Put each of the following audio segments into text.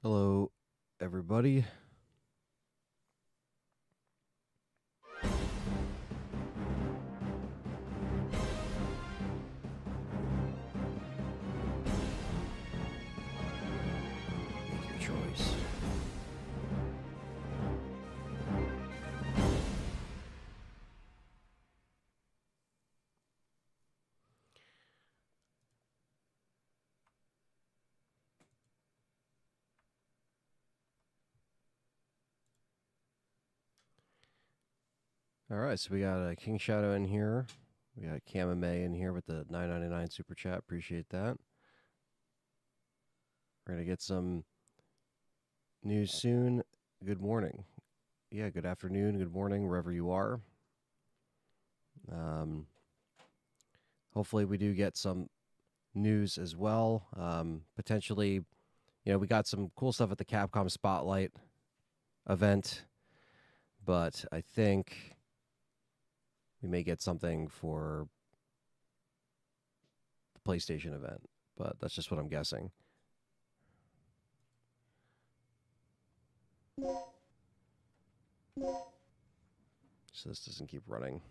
Hello, everybody. Make your choice. All right, so we got a King Shadow in here. We got Cam May in here with the $9.99 super chat. Appreciate that. We're gonna get some news soon. Good morning. Yeah, good afternoon, good morning, wherever you are. Hopefully, we do get some news as well. Potentially, we got some cool stuff at the Capcom Spotlight event, but I think we may get something for the PlayStation event, but that's just what I'm guessing. So this doesn't keep running.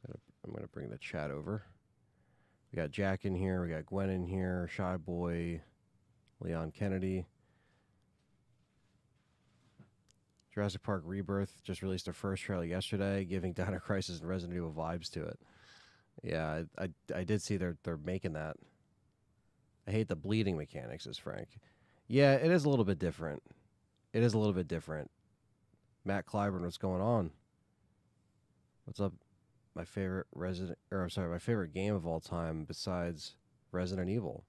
I'm going to bring the chat over. We got Jack in here. We got Gwen in here. Shy Boy. Leon Kennedy. Jurassic Park Rebirth just released their first trailer yesterday, giving Dino Crisis and Resident Evil vibes to it. Yeah, I did see they're making that. I hate the bleeding mechanics, says Frank. Yeah, it is a little bit different. It is a little bit different. Matt Clyburn, what's going on? What's up? My favorite my favorite game of all time besides Resident Evil.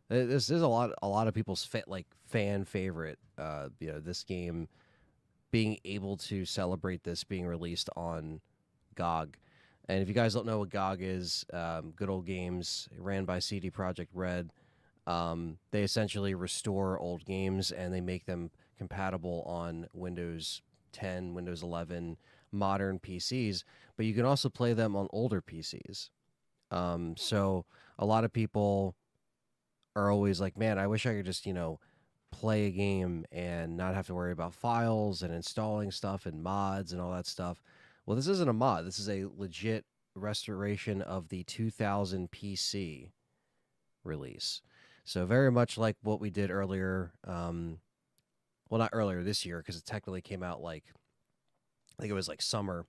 This is a lot of people's fan favorite. This game being able to celebrate this being released on GOG. And if you guys don't know what GOG is, Good Old Games, ran by CD Projekt Red. They essentially restore old games and they make them compatible on Windows 10, Windows 11, modern PCs, but you can also play them on older PCs. So a lot of people are always like, man, I wish I could just, play a game and not have to worry about files and installing stuff and mods and all that stuff. Well, this isn't a mod. This is a legit restoration of the 2000 PC release. So very much like what we did earlier. Well, not earlier this year because it technically came out I think it was summer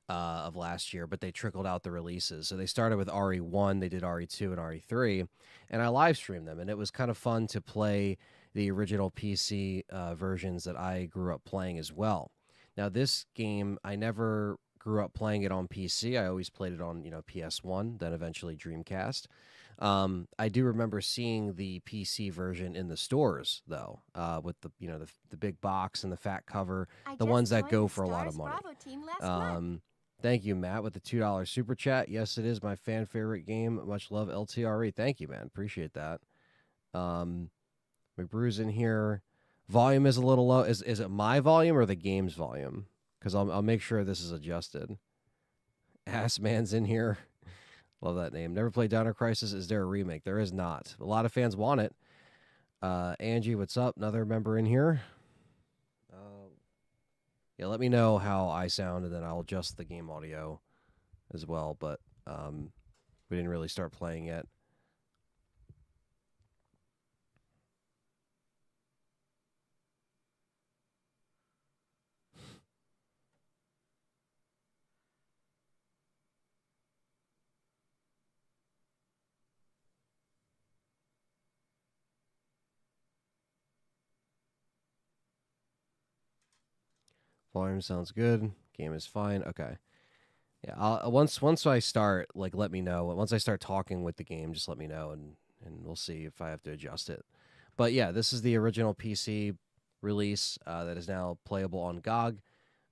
of last year, but they trickled out the releases. So they started with RE1, they did RE2 and RE3, and I live streamed them, and it was kind of fun to play the original PC versions that I grew up playing as well. Now, this game, I never grew up playing it on PC. I always played it on, PS1, then eventually Dreamcast. I do remember seeing the PC version in the stores, though, with the big box and the fat cover, the ones that go for a lot of money. Thank you, Matt, with the $2 super chat. Yes, it is my fan favorite game. Much love, LTRE. Thank you, man. Appreciate that. McBrew's in here. Volume is a little low. Is it my volume or the game's volume? Because I'll make sure this is adjusted. Assman's in here. Love that name. Never played Dino Crisis. Is there a remake? There is not. A lot of fans want it. Angie, what's up? Another member in here. Yeah, let me know how I sound, and then I'll adjust the game audio as well. But we didn't really start playing yet. Volume sounds good. Game is fine. Okay. Yeah. Once I start, let me know. Once I start talking with the game, just let me know, and we'll see if I have to adjust it. But yeah, this is the original PC release that is now playable on GOG.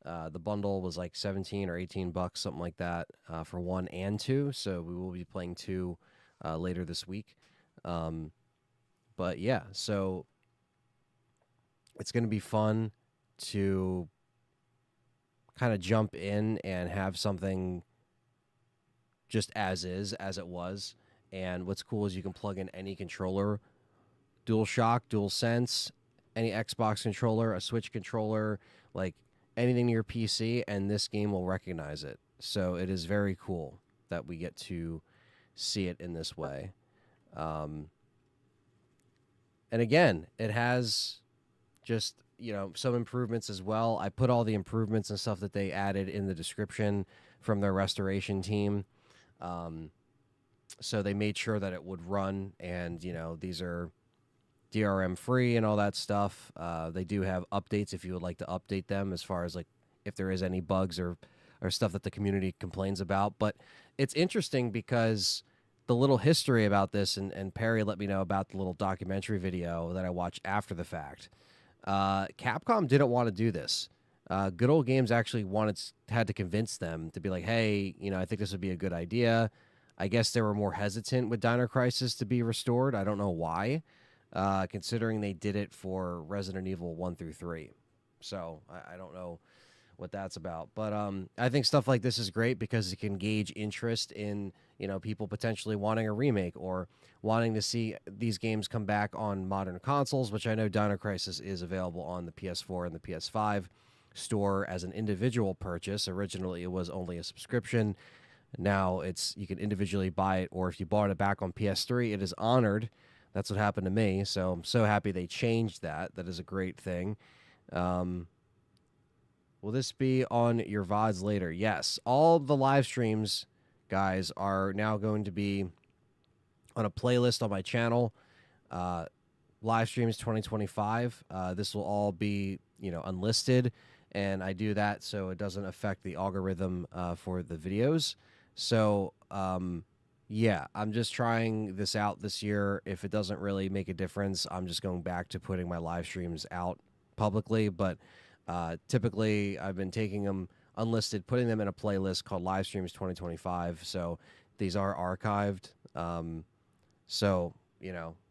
The bundle was like 17 or 18 bucks, something like that, for 1 and 2. So we will be playing 2 later this week. But yeah, so it's going to be fun to kind of jump in and have something just as is, as it was. And what's cool is you can plug in any controller DualShock, DualSense, any Xbox controller, a Switch controller, like anything to your PC, and this game will recognize it. So it is very cool that we get to see it in this way. And again, it has just, some improvements as well. I put all the improvements and stuff that they added in the description from their restoration team. So they made sure that it would run, and, these are DRM-free and all that stuff. They do have updates if you would like to update them as far as, like, if there is any bugs or stuff that the community complains about. But it's interesting because the little history about this, and Perry let me know about the little documentary video that I watched after the fact. Capcom didn't want to do this. Good Old Games actually had to convince them to be like, hey, I think this would be a good idea. I guess they were more hesitant with Dino Crisis to be restored. I don't know why, considering they did it for Resident Evil 1 through 3. So I don't know what that's about. But I think stuff like this is great because it can gauge interest in, people potentially wanting a remake or wanting to see these games come back on modern consoles, which I know Dino Crisis is available on the PS4 and the PS5 store as an individual purchase. Originally, it was only a subscription. Now you can individually buy it, or if you bought it back on PS3, it is honored. That's what happened to me. So I'm so happy they changed that. That is a great thing. Will this be on your VODs later? Yes. All the live streams, guys, are now going to be on a playlist on my channel. Live streams 2025. This will all be, unlisted, and I do that so it doesn't affect the algorithm for the videos. So, yeah, I'm just trying this out this year. If it doesn't really make a difference, I'm just going back to putting my live streams out publicly. But typically, I've been taking them unlisted, putting them in a playlist called Live Streams 2025. So these are archived. So,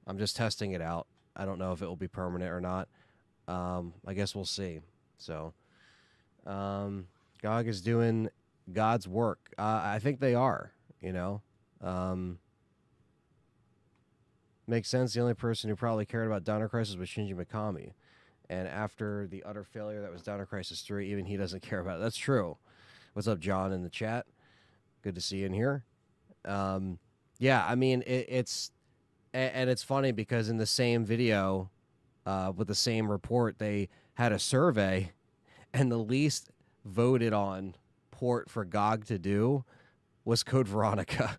I'm just testing it out. I don't know if it will be permanent or not. I guess we'll see. So, GOG is doing God's work. I think they are, makes sense. The only person who probably cared about Dino Crisis was Shinji Mikami. And after the utter failure that was Dino Crisis 3, even he doesn't care about it. That's true. What's up, John, in the chat? Good to see you in here. Yeah, I mean, it's funny because in the same video, with the same report, they had a survey, and the least voted on port for GOG to do was Code Veronica,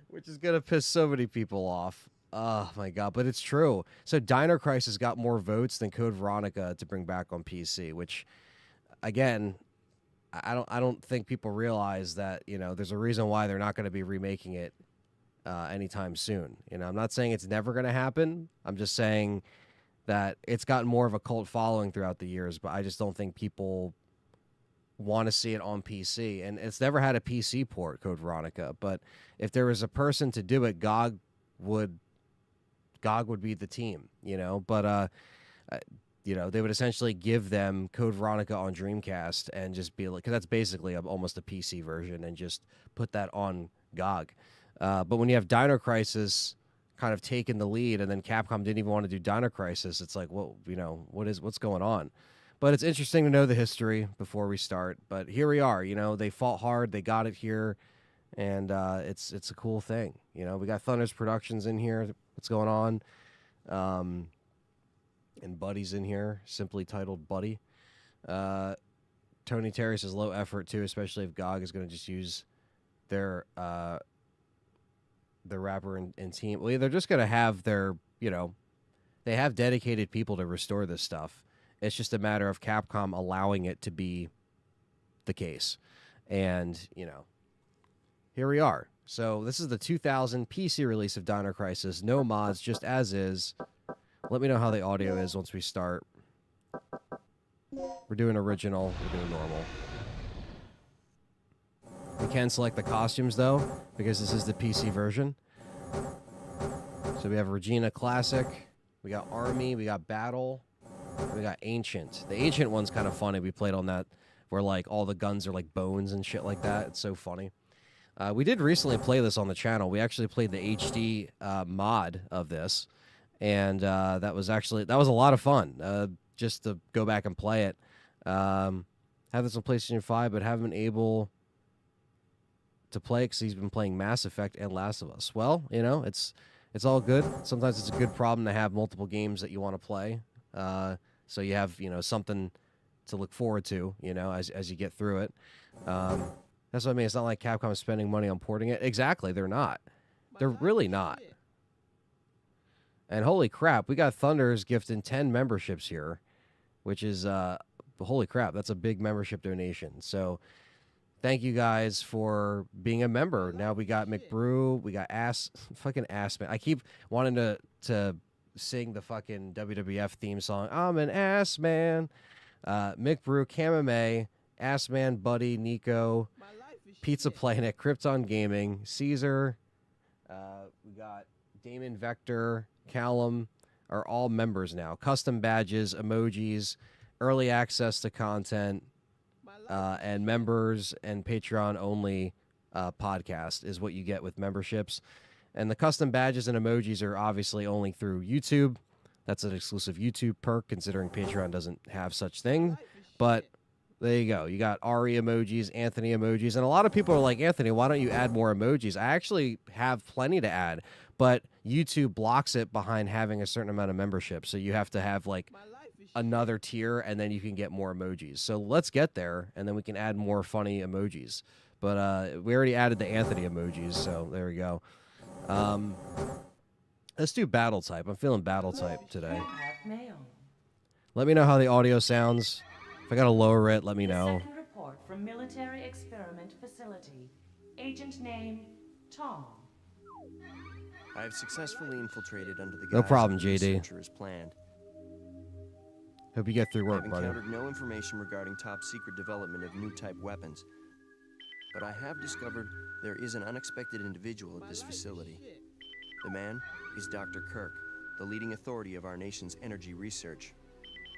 which is going to piss so many people off. Oh my god, but it's true. So Dino Crisis got more votes than Code Veronica to bring back on PC, which, again, I don't think people realize that, there's a reason why they're not going to be remaking it anytime soon. I'm not saying it's never going to happen. I'm just saying that it's gotten more of a cult following throughout the years, but I just don't think people want to see it on PC. And it's never had a PC port, Code Veronica, but if there was a person to do it, GOG would be the team, but they would essentially give them Code Veronica on Dreamcast and just be like, because that's basically almost a PC version, and just put that on GOG. But when you have Dino Crisis kind of taking the lead, and then Capcom didn't even want to do Dino Crisis, it's like, well, what's going on? But it's interesting to know the history before we start. But here we are. They fought hard, they got it here, and it's a cool thing. We got Thunder's Productions in here. What's going on? And Buddy's in here, simply titled Buddy. Tony Terry says low effort too, especially if GOG is going to just use their rapper and team. Well, they're just going to have their, they have dedicated people to restore this stuff. It's just a matter of Capcom allowing it to be the case. And, here we are. So this is the 2000 PC release of Dino Crisis. No mods, just as is. Let me know how the audio is once we start. We're doing original. We're doing normal. We can select the costumes, though, because this is the PC version. So we have Regina Classic. We got Army. We got Battle. And we got Ancient. The Ancient one's kind of funny. We played on that where, like, all the guns are, like, bones and shit like that. It's so funny. We did recently play this on the channel. We actually played the HD mod of this, and that was a lot of fun. Just to go back and play it. Have this on PlayStation 5, but haven't been able to play it because he's been playing Mass Effect and Last of Us. Well, you know, it's all good. Sometimes it's a good problem to have multiple games that you want to play, so you have, you know, something to look forward to, you know, as you get through it. That's what I mean. It's not like Capcom is spending money on porting it. Exactly, they're not. They're really not. And holy crap, we got Thunder's gifting 10 memberships here, which is, holy crap, that's a big membership donation. So thank you guys for being a member. Now we got McBrew, we got fucking Ass Man. I keep wanting to sing the fucking WWF theme song. I'm an Ass Man. McBrew, Kamame, Ass Man, Buddy, Nico, Pizza Planet, Krypton Gaming, Caesar. We got Damon Vector, Callum are all members now. Custom badges, emojis, early access to content, and members and Patreon only podcast is what you get with memberships. And the custom badges and emojis are obviously only through YouTube. That's an exclusive YouTube perk, considering Patreon doesn't have such thing. But there you go. You got Ari emojis, Anthony emojis, and a lot of people are like, Anthony, why don't you add more emojis? I actually have plenty to add, but YouTube blocks it behind having a certain amount of membership. So you have to have like another tier, and then you can get more emojis. So let's get there, and then we can add more funny emojis. But we already added the Anthony emojis, so there we go. Let's do battle type. I'm feeling battle type today. Let me know how the audio sounds. If I gotta lower it, let me know. Second report from Military Experiment Facility. Agent name, Tom. I have successfully infiltrated under the guise No problem, of JD. researcher as planned. Hope you get through work, I've buddy. encountered no information regarding top secret development of new type weapons, but I have discovered there is an unexpected individual at this facility. The man is Dr. Kirk, the leading authority of our nation's energy research.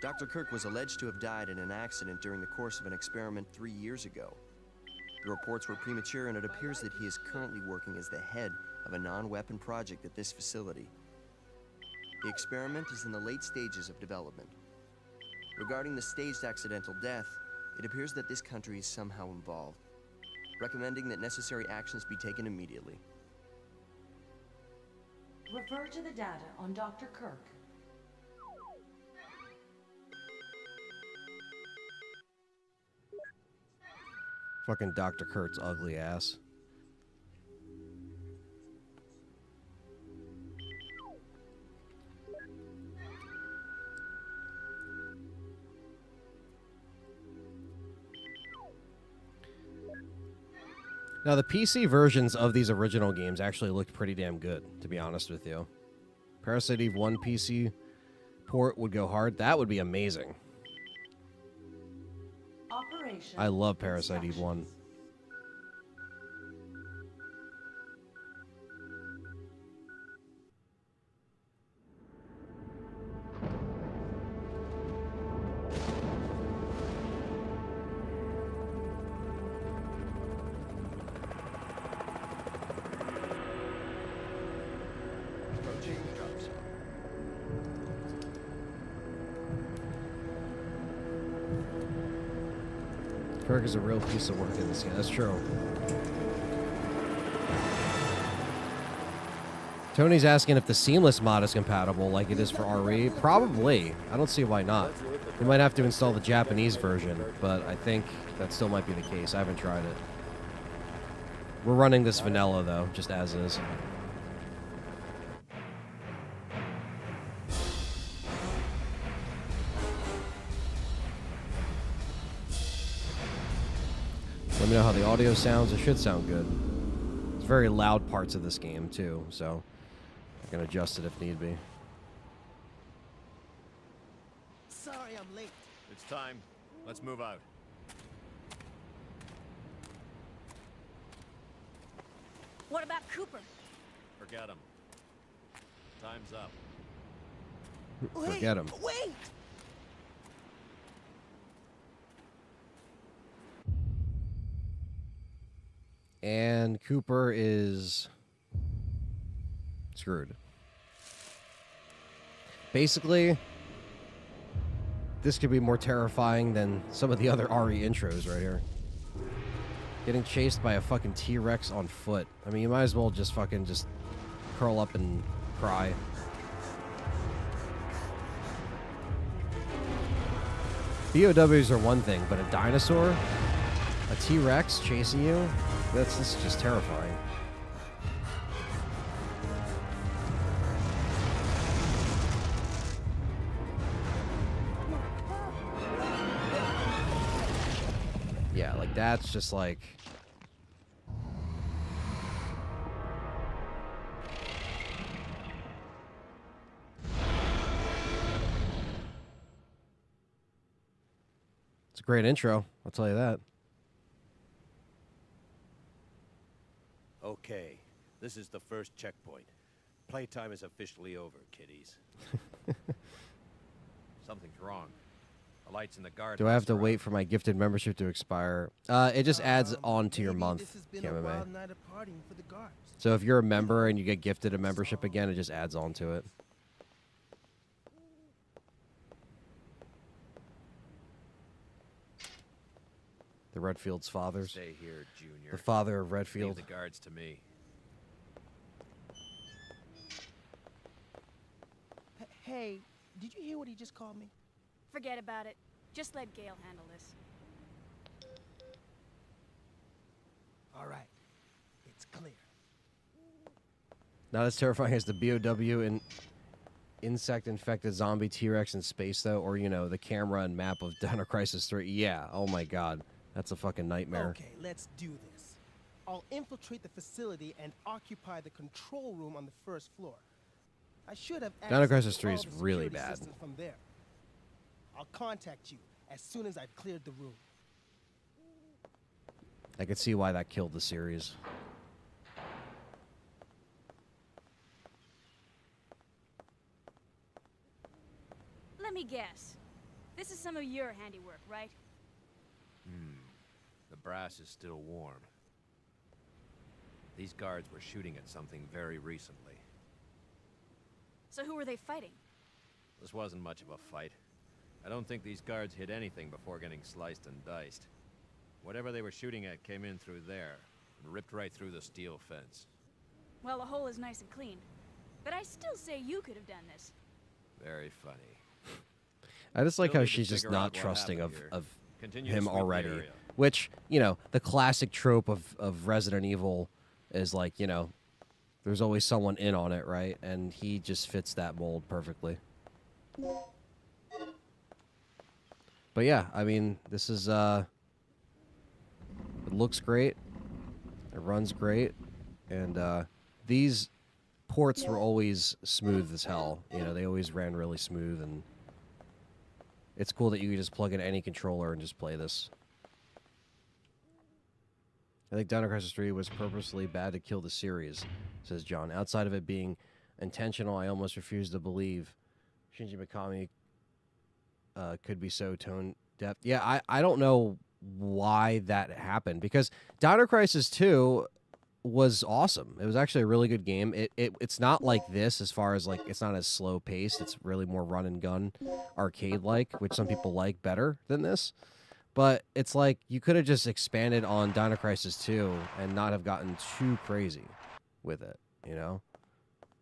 Dr. Kirk was alleged to have died in an accident during the course of an experiment 3 years ago. The reports were premature, and it appears that he is currently working as the head of a non-weapon project at this facility. The experiment is in the late stages of development. Regarding the staged accidental death, it appears that this country is somehow involved, recommending that necessary actions be taken immediately. Refer to the data on Dr. Kirk. Fucking Dr. Kurt's ugly ass. Now, the PC versions of these original games actually looked pretty damn good, to be honest with you. Parasite Eve 1 PC port would go hard. That would be amazing. Operation I love Parasite Eve 1. Kirk is a real piece of work in this game. That's true. Tony's asking if the seamless mod is compatible like it is for RE. Probably. I don't see why not. We might have to install the Japanese version, but I think that still might be the case. I haven't tried it. We're running this vanilla, though, just as is. Let me know how the audio sounds. It should sound good. It's very loud parts of this game, too, so I can adjust it if need be. Sorry I'm late. It's time. Let's move out. What about Cooper? Forget him. Time's up. Forget him. Wait! And Cooper is screwed. Basically, this could be more terrifying than some of the other RE intros right here. Getting chased by a fucking T-Rex on foot. I mean, you might as well just fucking just curl up and cry. BOWs are one thing, but a dinosaur, a T-Rex chasing you, this is just terrifying. Yeah, like that's just like... It's a great intro, I'll tell you that. Okay, this is the first checkpoint. Playtime is officially over, kiddies. Something's wrong. The lights in the guard. Do I have to wait for my gifted membership to expire? It just adds on to your Maybe month, this has been a KMMA. wild night of partying for the guards. So if you're a member and you get gifted a membership again, it just adds on to it. The Redfield's fathers. Stay here, Junior. The father of Leave Redfield. the guards to me. Hey, did you hear what he just called me? Forget about it. Just let Gale handle this. All right, it's clear. Not as terrifying as the BOW and insect-infected zombie T-Rex in space, though, or, you know, the camera and map of Dino Crisis 3. Yeah, oh my god. That's a fucking nightmare. Okay, let's do this. I'll infiltrate the facility and occupy the control room on the first floor. I should have Dino access Crisis to 3 all is the really security bad. systems from there. I'll contact you as soon as I've cleared the room. I could see why that killed the series. Let me guess. This is some of your handiwork, right? The brass is still warm. These guards were shooting at something very recently. So who were they fighting? This wasn't much of a fight. I don't think these guards hit anything before getting sliced and diced. Whatever they were shooting at came in through there and ripped right through the steel fence. Well, the hole is nice and clean. But I still say you could have done this. Very funny. I just like Still how need to she's just figure out not what trusting happened here. of Continue to him sweep the already. area. Which, you know, the classic trope of Resident Evil is like, you know, there's always someone in on it, right? And he just fits that mold perfectly. But yeah, I mean, this is, it looks great. It runs great. And these ports were always smooth as hell. You know, they always ran really smooth, and it's cool that you can just plug in any controller and just play this. I think Dino Crisis 3 was purposely bad to kill the series, says John. Outside of it being intentional, I almost refuse to believe Shinji Mikami could be so tone deaf. Yeah, I don't know why that happened, because Dino Crisis 2 was awesome. It was actually a really good game. It's not like this as far as, like, it's not as slow paced. It's really more run and gun arcade like, which some people like better than this. But it's like you could have just expanded on Dino Crisis 2 and not have gotten too crazy with it, you know?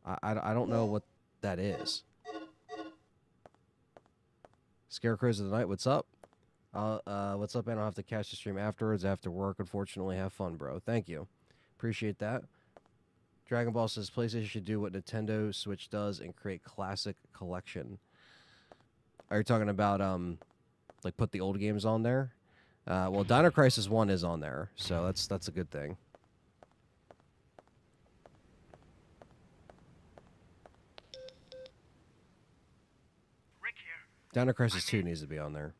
I don't know what that is. Scarecrows of the Night, what's up? What's up, man? I'll have to catch the stream afterwards after work, unfortunately. Have fun, bro. Thank you. Appreciate that. Dragon Ball says PlayStation should do what Nintendo Switch does and create classic collection. Are you talking about like put the old games on there? Well, Dino Crisis 1 is on there, so that's a good thing. Rick here. Dino Crisis 2 needs to be on there.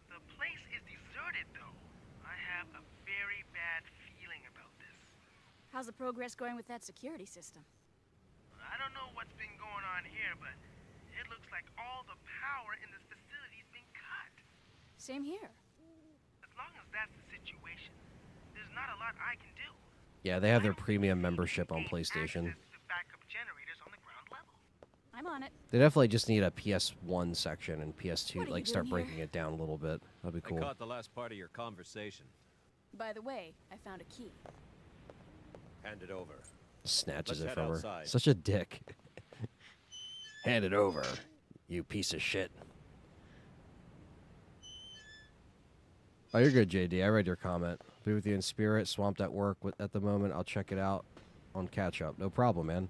The place is deserted, though. I have a very bad feeling about this. How's the progress going with that security system? I don't know what's been going on here, but it looks like all the power in this facility's been cut. Same here. As long as that's the situation, there's not a lot I can do. Yeah, they have their I don't premium see membership on gain PlayStation. access to backup generators on the ground level. I'm on it. They definitely just need a PS1 section and What PS2, are you like start doing breaking here? it down a little bit. That'd be I cool. caught the last part of your conversation. By the way, I found a key. Hand it over. Snatches Let's it head from her. outside. Such a dick. Hand it over, you piece of shit. Oh, you're good, JD. I read your comment. Be with you in spirit. Swamped at work at the moment. I'll check it out on catch up. No problem, man.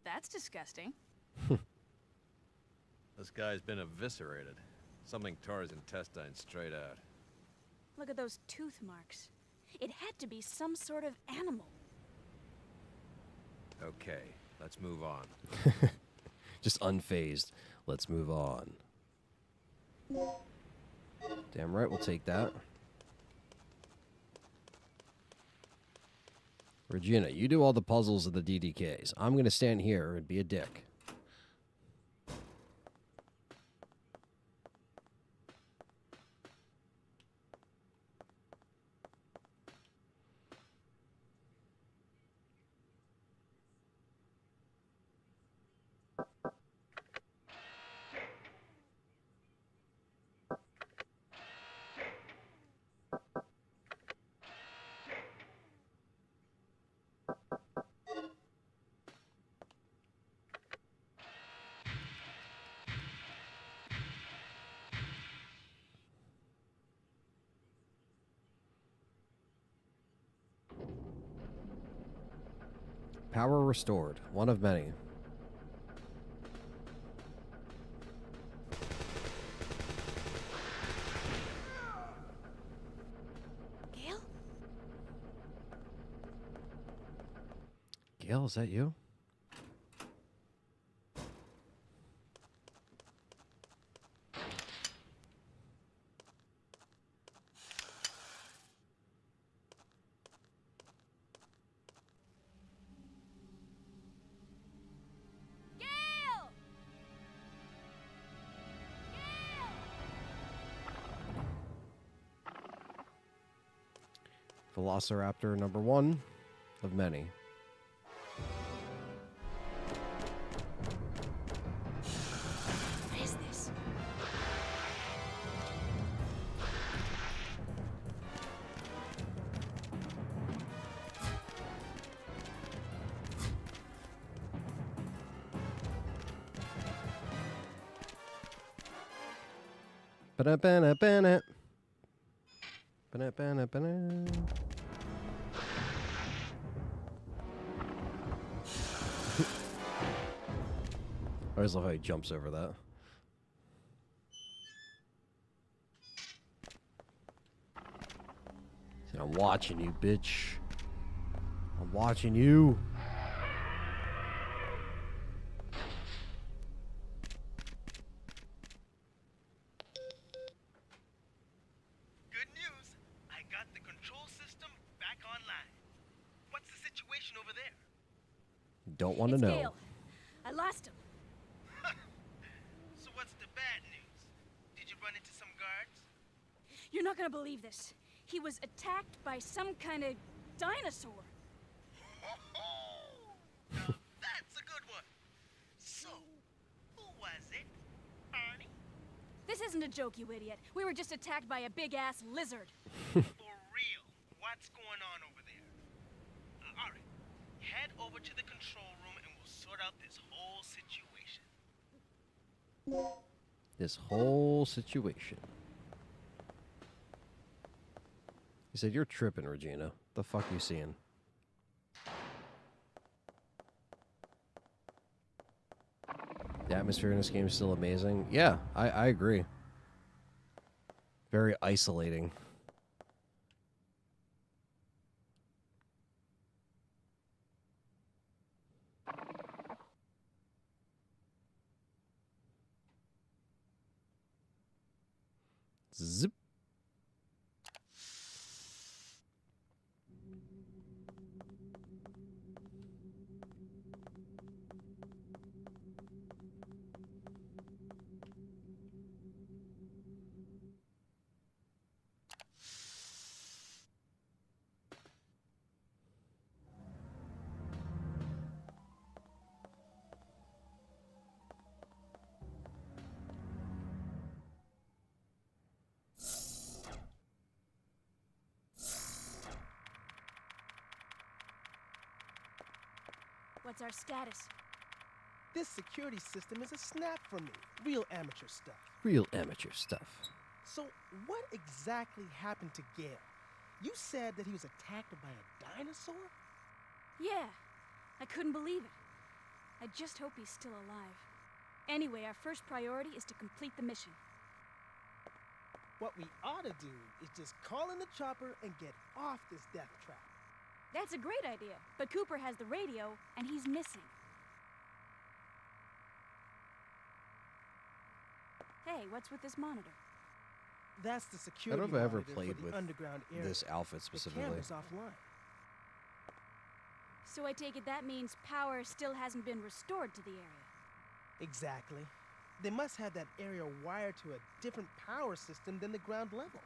That's disgusting. This guy's been eviscerated. Something tore his intestines straight out. Look at those tooth marks. It had to be some sort of animal. Okay, let's move on. Just unfazed. Let's move on. Damn right, we'll take that. Regina, you do all the puzzles of the DDKs. I'm going to stand here and be a dick. Power restored. One of many. Gale? Gale, is that you? Gale! Velociraptor number 1 of many. What is this? Ba-da-ba-da-ba-da. Ba-da-ba-da-ba-da. I always love how he jumps over that. Said, I'm watching you, bitch. I'm watching you. Good news. I got the control system back online. What's the situation over there? Don't want to It's know. Gale. I lost him. So what's the bad news? Did you run into some guards? You're not gonna believe this. He was attacked by some kind of dinosaur. Now that's a good one. So, who was it? Barney? This isn't a joke, you idiot. We were just attacked by a big-ass lizard. For real? What's going on over there? All right. Head over to the control room and we'll sort out this whole situation. This whole situation. He said, you're tripping, Regina. The fuck you seeing? The atmosphere in this game is still amazing. Yeah, I agree. Very isolating. Zip. What's our status? This security system is a snap for me. Real amateur stuff. Real amateur stuff. So, what exactly happened to Gale? You said that he was attacked by a dinosaur? Yeah, I couldn't believe it. I just hope he's still alive. Anyway, our first priority is to complete the mission. What we ought to do is just call in the chopper and get off this death trap. That's a great idea, but Cooper has the radio, and he's missing. Hey, what's with this monitor? That's the I security don't know if I ever monitor for played the with underground area. this outfit The specifically. camera's offline. So I take it that means power still hasn't been restored to the area. Exactly. They must have that area wired to a different power system than the ground level.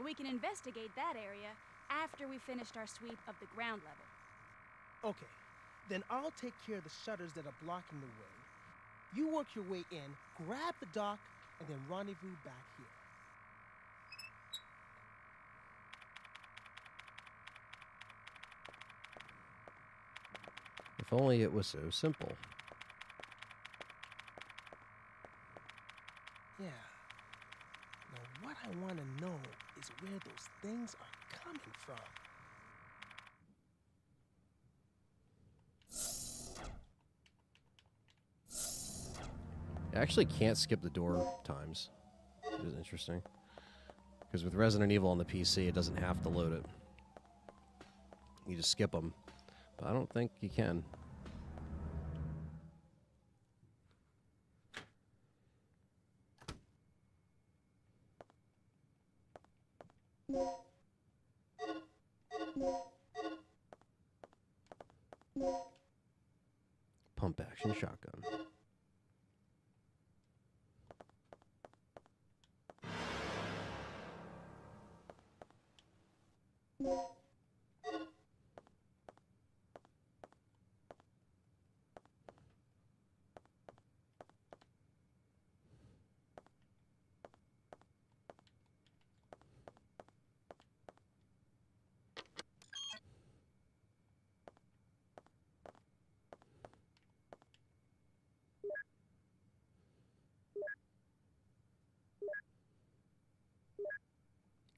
We can investigate that area after we finished our sweep of the ground level. Okay, then I'll take care of the shutters that are blocking the way. You work your way in, grab the dock, and then rendezvous back here. If only it was so simple. Yeah. Now what I want to know is where those things are coming from. I actually can't skip the door times. It is interesting. Because with Resident Evil on the PC, it doesn't have to load it. You just skip them. But I don't think you can. Pump action shotgun.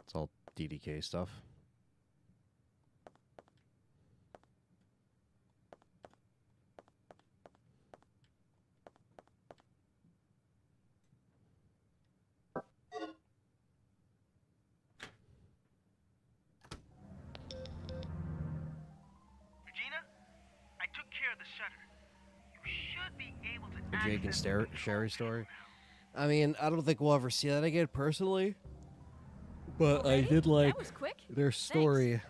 It's all DDK stuff. Regina, I took care of the shutter. You should be able to The Jake and access the control Sherry story. panel. I mean, I don't think we'll ever see that again personally. But I Already? did like That was quick. their story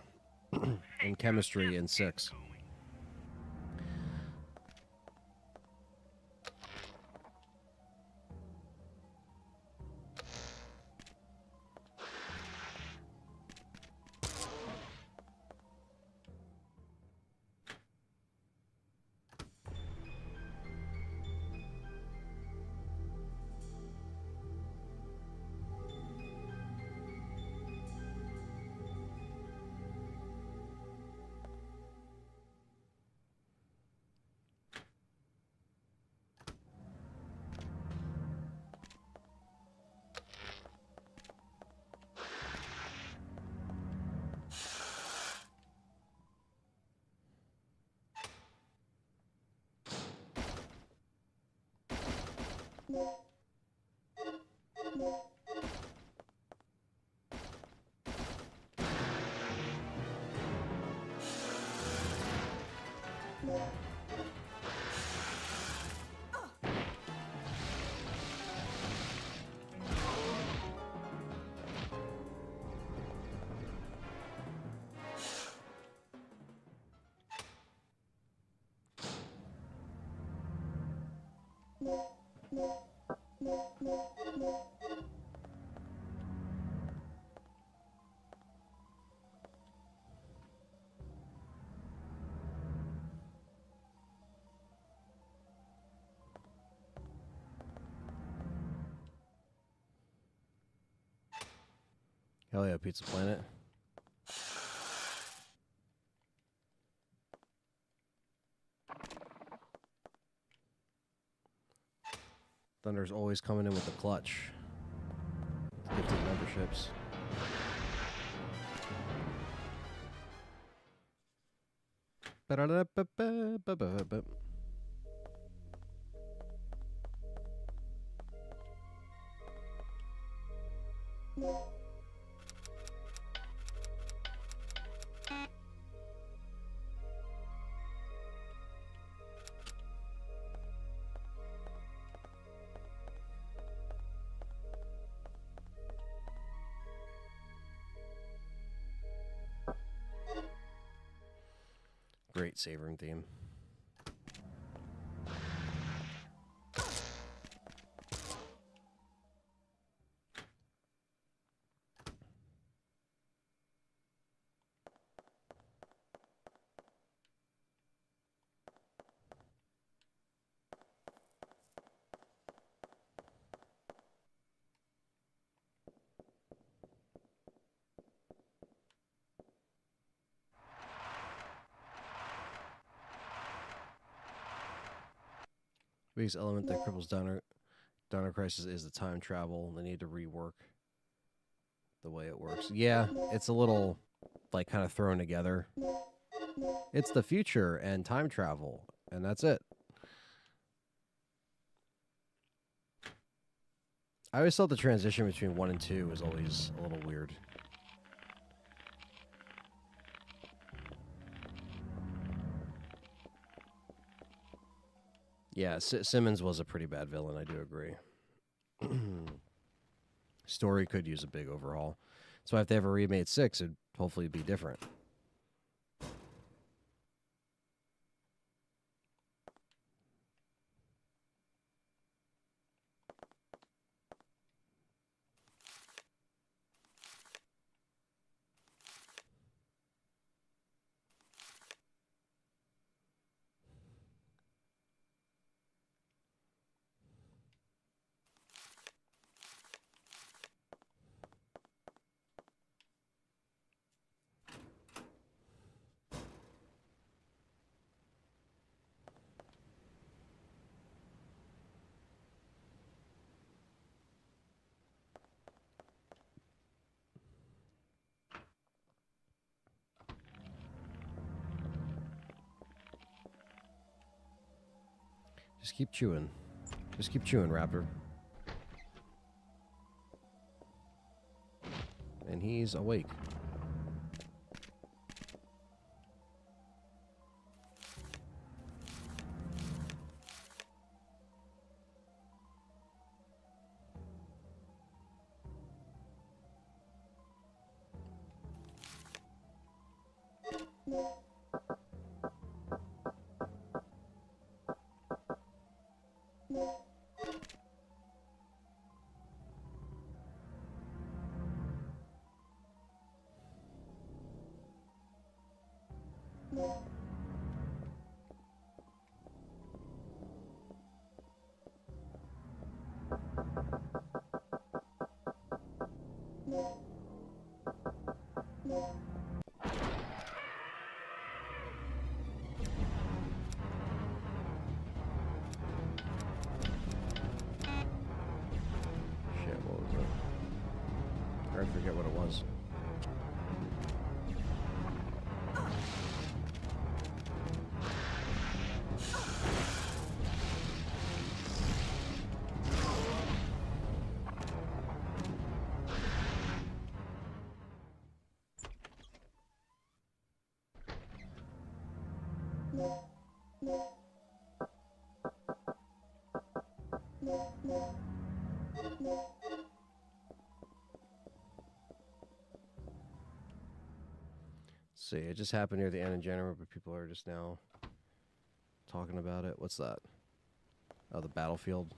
in chemistry in 6. Hell yeah, Pizza Planet. Thunder's always coming in with the clutch. Gifted memberships. Ba-da-da-ba-ba-ba-ba-ba. Great save room theme. Biggest element that cripples Dino Crisis is the time travel. They need to rework the way it works. Yeah, it's a little like kind of thrown together. It's the future and time travel, and that's it. I always thought the transition between 1 and 2 was always a little weird. Yeah, Simmons was a pretty bad villain, I do agree. Story could use a big overhaul. So if they ever remade 6, it'd hopefully be different. Just keep chewing. Just keep chewing, Raptor. And he's awake. Shit, what was it? I forget what it was. See, it just happened near the end in January, but people are just now talking about it. What's that? Oh, the Battlefield.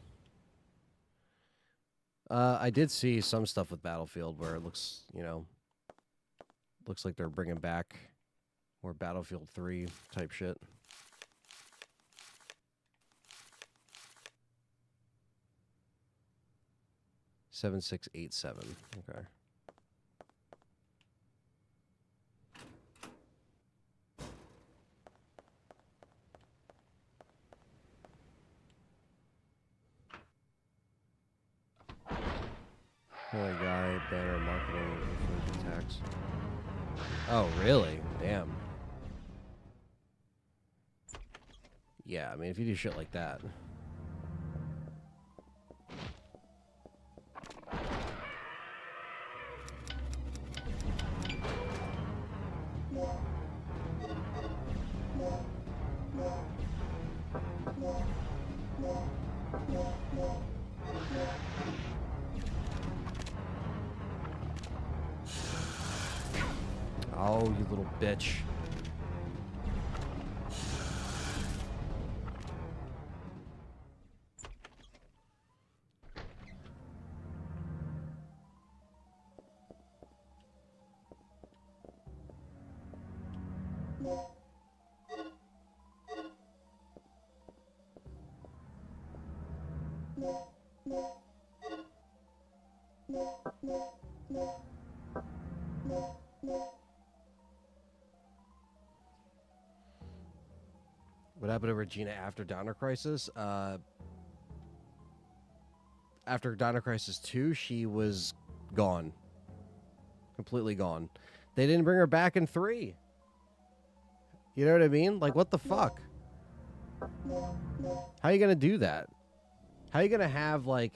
I did see some stuff with Battlefield where it looks, you know, looks like they're bringing back more Battlefield 3 type shit. $7687. Okay. Holy guy, banner marketing, influence attacks. Oh, really? Damn. Yeah, I mean, if you do shit like that. Oh, you little bitch. What happened to Regina after Dino Crisis? After Dino Crisis 2, she was gone. Completely gone. They didn't bring her back in 3. You know what I mean? Like, what the fuck? How are you going to do that? How are you going to have, like,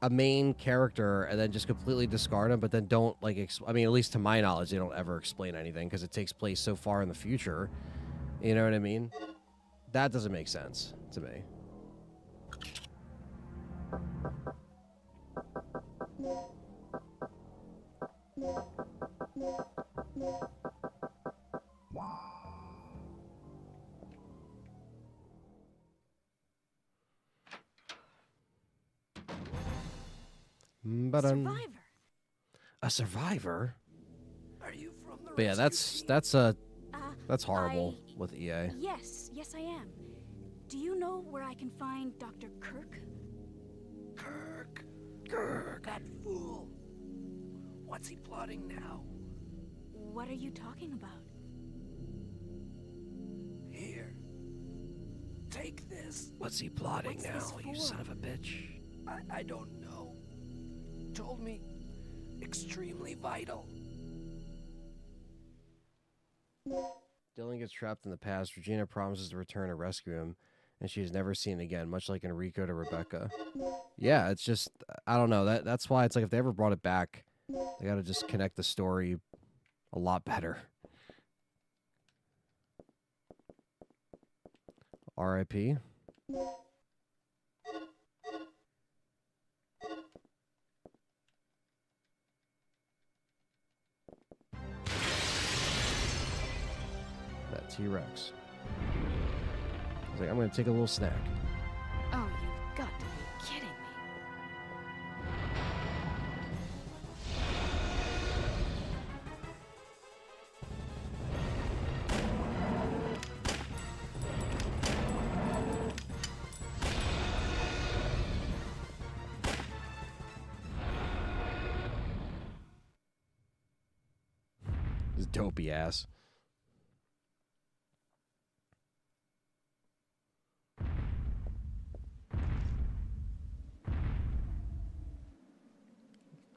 a main character and then just completely discard him, but then don't, like, I mean, at least to my knowledge, they don't ever explain anything because it takes place so far in the future. You know what I mean? That doesn't make sense to me. Survivor. A survivor? Are you from the But yeah, rescue that's horrible with EA. Yes, I am. Do you know where I can find Dr. Kirk? Kirk, that fool. What's he plotting now? What are you talking about? Here. Take this. What's he plotting What's now, this you for? son of a bitch? I don't know. Told me extremely vital. Dylan gets trapped in the past. Regina promises to return to rescue him, and she is never seen again, much like Enrico to Rebecca. Yeah, it's just, I don't know. That's why it's like if they ever brought it back, they got to just connect the story a lot better. R.I.P. That T-Rex. He's like, I'm going to take a little snack. Oh, you've got to be kidding me. His dopey ass.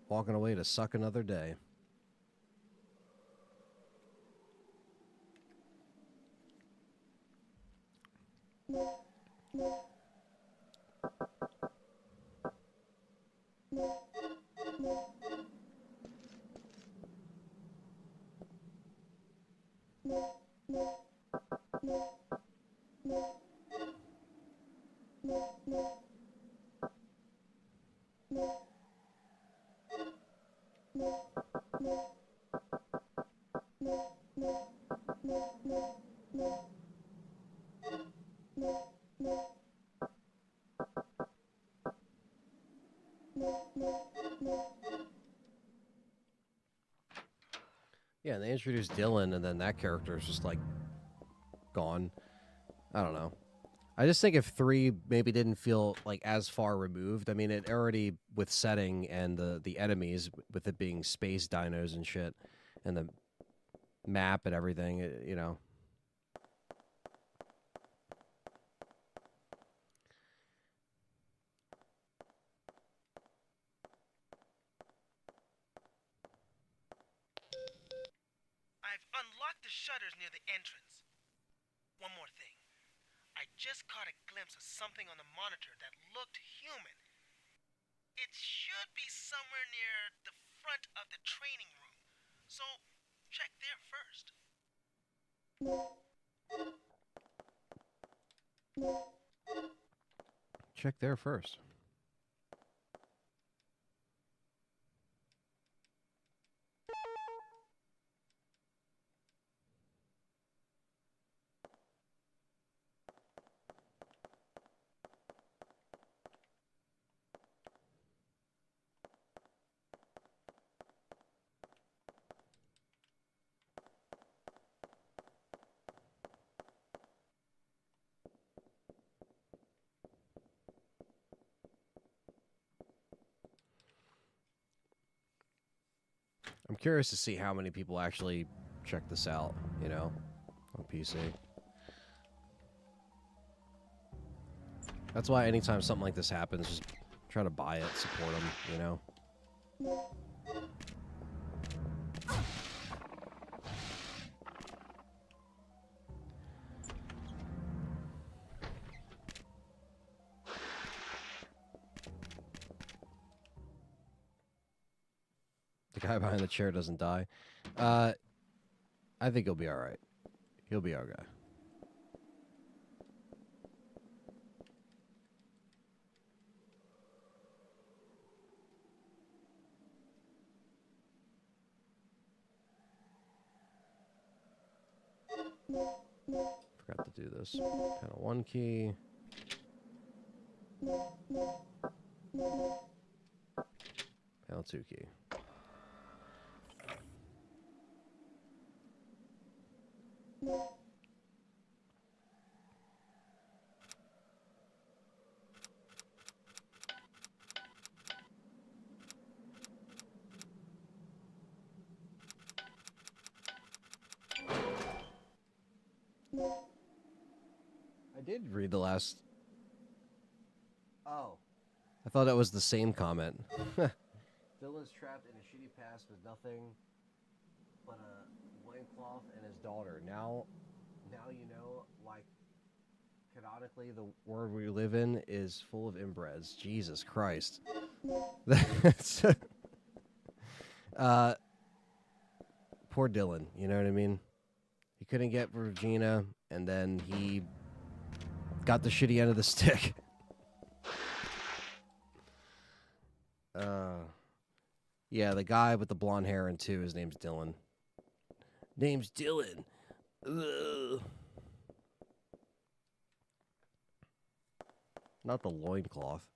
Walking away to suck another day. Yeah, and they introduced Dylan, and then that character is just like gone. I don't know. I just think if 3 maybe didn't feel like as far removed. I mean, it already with setting and the enemies with it being space dinos and shit, and the map and everything. You know. I've unlocked the shutters near the entrance. One more thing. I just caught a glimpse of something on the monitor that looked human. It should be somewhere near the front of the training room. So, check there first. Check there first. I'm curious to see how many people actually check this out, you know, on PC. That's why anytime something like this happens, just try to buy it, support them, you know. The guy behind the chair doesn't die. I think he'll be all right. He'll be our guy. Forgot to do this. Panel 1 key. Panel 2 key. I did read the last... Oh. I thought that was the same comment. Dylan's trapped in a shitty past with nothing but a loincloth and his daughter. Now you know, like, canonically, the world we live in is full of inbreds. Jesus Christ. That's... poor Dylan, you know what I mean? He couldn't get Regina, and then he got the shitty end of the stick. Yeah, the guy with the blonde hair in 2, his name's Dylan. Name's Dylan. Ugh. Not the loincloth.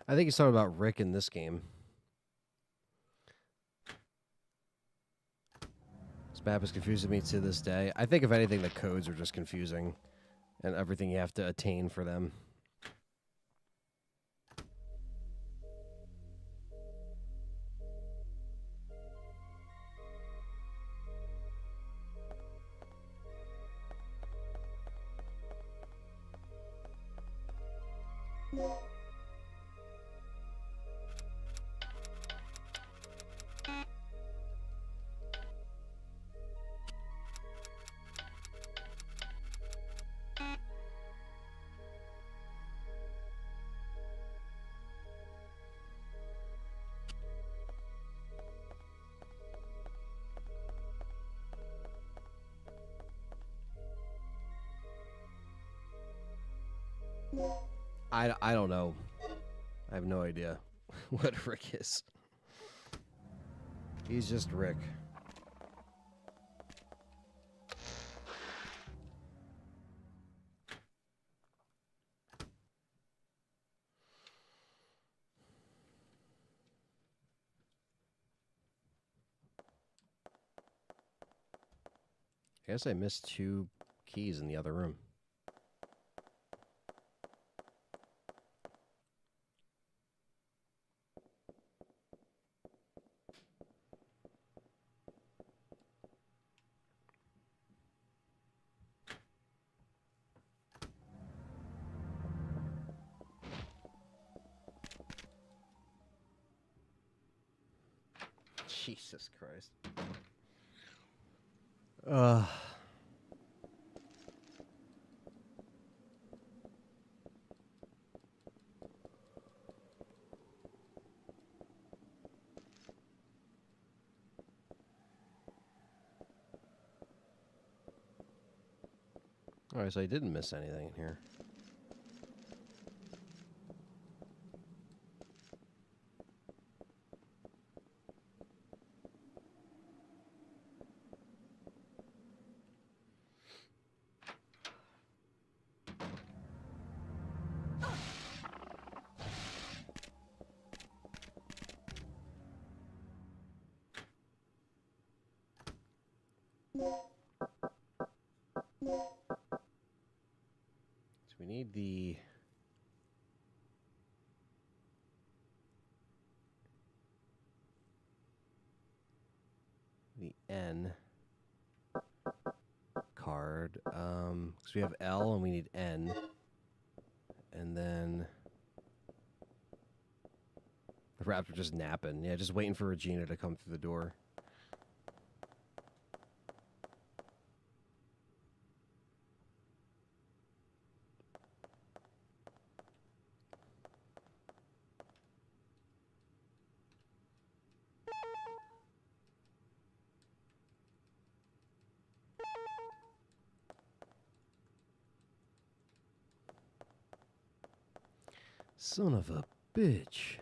I think he's talking about Rick in this game. This map is confusing me to this day. I think, if anything, the codes are just confusing. And everything you have to attain for them. I don't know. I have no idea what Rick is. He's just Rick. I guess I missed 2 keys in the other room. Jesus Christ. Alright, so I didn't miss anything in here. So we need the N card. Because we have L and we need N. And then the raptor just napping. Yeah, just waiting for Regina to come through the door. Son of a bitch.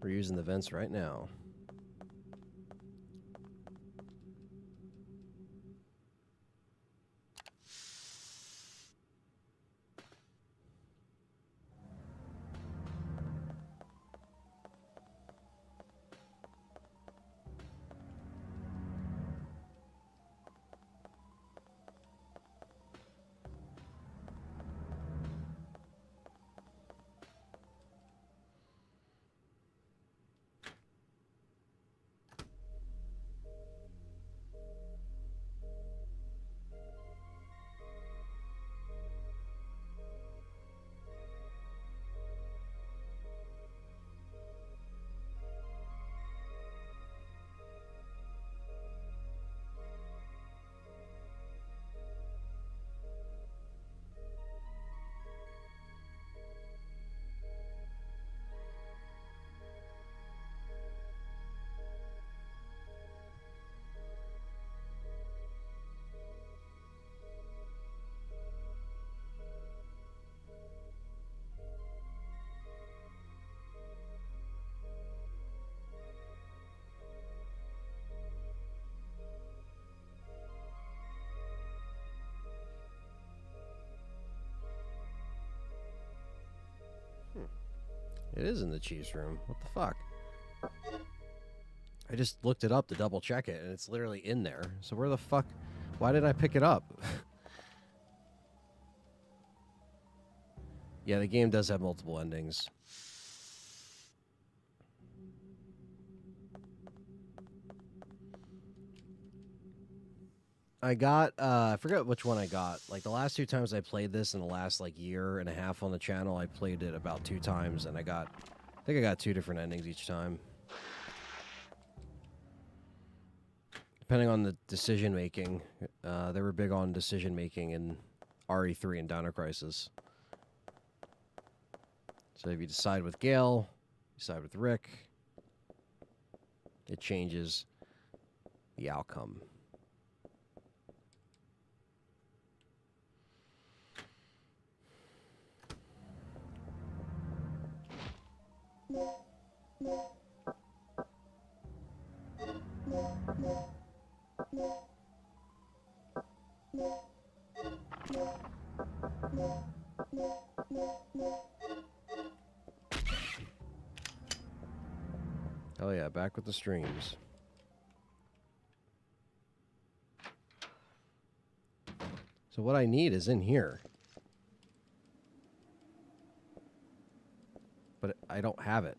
We're using the vents right now. It is in the Chiefs room. What the fuck? I just looked it up to double check it, and it's literally in there. So where the fuck? Why did I pick it up? Yeah, the game does have multiple endings. I got, I forget which one I got. Like, the last 2 times I played this in the last, like, year and a half on the channel, I played it about 2 times, and I think I got 2 different endings each time. Depending on the decision-making. They were big on decision-making in RE3 and Dino Crisis. So if you decide with Gale, you side with Rick, it changes the outcome. Oh yeah, back with the streams. So what I need is in here. But I don't have it.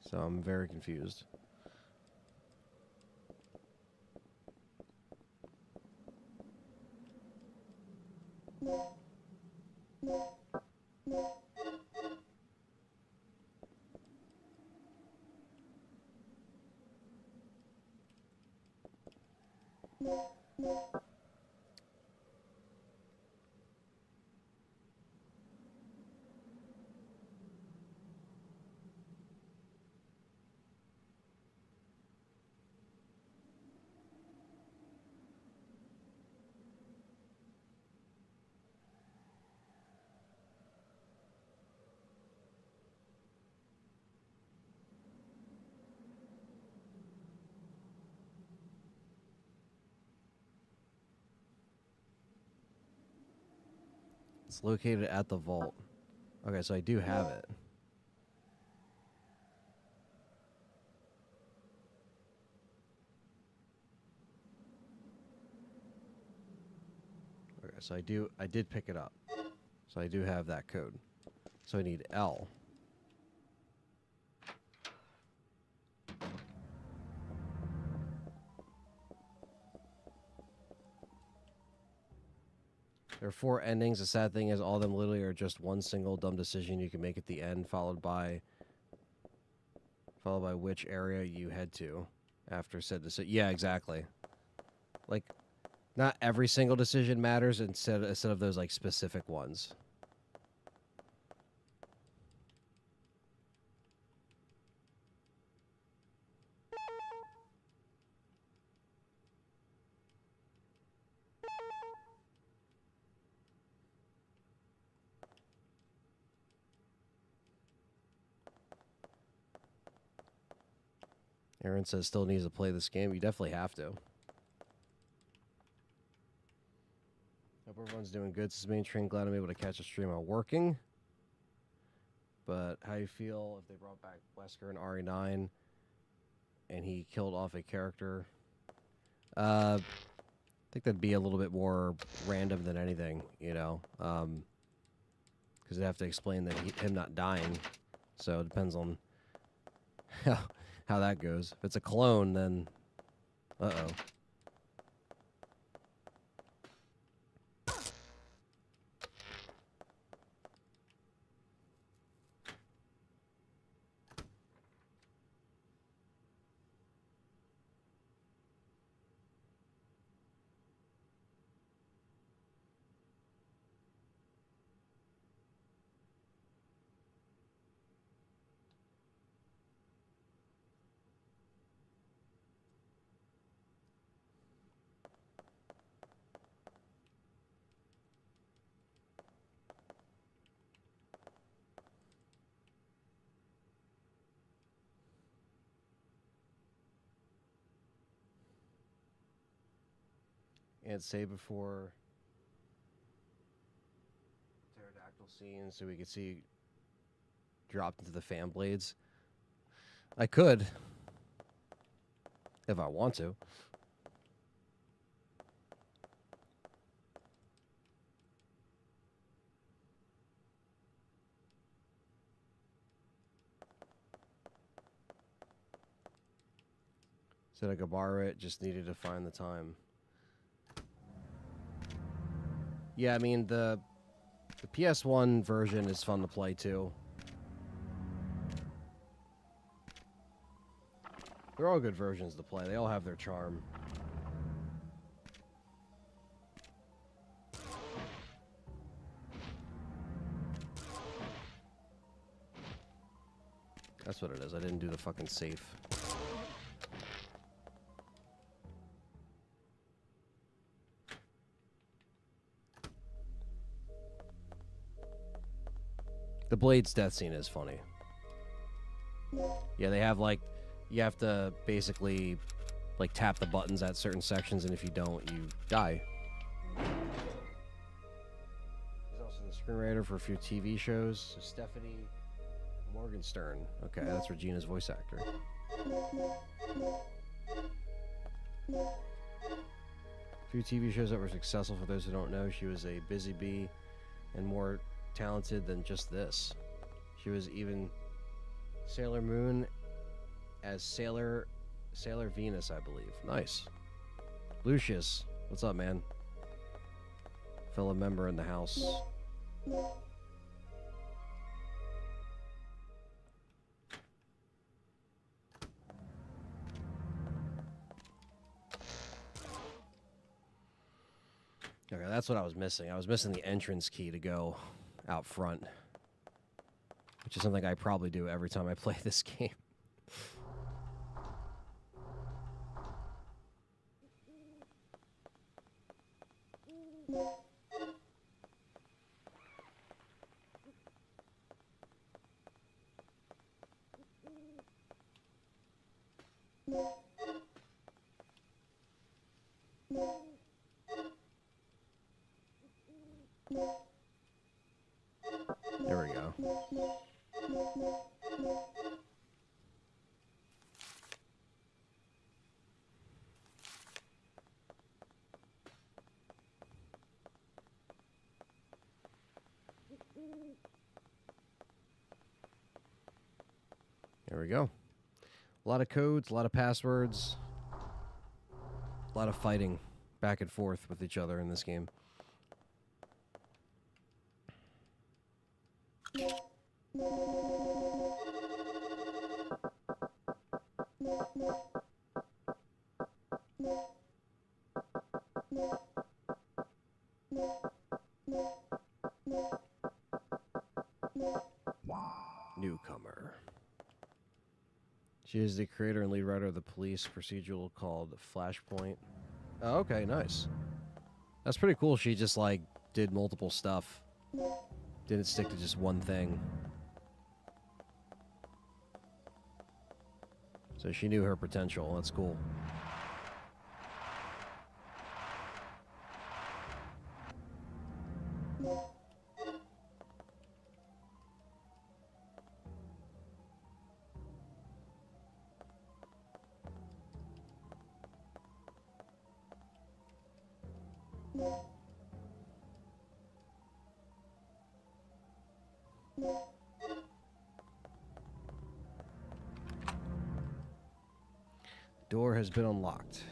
So I'm very confused. It's located at the vault. Okay, so I do have it. Okay, so I did pick it up. So I do have that code. So I need L. There are 4 endings. The sad thing is all of them literally are just one single dumb decision you can make at the end, followed by which area you head to after said decision. Yeah, exactly. Like, not every single decision matters instead of those like specific ones. Aaron says still needs to play this game. You definitely have to. Hope everyone's doing good. This is Main Train. Glad I'm able to catch a stream while working. But how you feel if they brought back Wesker in RE9 and he killed off a character? I think that'd be a little bit more random than anything, you know? Because they'd have to explain that him not dying. So it depends on how that goes. If it's a clone, then uh-oh. and save before pterodactyl scene so we could see dropped into the fan blades. I could, if I want to. Said I could borrow it, just needed to find the time. Yeah, I mean, the PS1 version is fun to play too. They're all good versions to play. They all have their charm. That's what it is. I didn't do the fucking safe. The Blade's death scene is funny. Yeah, they have like, you have to basically like tap the buttons at certain sections, and if you don't, you die. He's also the screenwriter for a few TV shows. So Stephanie Morgenstern. Okay, that's Regina's voice actor. A few TV shows that were successful. For those who don't know, she was a busy bee and more talented than just this. She was even Sailor Moon as Sailor Venus, I believe. Nice. Lucius, what's up, man? Fellow member in the house. Okay, that's what I was missing. I was missing the entrance key to go out front, which is something I probably do every time I play this game. There we go. There we go. A lot of codes, a lot of passwords, a lot of fighting back and forth with each other in this game. Newcomer. She is the creator and lead writer of the police procedural called Flashpoint. Oh, okay, nice. That's pretty cool. She just, like, did multiple stuff. Didn't stick to just one thing. So she knew her potential. That's cool. Door has been unlocked.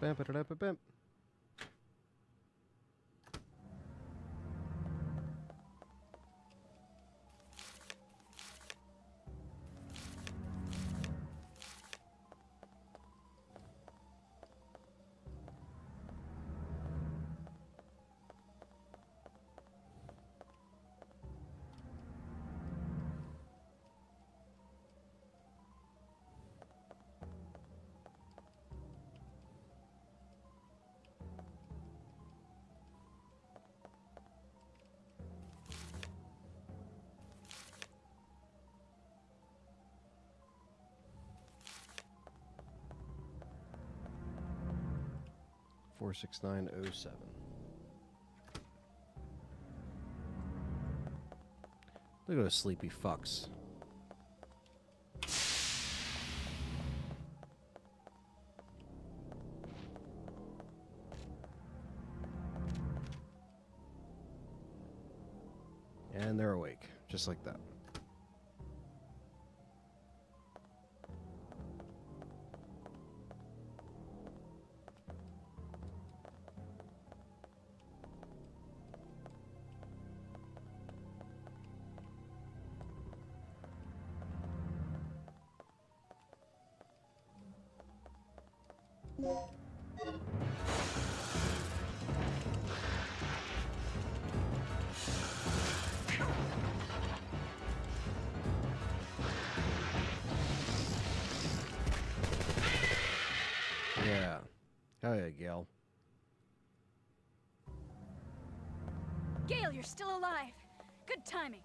Bam, ba-da-da-ba-bam. Four 6907. Look at those sleepy fucks. And they're awake, just like that. Yeah. Oh yeah, Gale. Gale, you're still alive. Good timing.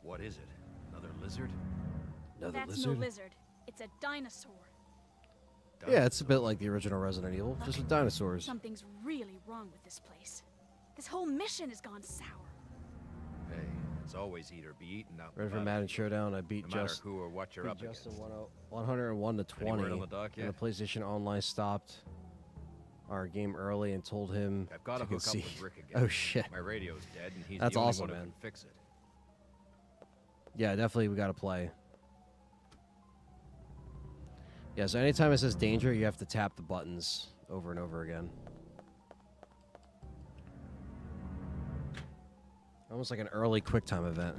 What is it? Another lizard? Another That's lizard? no lizard. It's a dinosaur. Yeah, it's a bit like the original Resident Evil, just with dinosaurs. Something's really wrong with this place. This whole mission has gone sour. Hey, it's always eat or be eaten out. Ready for in the Madden battlefield. Showdown? I beat No matter Just. who or what you're up Beat Justin against. 101 to 20. Any word on the dock And yet? the PlayStation Online stopped our game early and told him I've got to to hook up concede. with Rick again. Oh shit. My radio's dead, and he's That's the only awesome, one who man. can fix it. Yeah, definitely we gotta play. Yeah, so anytime it says danger, you have to tap the buttons over and over again. Almost like an early QuickTime event.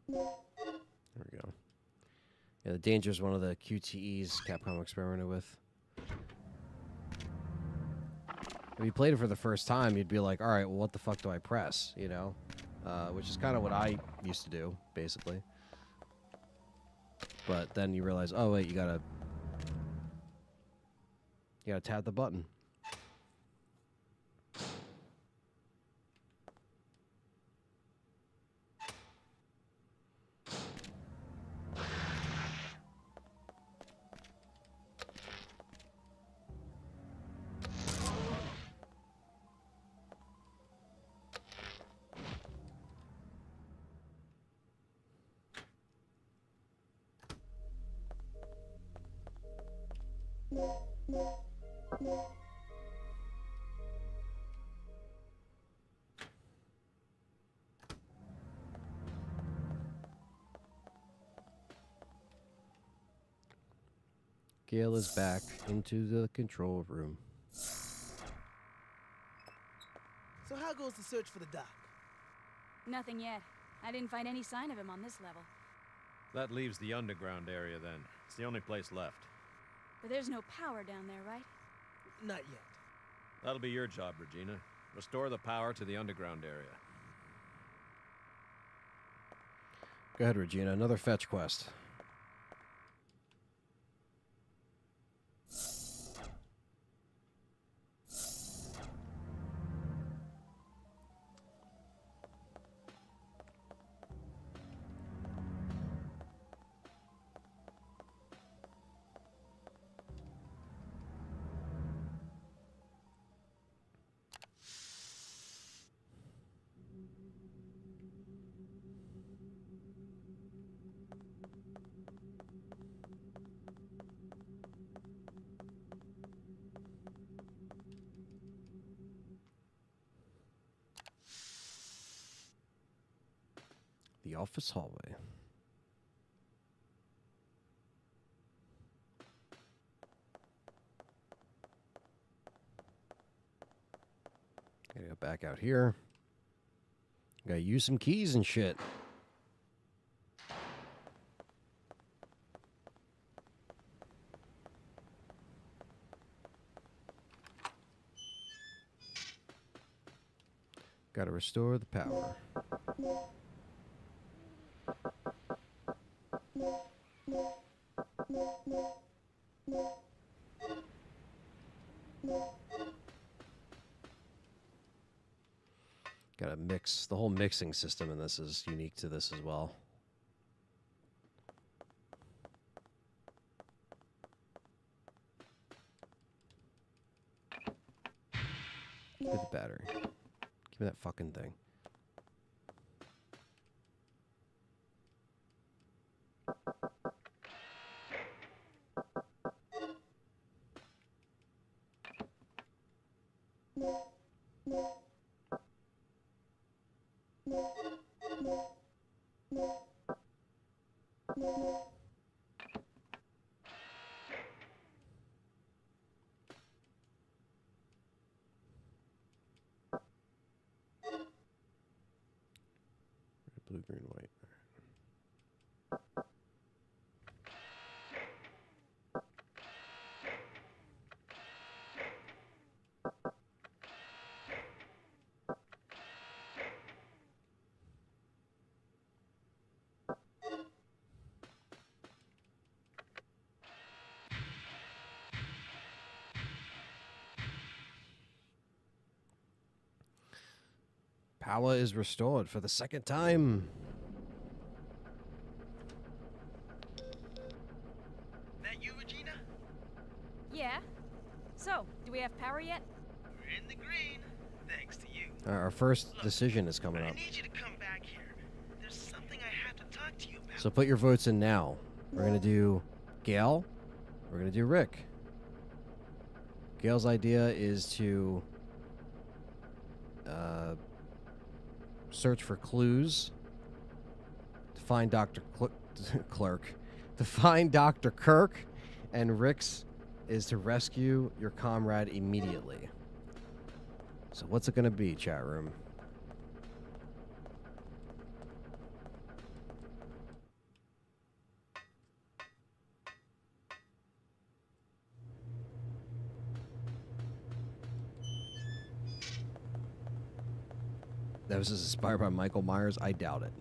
There we go. Yeah, the danger is one of the QTEs Capcom experimented with. If you played it for the first time, you'd be like, all right, well, what the fuck do I press? You know? Which is kind of what I used to do, basically. But then you realize, oh, wait, you gotta tap the button. Gale is back into the control room. So how goes the search for the doc? Nothing yet. I didn't find any sign of him on this level. That leaves the underground area then. It's the only place left. But there's no power down there, right? Not yet. That'll be your job, Regina. Restore the power to the underground area. Go ahead, Regina. Another fetch quest. The office hallway. Gotta go back out here. Gotta use some keys and shit. Gotta restore the power. Gotta mix. The whole mixing system in this is unique to this as well. Give me the battery. Give me that fucking thing. Blue, green, white. Power is restored for the second time. That you, Regina? Yeah. So, do we have power yet? We're in the green, thanks to you. Our first decision is coming I up. need you to come back here. There's something I have to talk to you about. So put your votes in now. We're going to do Gail. We're going to do Rick. Gail's idea is to search for clues to find Dr. Clerk, to find Dr. Kirk, and Rick's is to rescue your comrade immediately. So what's it going to be, chat room? That was inspired by Michael Myers? I doubt it.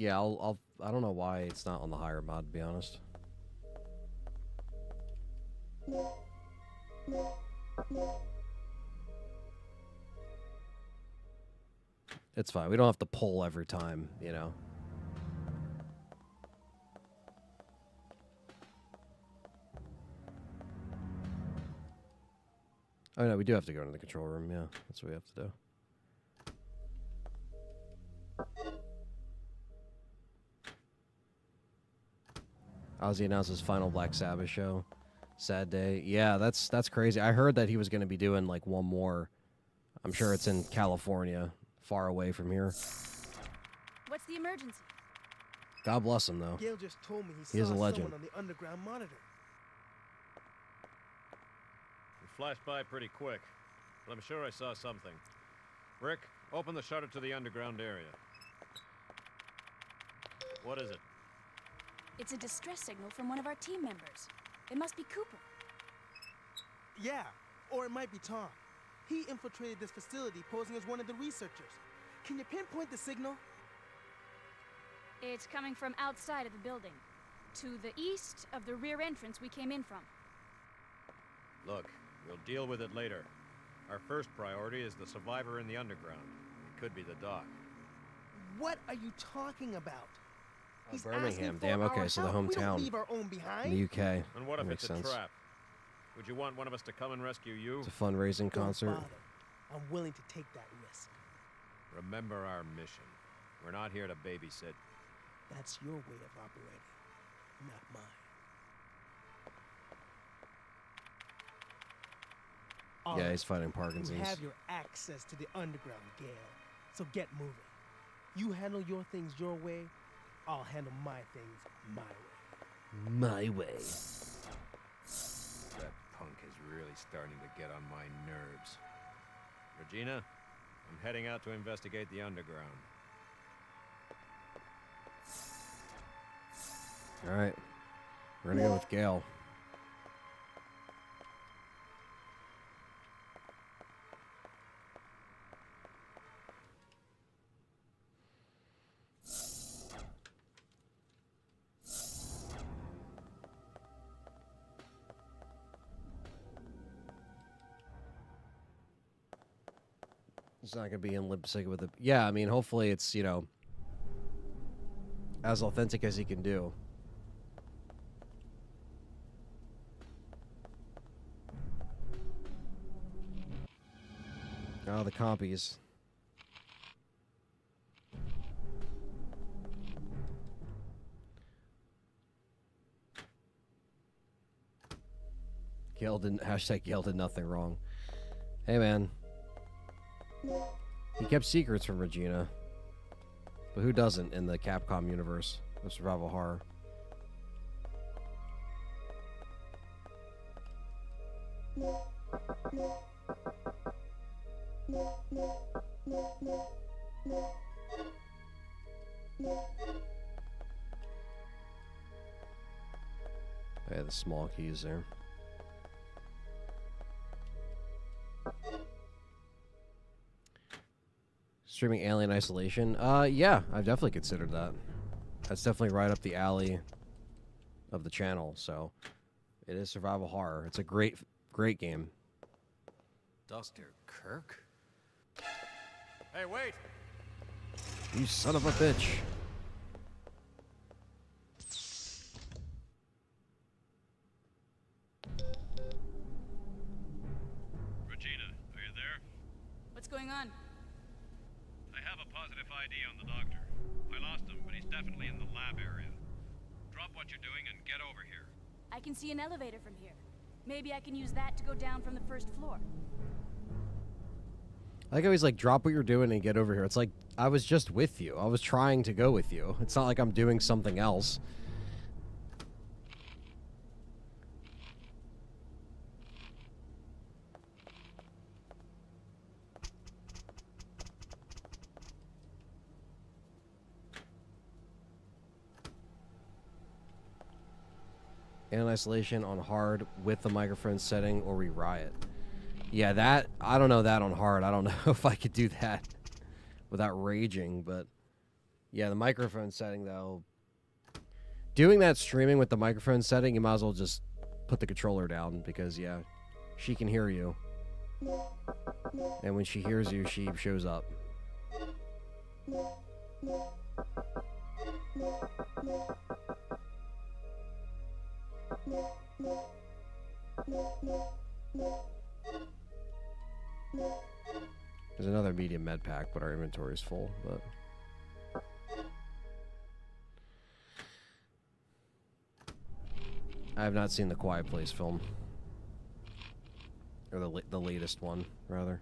Yeah, I don't know why it's not on the higher mod, to be honest. It's fine. We don't have to pull every time, you know. Oh no, we do have to go into the control room. Yeah, that's what we have to do. Ozzy announced his final Black Sabbath show. Sad day. Yeah, that's crazy. I heard that he was going to be doing like one more. I'm sure it's in California, far away from here. What's the emergency? God bless him, though. Gail just told me he is saw a legend. someone on the underground monitor. It flashed by pretty quick, but I'm sure I saw something. Rick, open the shutter to the underground area. What is it? It's a distress signal from one of our team members. It must be Cooper. Yeah, or it might be Tom. He infiltrated this facility posing as one of the researchers. Can you pinpoint the signal? It's coming from outside of the building, to the east of the rear entrance we came in from. Look, we'll deal with it later. Our first priority is the survivor in the underground. It could be the doc. What are you talking about? Oh, He's Birmingham. asking for Damn, okay, our so the help. We don't hometown. leave our own behind. In the UK. And what That if makes it's a sense. trap? Would you want one of us to come and rescue you? It's a fundraising Don't concert. bother. I'm willing to take that risk. Remember our mission. We're not here to babysit. That's your way of operating, not mine. All Yeah, right, he's fighting you Parkinson's. have your access to the underground, Gale. So get moving. You handle your things your way, I'll handle my things my way. My way. That punk is really starting to get on my nerves. Regina, I'm heading out to investigate the underground. All right. We're going to go with Gale. It's not going to be in lip sync with it. Yeah, I mean, hopefully it's, you know, as authentic as he can do. Oh, the compies. Gale didn't, hashtag Gale did nothing wrong. Hey, man. He kept secrets from Regina. But who doesn't in the Capcom universe of survival horror? Yeah, the small keys there. Streaming Alien Isolation? Yeah, I've definitely considered that. That's definitely right up the alley of the channel, so it is survival horror. It's a great game. Dr. Kirk? Hey, wait! You son of a bitch. Regina, are you there? What's going on? I have a positive ID on the doctor. I lost him, but he's definitely in the lab area. Drop what you're doing and get over here. I can see an elevator from here. Maybe I can use that to go down from the first floor. I like how he's like, drop what you're doing and get over here. It's like, I was just with you. I was trying to go with you. It's not like I'm doing something else. And isolation on hard with the microphone setting, or we riot. Yeah, that, I don't know that on hard. I don't know if I could do that without raging, but Yeah, the microphone setting, though. Doing that streaming with the microphone setting, you might as well just put the controller down because, yeah, she can hear you. And when she hears you, she shows up. There's another medium med pack, but our inventory is full. But I have not seen the Quiet Place film, or the latest one, rather.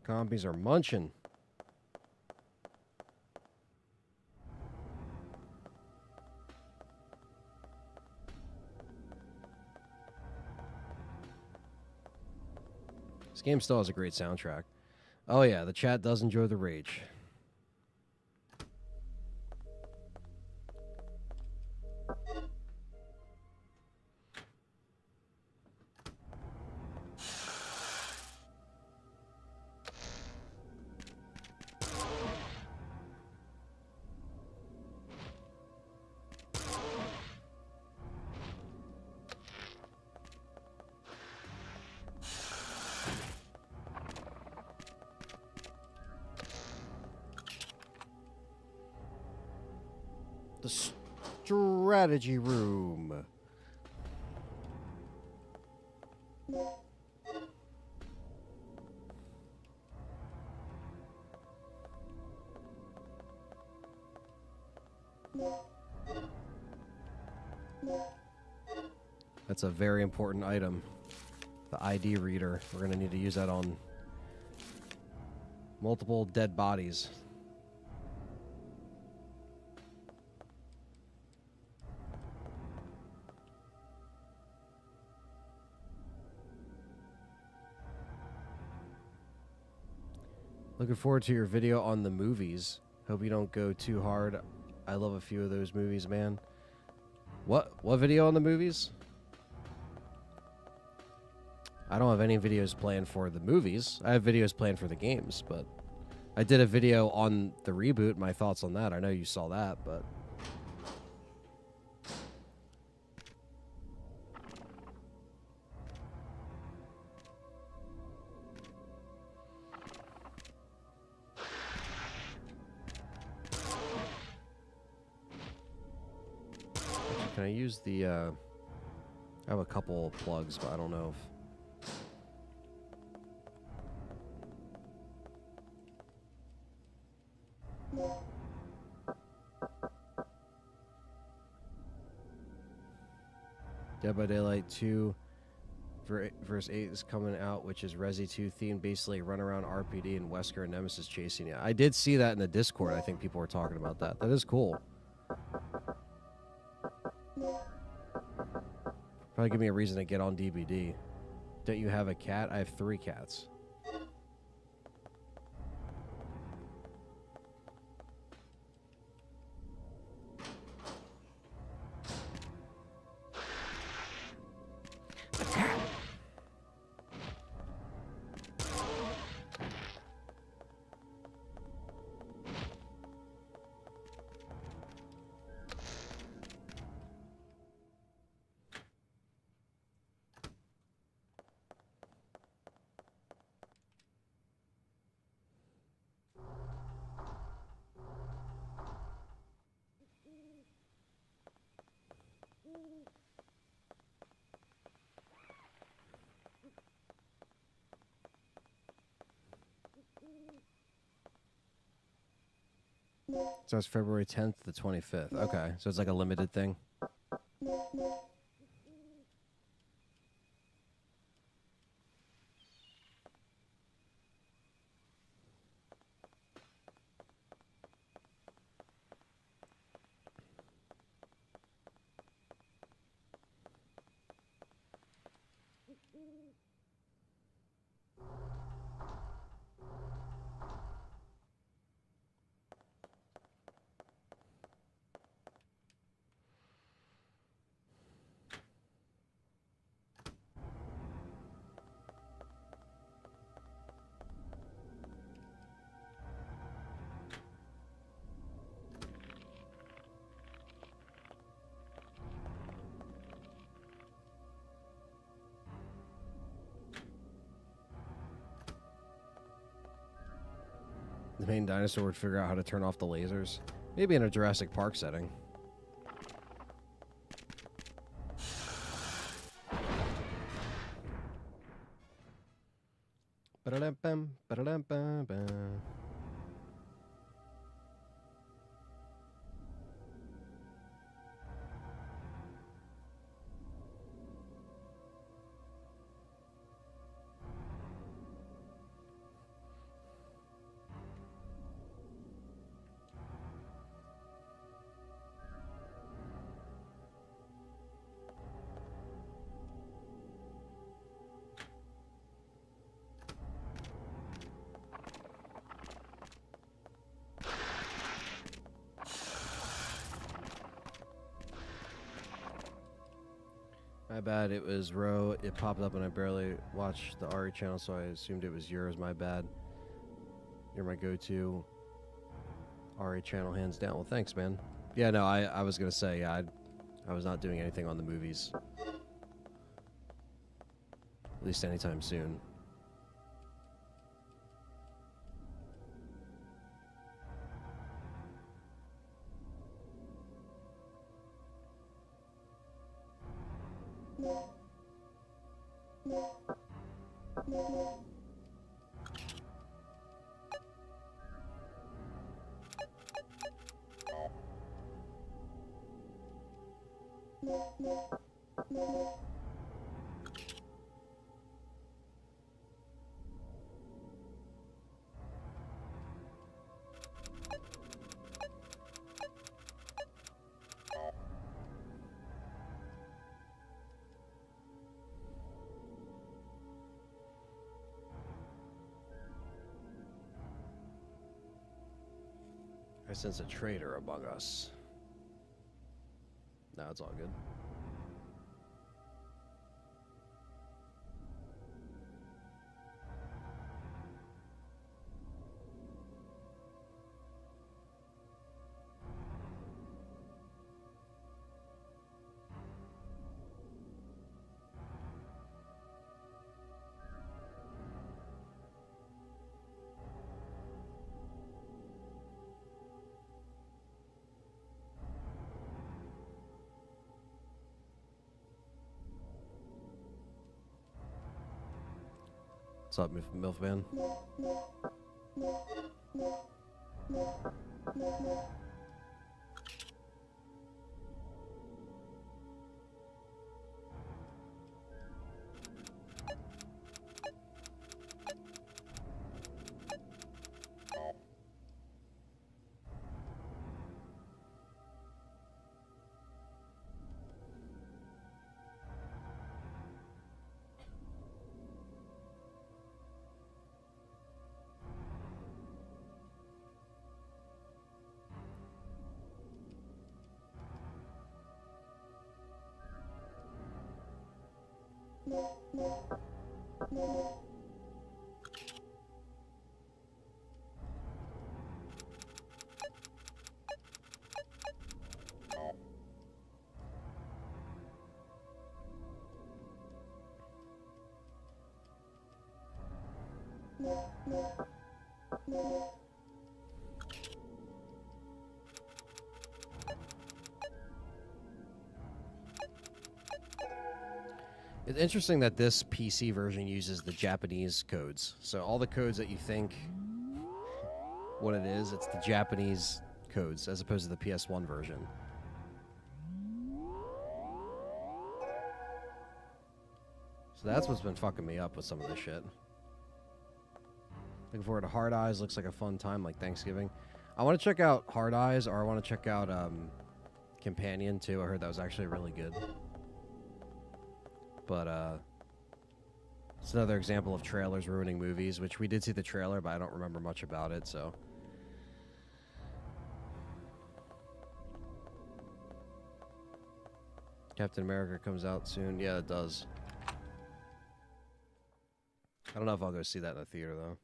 Compies are munching. This game still has a great soundtrack. Oh yeah, the chat does enjoy the rage. The strategy room. That's a very important item. The ID reader. We're going to need to use that on multiple dead bodies. Looking forward to your video on the movies. Hope you don't go too hard. I love a few of those movies, man. What video on the movies? I don't have any videos planned for the movies. I have videos planned for the games, but I did a video on the reboot, my thoughts on that. I know you saw that, but can I use the, I have a couple plugs, but I don't know if... Dead by Daylight 2 verse 8 is coming out, which is Resi 2 themed, basically run around RPD and Wesker and Nemesis chasing you. I did see that in the Discord. I think people were talking about that. That is cool. Probably give me a reason to get on DBD. Don't you have a cat? I have 3 cats. So it's February 10th to the 25th. Okay, so it's like a limited thing. The main dinosaur would figure out how to turn off the lasers. Maybe in a Jurassic Park setting. Ba-da-dum-bum, ba-da-dum-bum-bum. My bad, it was Ro. It popped up and I barely watched the Ari channel, so I assumed it was yours. My bad. You're my go-to Ari channel, hands down. Well, thanks, man. Yeah, no, I was going to say, I was not doing anything on the movies. At least anytime soon. I sense a traitor among us. No, it's all good. What's up, Milfman? It's interesting that this PC version uses the Japanese codes. So all the codes that you think what it is, it's the Japanese codes as opposed to the PS1 version. So that's what's been fucking me up with some of this shit. Looking forward to Hard Eyes. Looks like a fun time, like Thanksgiving. I want to check out Hard Eyes, or I want to check out Companion too. I heard that was actually really good. But it's another example of trailers ruining movies, which we did see the trailer, but I don't remember much about it, so. Captain America comes out soon. Yeah, it does. I don't know if I'll go see that in the theater, though.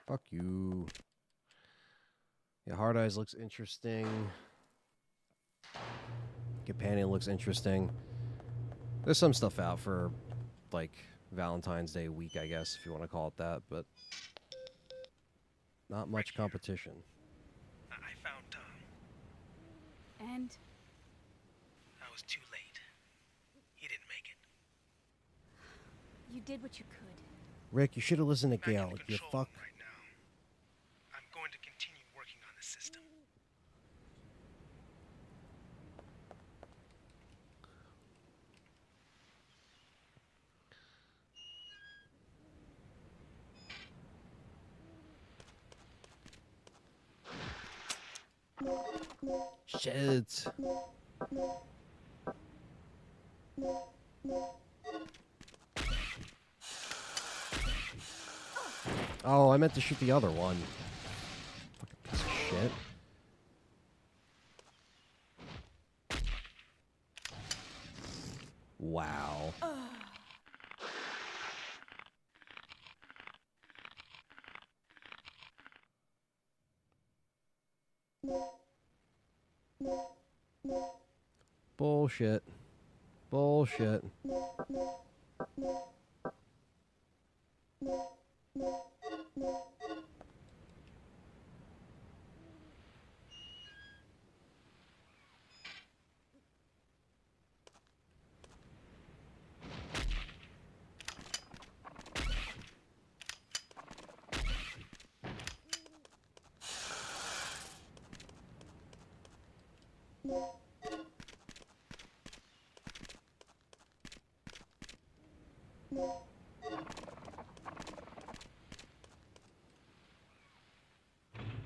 Fuck you. Yeah, Hard Eyes looks interesting. Companion looks interesting. There's some stuff out for, like, Valentine's Day week, I guess, if you want to call it that, but not much competition. I found Tom. And? I was too late. He didn't make it. You did what you could. Rick, you should have listened to Back in Gail. the You control fuck. room right now. I'm going to continue working on the system. Shit. Oh, I meant to shoot the other one. Fucking piece of shit. Wow. Bullshit. Bullshit.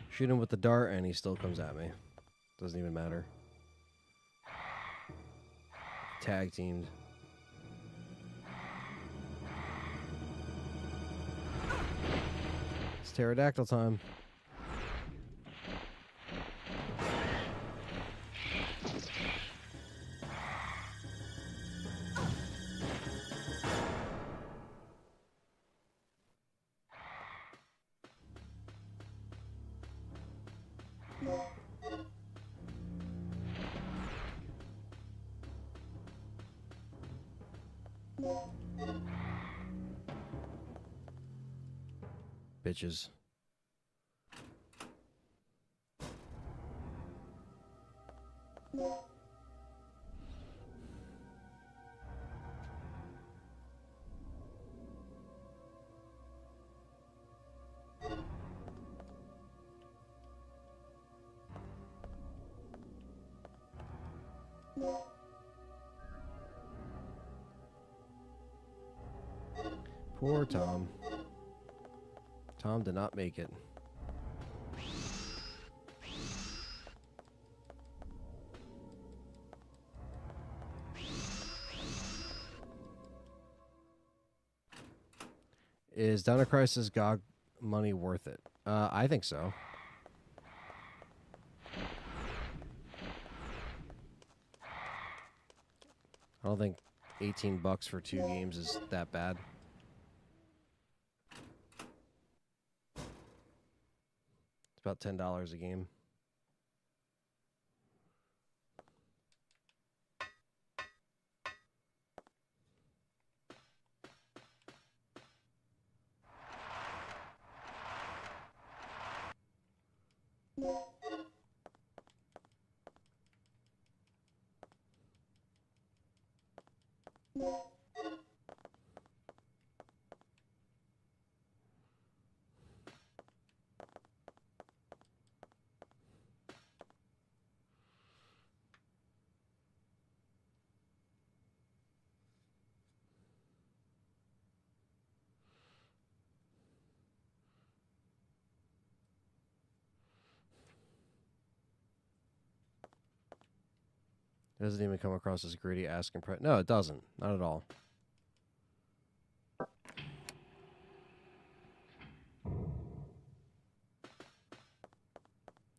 Shoot him with the dart and he still comes at me. Doesn't even matter. Tag teamed. It's pterodactyl time. Bitches. Poor Tom. Tom did not make it. Is Dino Crisis GOG money worth it? I think so. I don't think $18 for 2 games is that bad. It's about $10 a game. It doesn't even come across as greedy asking price. No, it doesn't. Not at all.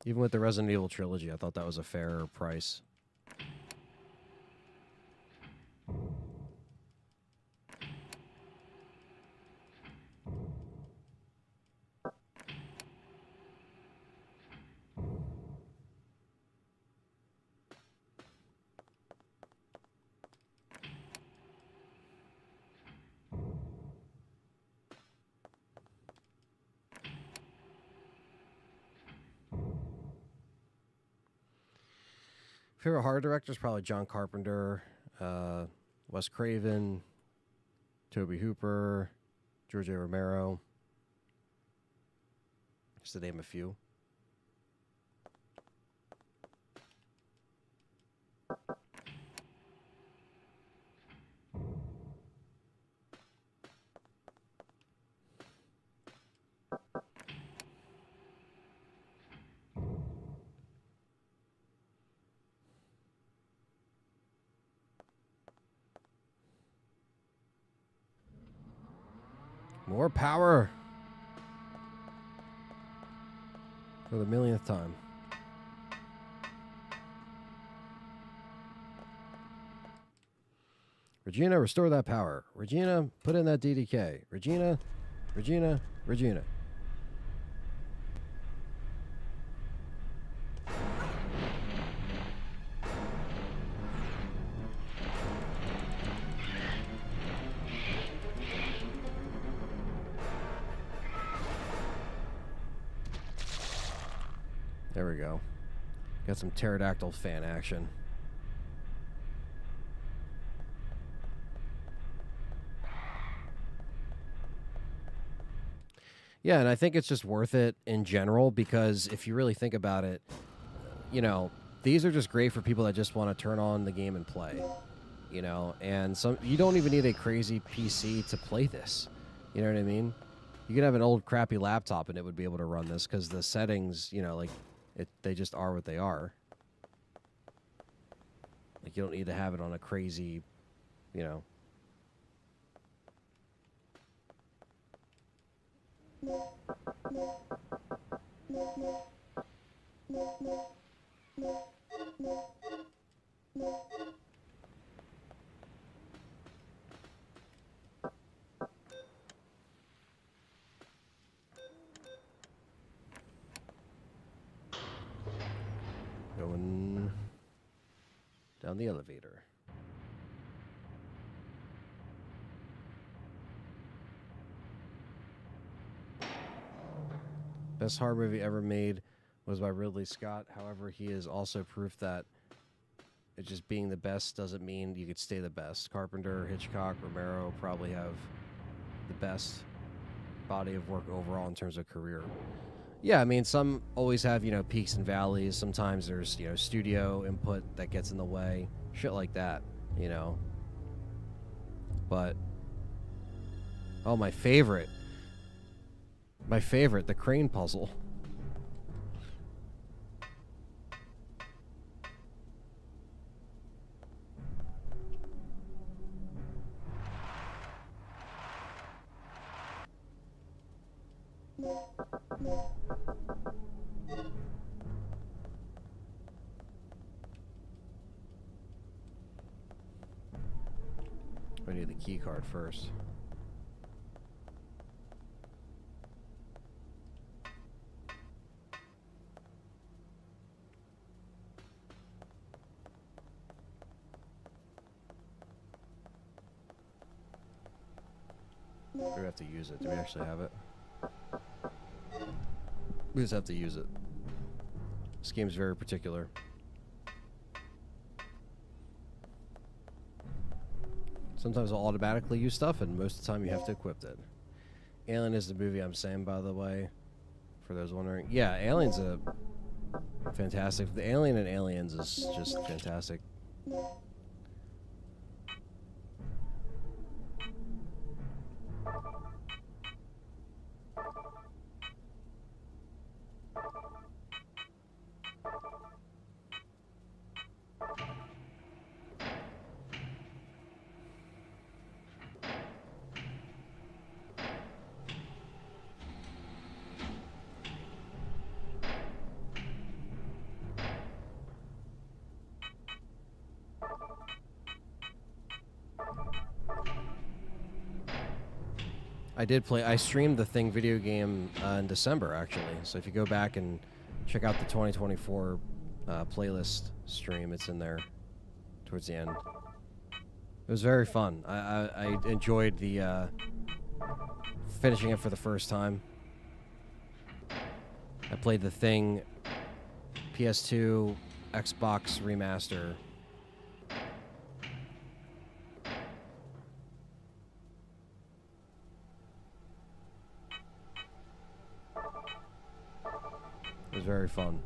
Even with the Resident Evil trilogy, I thought that was a fairer price. favorite horror directors, probably John Carpenter, Wes Craven, Tobe Hooper, George A. Romero. Just to name a few. More power. For the millionth time. Regina, restore that power. Regina, put in that DDK. Regina, Regina, Regina. There we go. Got some pterodactyl fan action. Yeah, and I think it's just worth it in general because if you really think about it, you know, these are just great for people that just want to turn on the game and play. You know, and some you don't even need a crazy PC to play this. You know what I mean? You could have an old crappy laptop and it would be able to run this because the settings, you know, like they just are what they are. Like you don't need to have it on a crazy, you know. Going down the elevator. Best horror movie ever made was by Ridley Scott. However, he is also proof that it just being the best doesn't mean you could stay the best. Carpenter, Hitchcock, Romero probably have the best body of work overall in terms of career. Yeah, I mean, some always have, you know, peaks and valleys. Sometimes there's, you know, studio input that gets in the way. Shit like that, you know. But, oh, my favorite. My favorite, the crane puzzle. I need the key card first. Do we have to use it? Do we actually have it? We just have to use it. This game's very particular. Sometimes I'll automatically use stuff, and most of the time you have to equip it. Alien is the movie I'm saying, by the way, for those wondering. Yeah, Alien's a fantastic. The Alien and Aliens is just fantastic. I streamed the Thing video game in December, actually. So if you go back and check out the 2024 playlist stream, it's in there towards the end. It was very fun. I enjoyed the finishing it for the first time. I played the Thing PS2 Xbox remaster. It was very fun.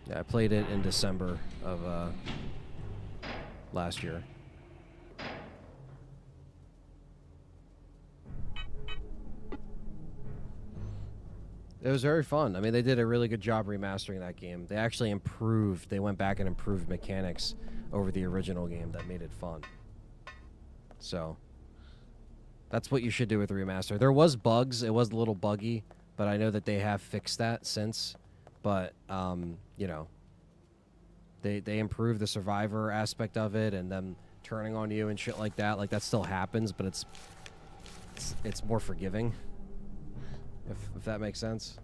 Yeah, I played it in December of last year. It was very fun. I mean, they did a really good job remastering that game. They actually improved. They went back and improved mechanics over the original game that made it fun. So, that's what you should do with the remaster. There was bugs. It was a little buggy, but I know that they have fixed that since. But, you know, they improved the survivor aspect of it and them turning on you and shit like that. Like, that still happens, but it's more forgiving. If that makes sense.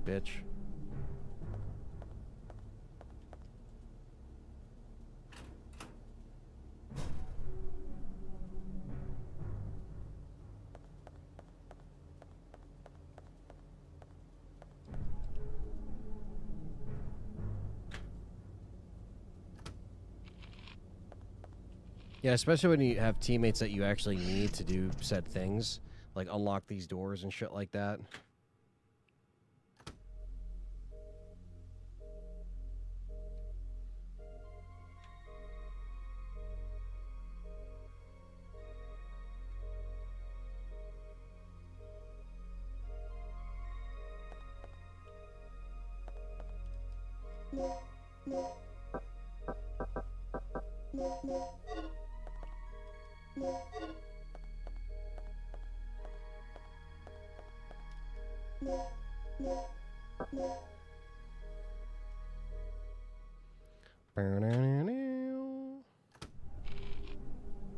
Bitch. Yeah, especially when you have teammates that you actually need to do said things, like unlock these doors and shit like that.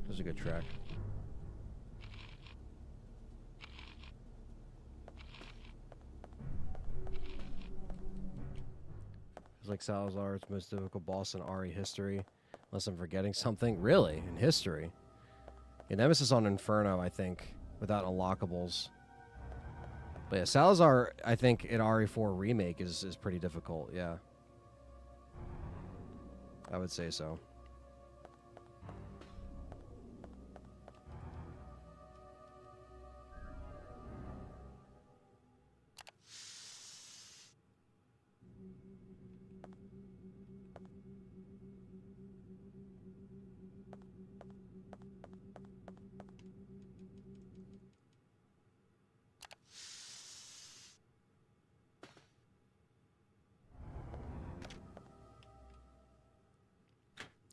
This is a good track. It's like Salazar's most difficult boss in RE history. Unless I'm forgetting something. Really? In history? Yeah, Nemesis on Inferno, I think, without unlockables. But yeah, Salazar, I think, in RE4 Remake is pretty difficult, yeah. I would say so.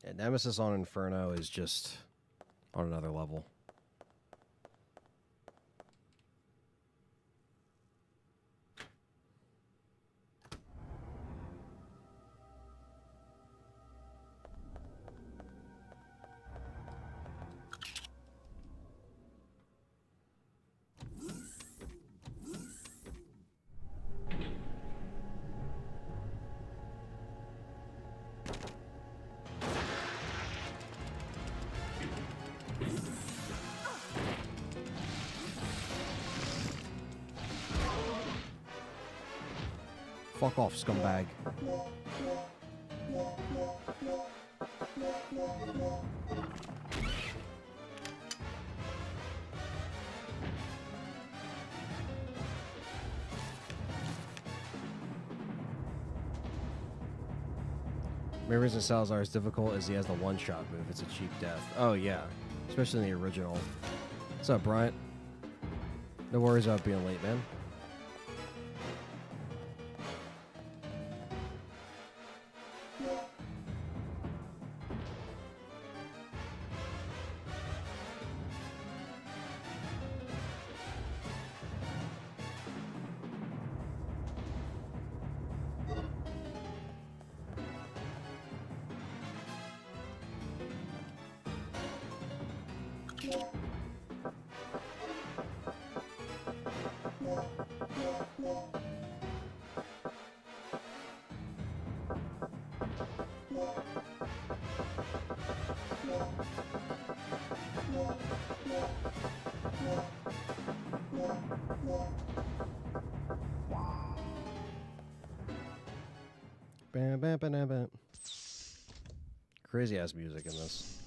Yeah, Nemesis on Inferno is just on another level. Fuck off, scumbag. Main reason Salazar is difficult is he has the one-shot move. It's a cheap death. Oh, yeah. Especially in the original. What's up, Bryant? No worries about being late, man. Bam, bam, bam, bam, bam. Crazy ass music in this.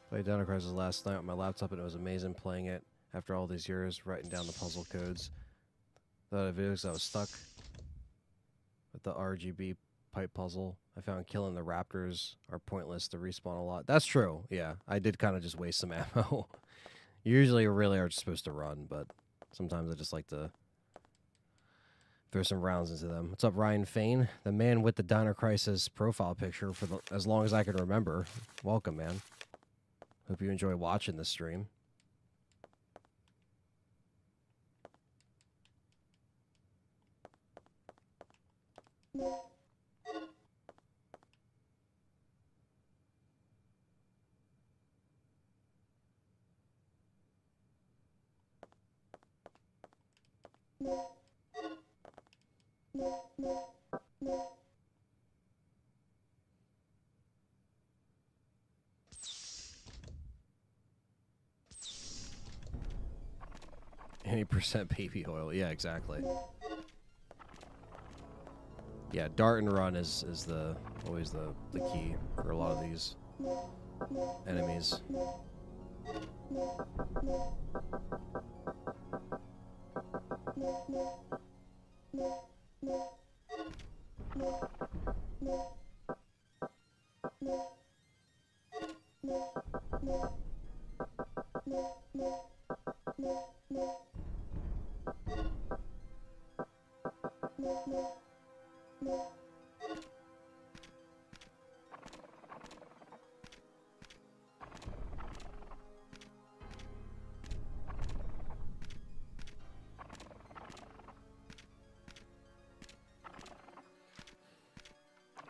Played Dino Crisis last night on my laptop and it was amazing playing it after all these years, writing down the puzzle codes. The videos I was stuck with the RGB pipe puzzle. I found killing the raptors are pointless to respawn a lot. That's true, yeah. I did kind of just waste some ammo. Usually really are supposed to run, but sometimes I just like to throw some rounds into them. What's up, Ryan Fain? The man with the Dino Crisis profile picture for as long as I can remember. Welcome, man. Hope you enjoy watching this stream. Any percent baby oil. Yeah, exactly. Yeah, dart and run is always the key for a lot of these enemies.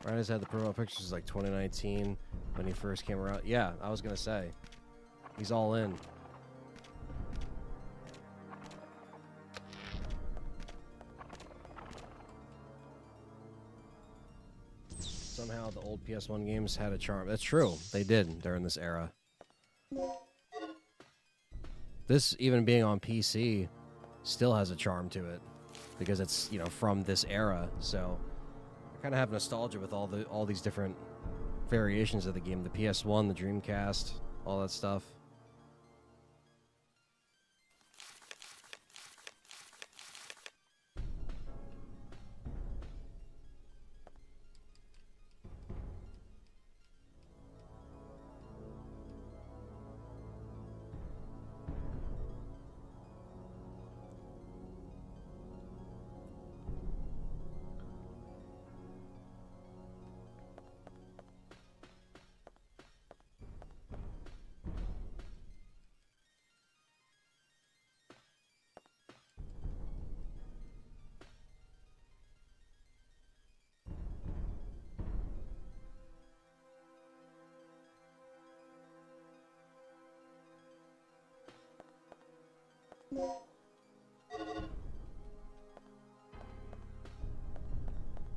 Ryan has had the promo pictures like 2019 when he first came around. Yeah, I was gonna say. He's all in. Somehow the old PS1 games had a charm. That's true. They did during this era. This, even being on PC, still has a charm to it because it's, you know, from this era. So I kind of have nostalgia with all these different variations of the game. The PS1, the Dreamcast, all that stuff.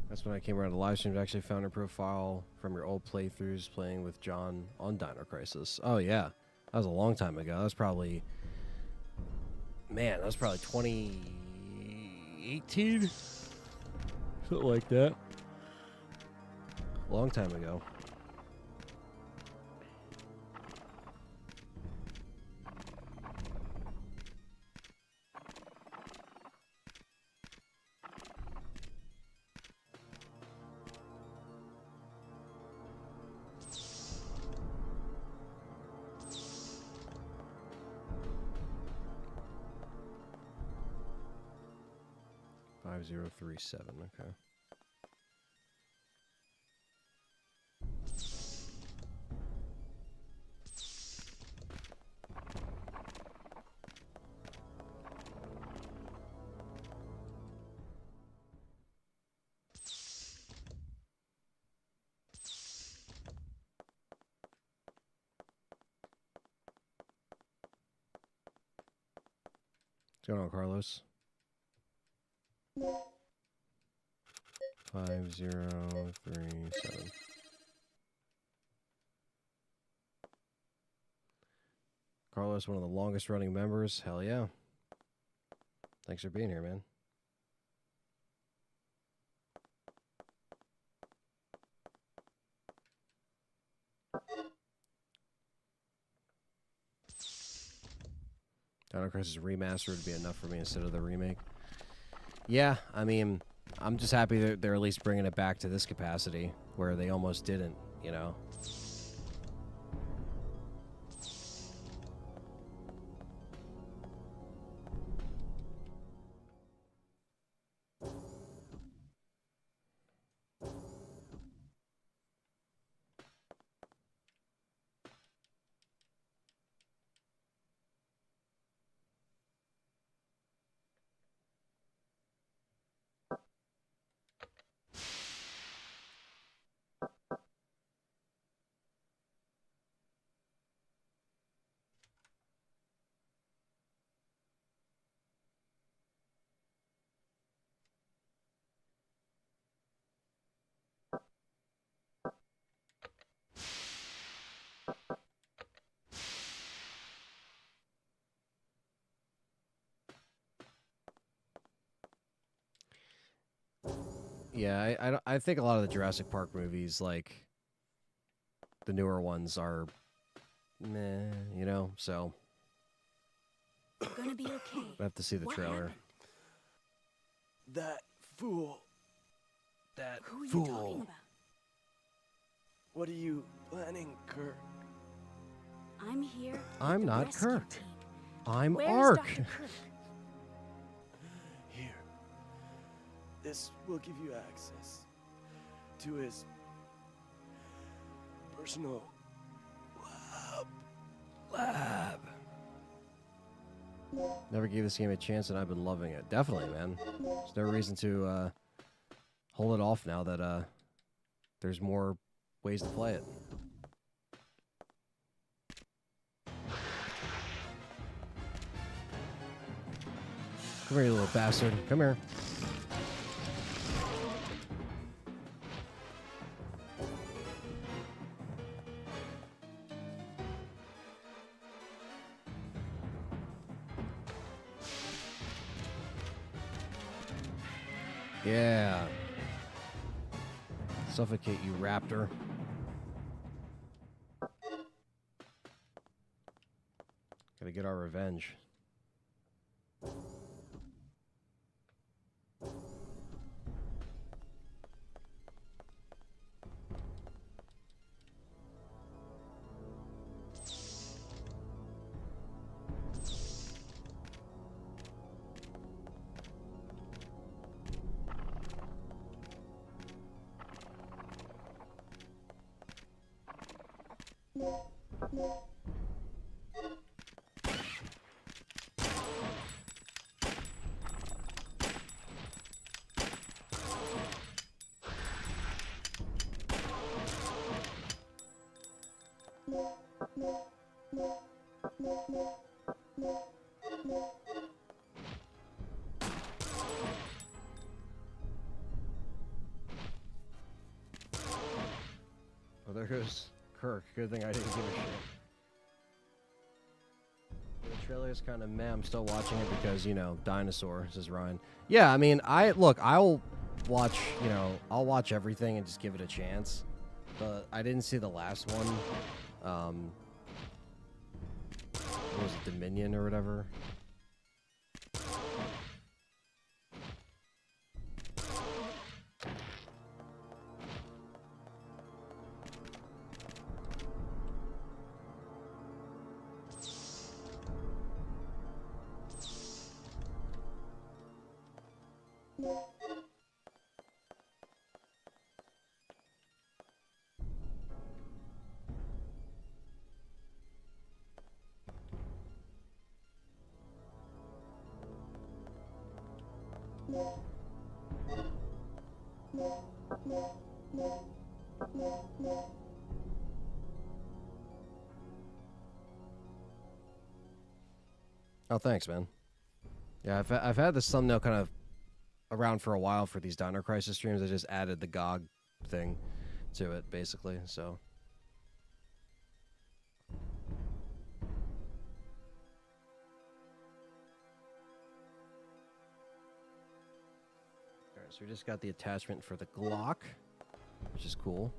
That's when I came around to live stream. I actually found a profile from your old playthroughs playing with John on Dino Crisis. Oh, yeah. That was a long time ago. That was probably... Man, that was probably 2018? Something like that. Long time ago. $5037, okay. What's going on, Carlos? 5037. Carlos, one of the longest running members. Hell yeah. Thanks for being here, man. Dino Crisis Remaster would be enough for me instead of the remake. Yeah, I mean, I'm just happy that they're at least bringing it back to this capacity where they almost didn't, you know. Yeah, I think a lot of the Jurassic Park movies, like the newer ones, are meh, you know. So Gonna be okay. I have to see the What trailer. happened? That fool. That Who are you fool. talking about? What are you planning, Kirk? I'm here. with I'm the not rescue Kirk. team. I'm Where's Ark. Dr. Kirk? Here. This will give you access to his personal lab. Never gave this game a chance, and I've been loving it. Definitely, man. There's no reason to hold it off now that there's more ways to play it. Come here, you little bastard. Come here. Yeah. Suffocate you, raptor. Gotta get our revenge. Oh, there goes Kirk. Good thing I didn't give a shit. The trailer is kind of meh. I'm still watching it because, you know, dinosaur, says Ryan. Yeah, I mean, I'll watch, you know, I'll watch everything and just give it a chance. But I didn't see the last one. What was it, Dominion or whatever? Oh, thanks, man. Yeah, I've had this thumbnail kind of around for a while for these Dino Crisis streams. I just added the GOG thing to it, basically, so. Alright, so we just got the attachment for the Glock, which is cool.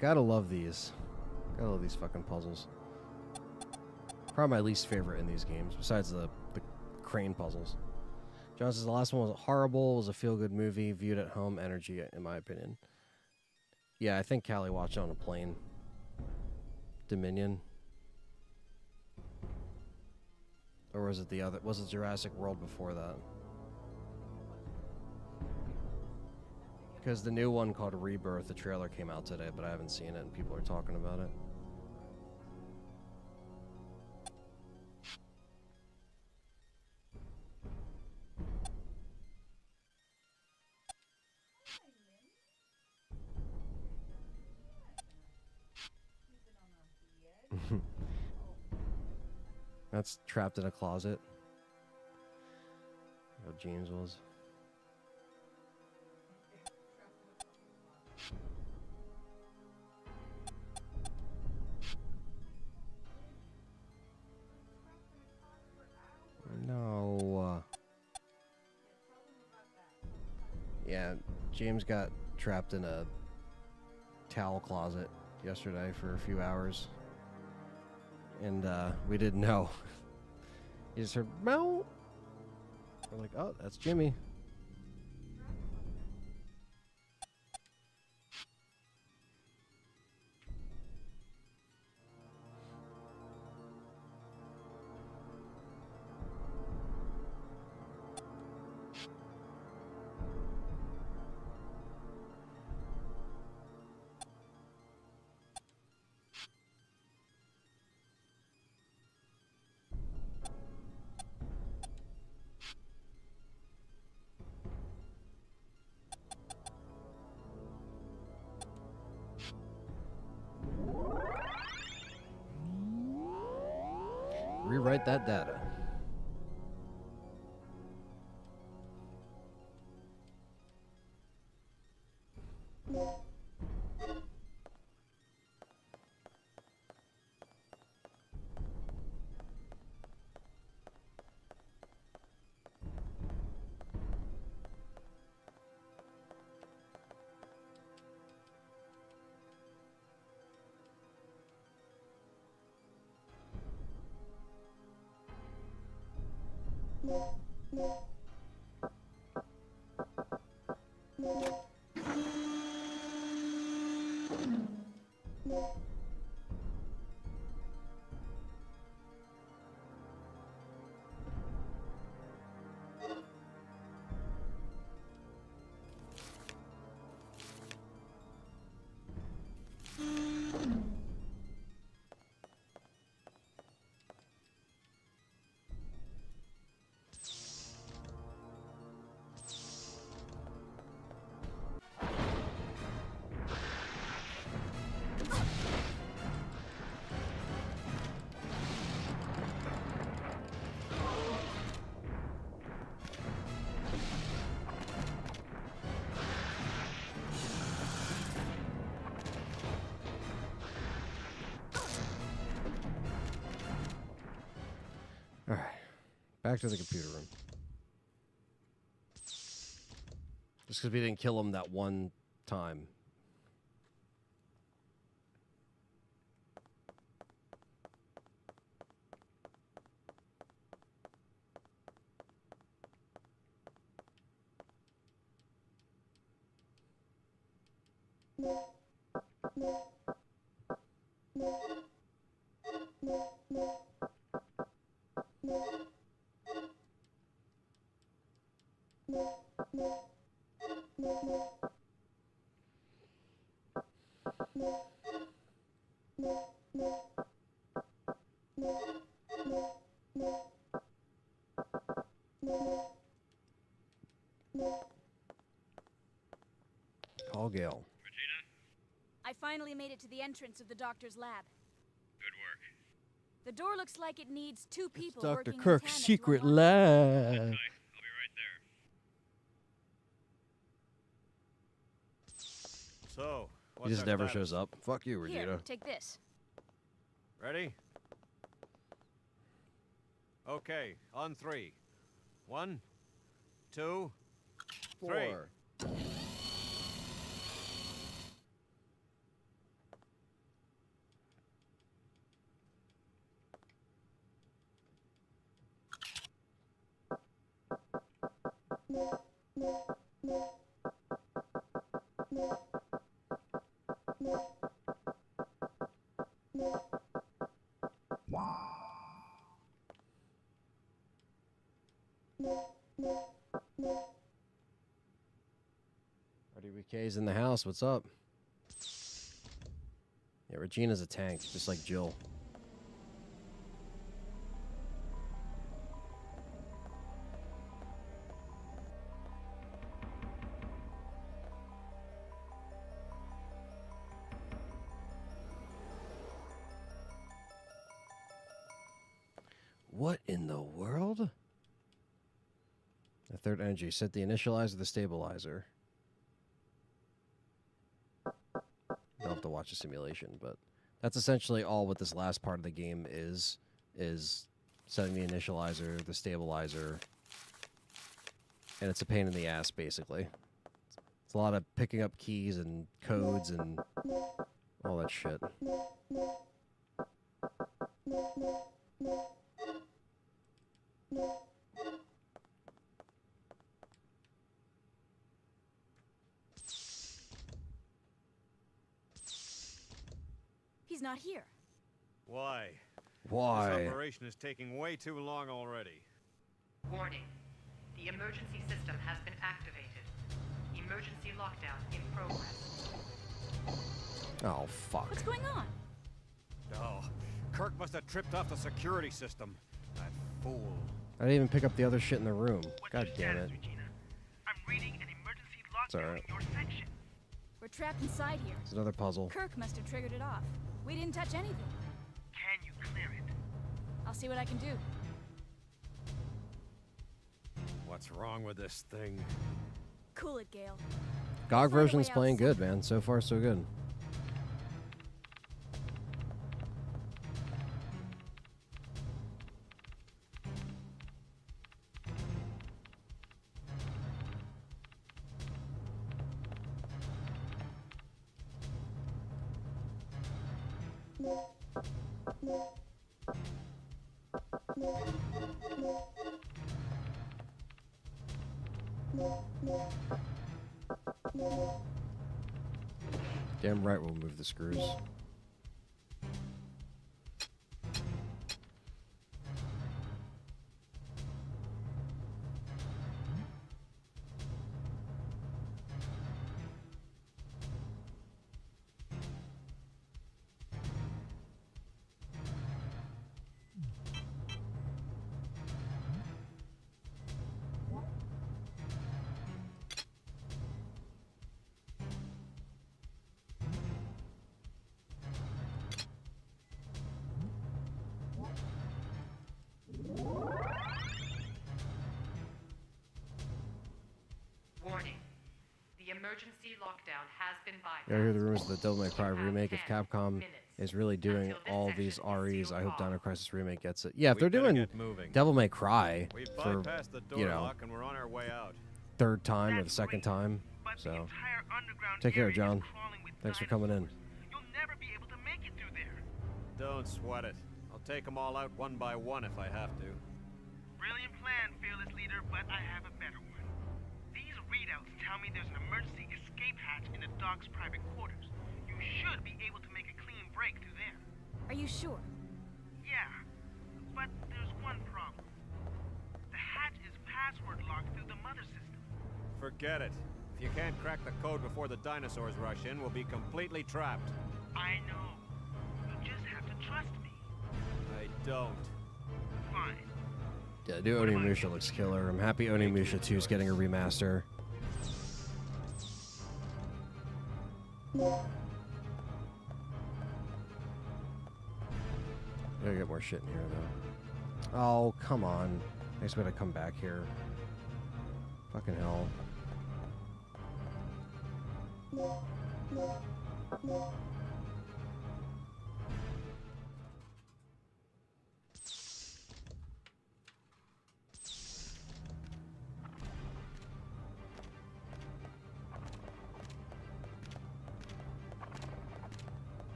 Gotta love these. Gotta love these fucking puzzles. Probably my least favorite in these games, besides the crane puzzles. John says the last one was horrible. It was a feel-good movie, viewed at home, energy, in my opinion. Yeah, I think Callie watched it on a plane. Dominion. Or was it the other? Was it Jurassic World before that? Because the new one called Rebirth, the trailer came out today, but I haven't seen it and people are talking about it. That's trapped in a closet. What James was. No. Yeah, James got trapped in a towel closet yesterday for a few hours. And we didn't know. He just heard, meow. I'm like, oh, that's Jimmy. Rewrite that data. All right, back to the computer room. Just because we didn't kill him that one time. Call Gale. Regina, I finally made it to the entrance of the doctor's lab. good work. The door looks like it needs two people Dr. working in Kirk's tandem to secret unlock it. lab. Tight. I'll be right there. So, He what's just our never status? shows up. Fuck you, Regina. Here, take this. Ready? Okay, on 3. 1, 2, 3. 4. RDBK's in the house. What's up? Yeah, Regina's a tank, just like Jill. What in the world? The third energy. Set the initializer, the stabilizer. You'll have to watch the simulation, but that's essentially all what this last part of the game is setting the initializer, the stabilizer, and it's a pain in the ass, basically. It's a lot of picking up keys and codes and all that shit. not here. Why? Why? This operation is taking way too long already. Warning. The emergency system has been activated. Emergency lockdown in progress. Oh, fuck. What's going on? Oh, Kirk must have tripped off the security system. That fool. I didn't even pick up the other shit in the room. What's God your damn status, it. Regina? I'm reading an emergency It's lockdown alright. in your section. We're trapped inside here. It's another puzzle. Kirk must have triggered it off. We didn't touch anything. Can you clear it? I'll see what I can do. What's wrong with this thing? Cool it, Gale. GOG Find a version's way out playing good, somehow. man. So far, so good. Damn right we'll move the screws. Warning. The emergency lockdown has been bypassed. Yeah, I hear the rumors of the Devil May Cry You have remake. If 10 Capcom minutes is really doing until this all section these is REs, I hope sealed Dino off. Crisis remake gets it. Yeah, if We they're better doing get moving. Devil May Cry We've for, bypassed the door you know, lock and we're on our way out. third time or the That's second great, time, but the so entire underground take care, area is John. crawling with Thanks for coming in. dinosaurs. You'll never be able to make it through there. Don't sweat it. I'll take them all out one by one if I have to. Brilliant plan, fearless leader, but I have a better one. These readouts tell me there's an emergency escape hatch in the dock's private quarters. You should be able to make a clean break through there. Are you sure? Yeah, but there's one problem. The hatch is password locked through the mother system. Forget it. If you can't crack the code before the dinosaurs rush in, we'll be completely trapped. I know. You just have to trust me. I don't. Fine. Yeah, new Onimusha looks killer. I'm happy Onimusha 2 is getting a remaster. Gotta get more shit in here, though. Oh, come on. I just gotta come back here. Fucking hell.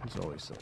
It's always so.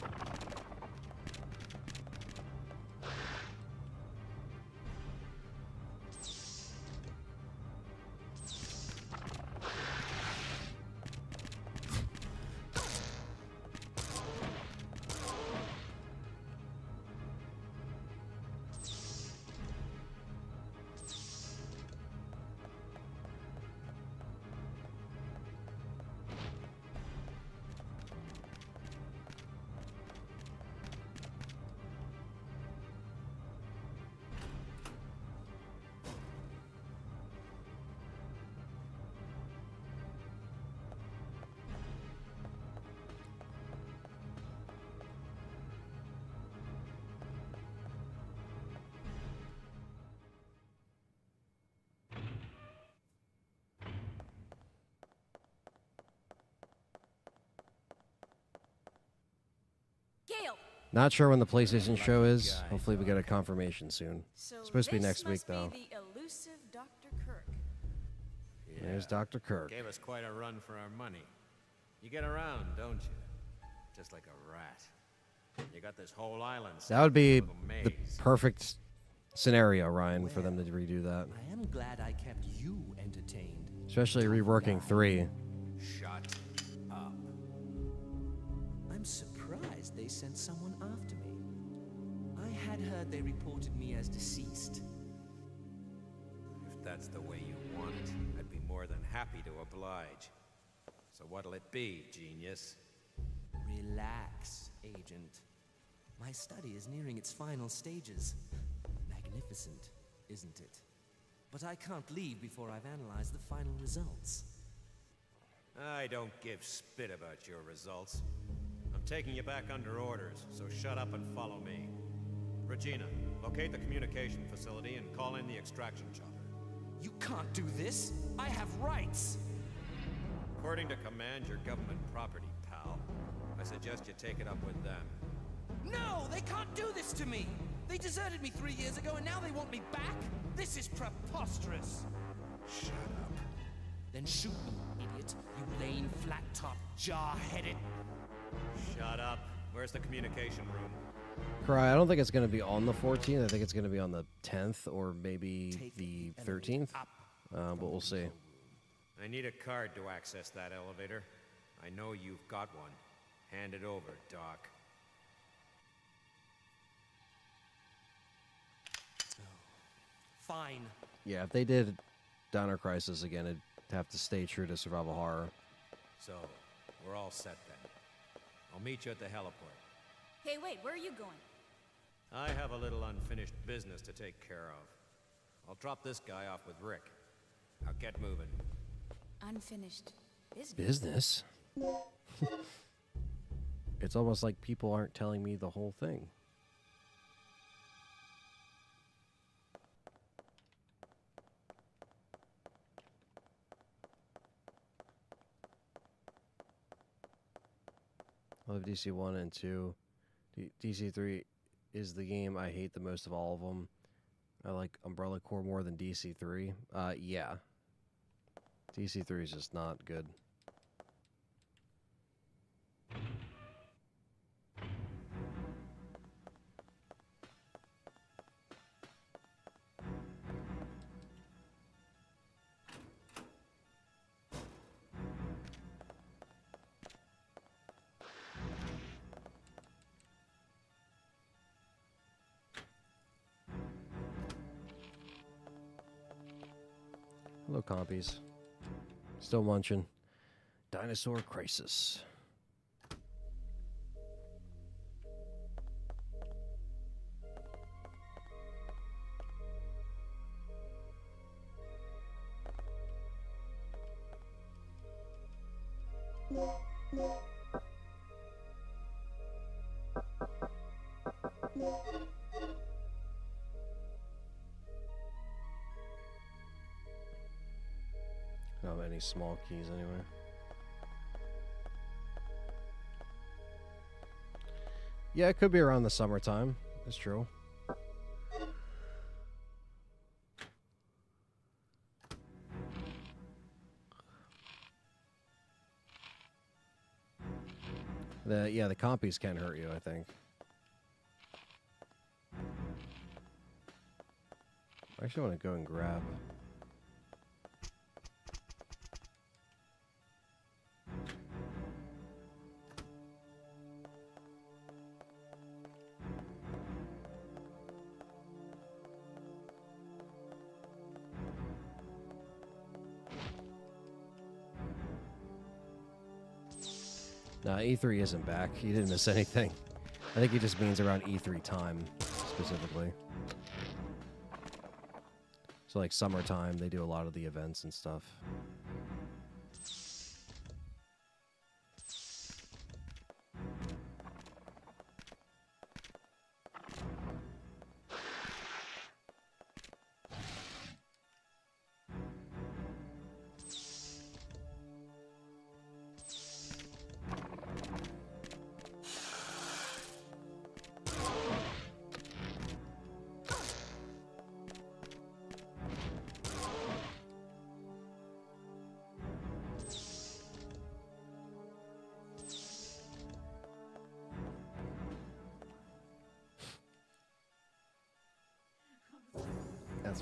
Not sure when the PlayStation show is. Hopefully we get a confirmation soon. So Supposed to be this next week, must though. Be the elusive Dr. Kirk. There's Dr. Kirk. Gave us quite a run for our money. You get around, don't you? Just like a rat. You got this whole island. That would be set up with a the maze. perfect scenario, Ryan, for them to redo that. I am glad I kept you entertained. Especially reworking 3. Shut up. I'm surprised they sent someone after me. I had heard they reported me as deceased. If that's the way you want it, I'd be more than happy to oblige. So what'll it be, genius? Relax, Agent. My study is nearing its final stages. Magnificent, isn't it? But I can't leave before I've analyzed the final results. I don't give spit about your results. I'm taking you back under orders, so shut up and follow me. Regina, locate the communication facility and call in the extraction chopper. You can't do this! I have rights! According to command, your government property, pal. I suggest you take it up with them. No! They can't do this to me! They deserted me 3 years ago and now they want me back? This is preposterous! Shut up. Then shoot me, idiot. You lame, flat-top, jar-headed... Shut up. Where's the communication room? Cry, I don't think it's going to be on the 14th. I think it's going to be on the 10th or maybe the 13th. But we'll see. I need a card to access that elevator. I know you've got one. Hand it over, Doc. Fine. Yeah, if they did Dino Crisis again, it'd have to stay true to survival horror. So, we're all set then. I'll meet you at the heliport. Hey, wait, where are you going? I have a little unfinished business to take care of. I'll drop this guy off with Rick. Now get moving. Unfinished business. Business? It's almost like people aren't telling me the whole thing. I love DC 1 and 2. DC 3 is the game I hate the most of all of them. I like Umbrella Corps more than DC 3. Yeah. DC 3 is just not good. Hello, compies. Still munching. Dinosaur Crisis. Not many small keys anyway. Yeah, it could be around the summertime. That's true. The compies can hurt you, I think. I actually want to go and grab. Nah, E3 isn't back. You didn't miss anything. I think he just means around E3 time, specifically. So like summertime, they do a lot of the events and stuff.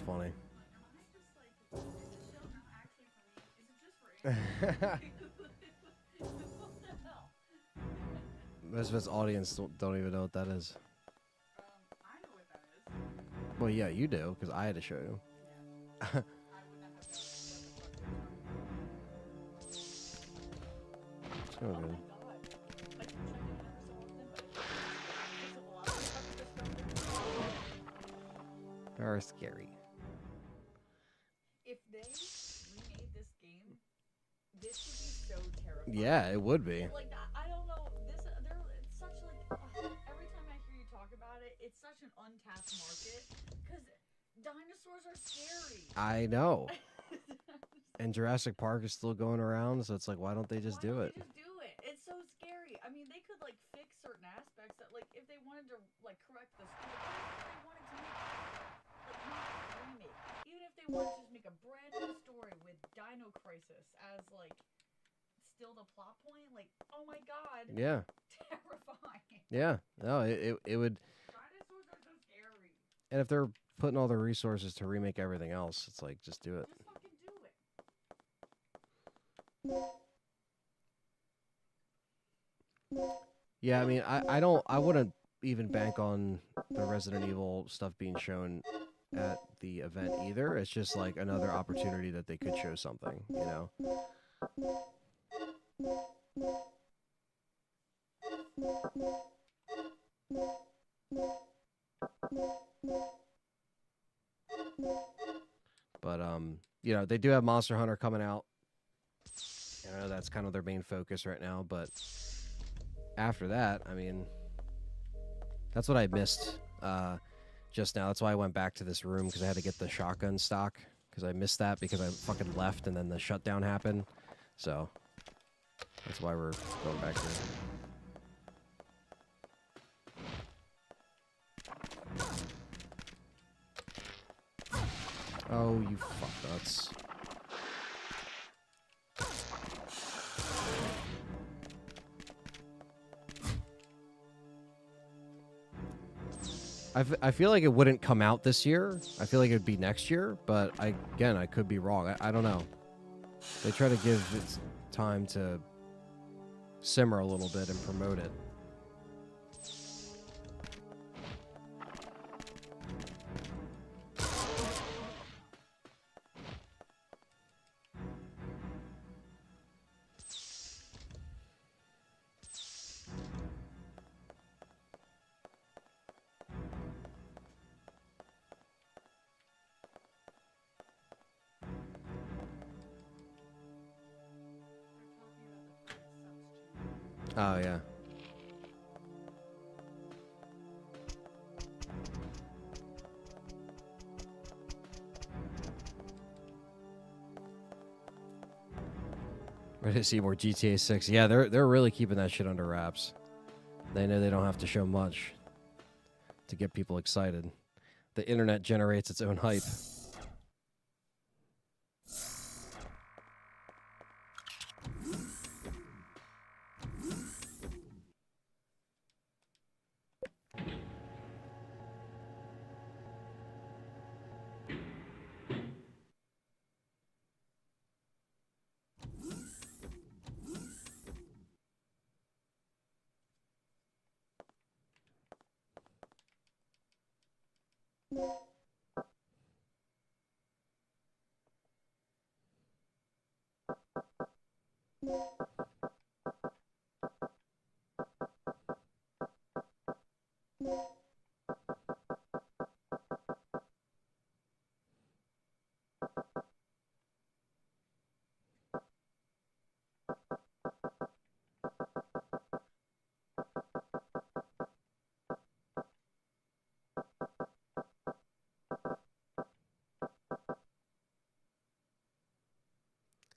funny. Most of its audience don't even know what that is. I know what that is. Well, yeah, you do, because I had to show you. Yeah. I wouldn't have known what the fuck they're talking about. So good. Very scary. If they remade this game, this would be so terrifying. Yeah, it would be. Like, I don't know. It's such like every time I hear you talk about it, it's such an untapped market because dinosaurs are scary. I know. And Jurassic Park is still going around, so it's like, why don't they just do it? Just do it. It's so scary. I mean, they could like fix certain aspects that, like, if they wanted to like correct the story, if they wanted to make like not remake, even if they wanted to just make a brand new story with Dino Crisis as like still the plot point, like, oh my god, Yeah. terrifying. Yeah. No, it would. Dinosaurs are so scary. And if they're putting all their resources to remake everything else, it's like, just do it. Just fucking do it. Yeah, I mean, I wouldn't even bank on the Resident Evil stuff being shown at the event either. It's just like another opportunity that they could show something, you know? But, you know, they do have Monster Hunter coming out. I know that's kind of their main focus right now, but after that, I mean, that's what I missed just now. That's why I went back to this room, because I had to get the shotgun stock, because I missed that because I fucking left and then the shutdown happened. So that's why we're going back here. Oh, you fucknuts. I feel like it wouldn't come out this year. I feel like it would be next year, but I could be wrong. I don't know. They try to give it time to simmer a little bit and promote it. Oh, yeah. Ready to see more GTA 6. Yeah, they're really keeping that shit under wraps. They know they don't have to show much to get people excited. The internet generates its own hype.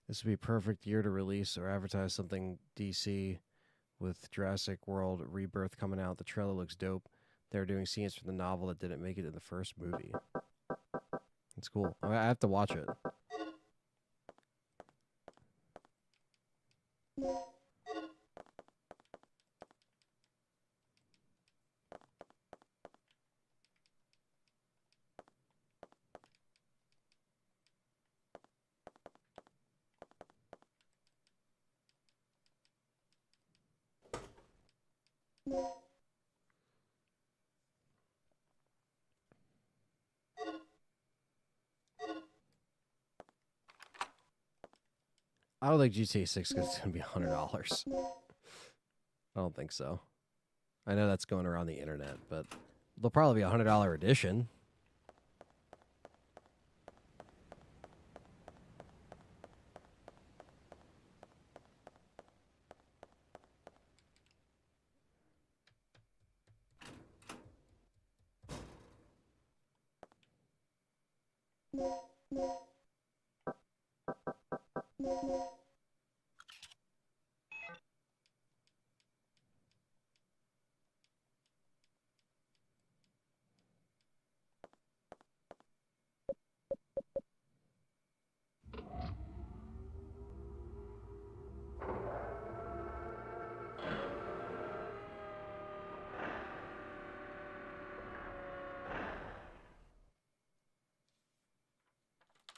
This would be a perfect year to release or advertise something DC with Jurassic World Rebirth coming out. The trailer looks dope. They're doing scenes from the novel that didn't make it in the first movie. It's cool. I have to watch it. I don't think GTA 6 is going to be $100. I don't think so. I know that's going around the internet, but there'll probably be a $100 edition.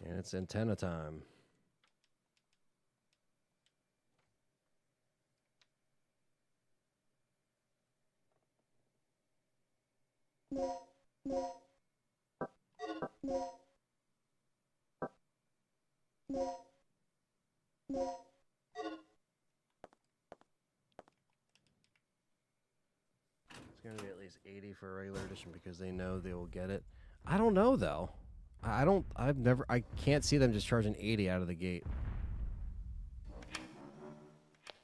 And it's antenna time. It's going to be at least 80 for a regular edition because they know they will get it. I don't know, though. I can't see them just charging 80 out of the gate.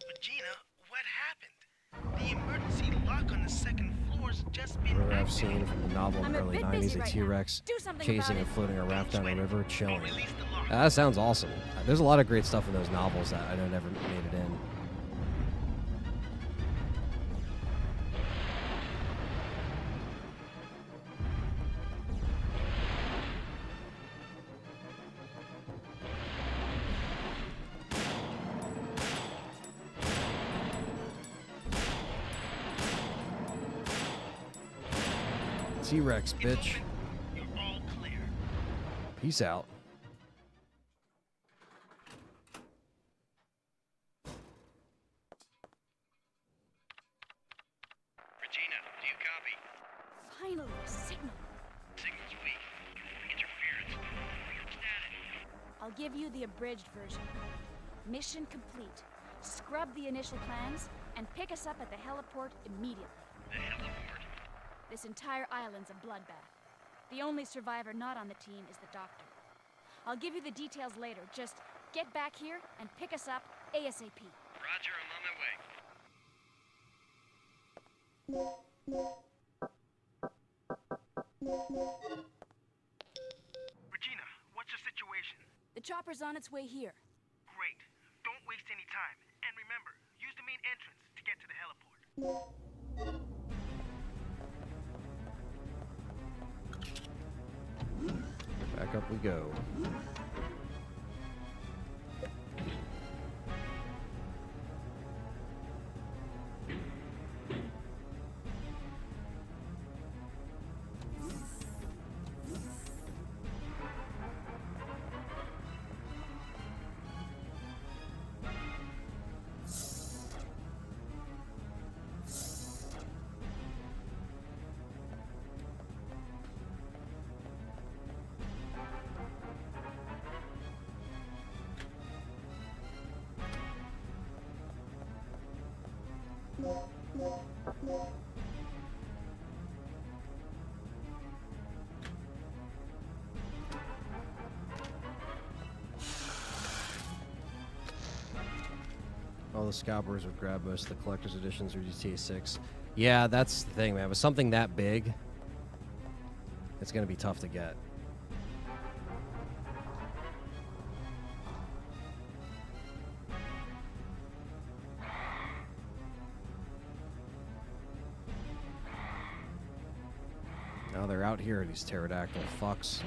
Regina, what happened? The emergency lock on the second floor's just been Whatever I've activated. seen from the novel in the early 90s, a T-Rex chasing and floating a raft down a river, chilling. That sounds awesome. There's a lot of great stuff in those novels that I know never made it in. T-Rex, bitch. You're all clear. Peace out. Regina, do you copy? Finally, a signal. Signal's weak. Interference. Static. I'll give you the abridged version. Mission complete. Scrub the initial plans and pick us up at the heliport immediately. The heliport? This entire island's a bloodbath. The only survivor not on the team is the doctor. I'll give you the details later. Just get back here and pick us up ASAP. Roger, I'm on my way. Regina, what's the situation? The chopper's on its way here. Great. Don't waste any time. And remember, use the main entrance to get to the heliport. Back up we go. All the scalpers would grab most of the collector's editions or GTA 6. Yeah, that's the thing, man. With something that big, it's going to be tough to get. Now they're out here, these pterodactyl fucks.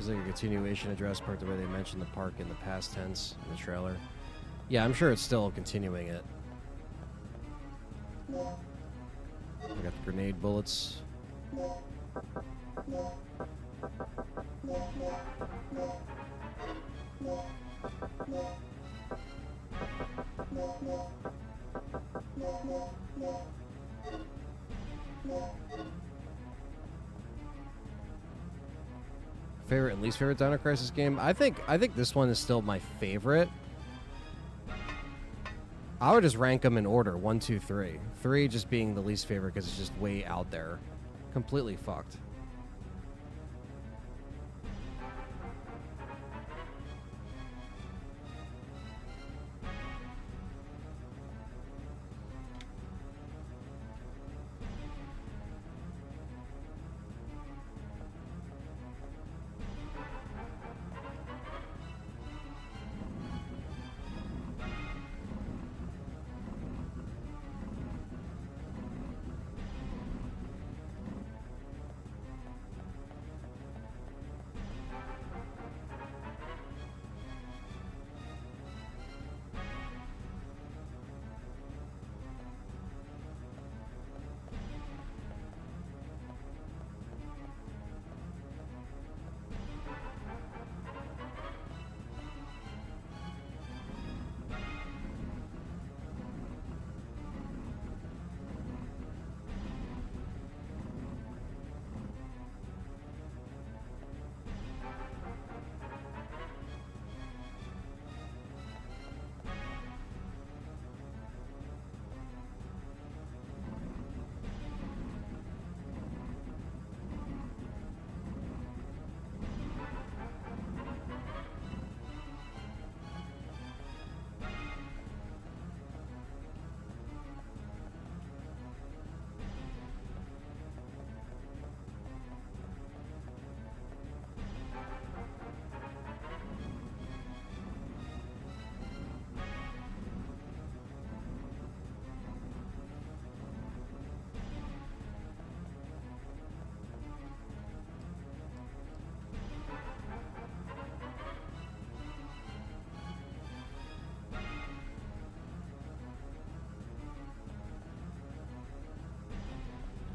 There's like a continuation of Jurassic Park, the way they mentioned the park in the past tense in the trailer. Yeah, I'm sure it's still continuing it. I got the grenade bullets. Favorite and least favorite Dino Crisis game? I think this one is still my favorite. I would just rank them in order, 1, 2, 3. 3 just being the least favorite because it's just way out there. Completely fucked.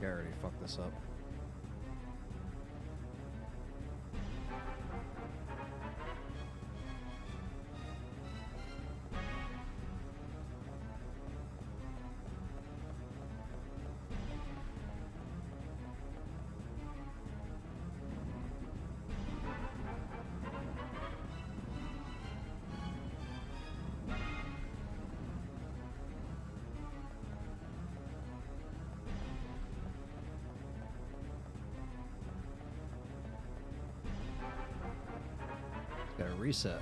I already fucked this up. Gotta reset.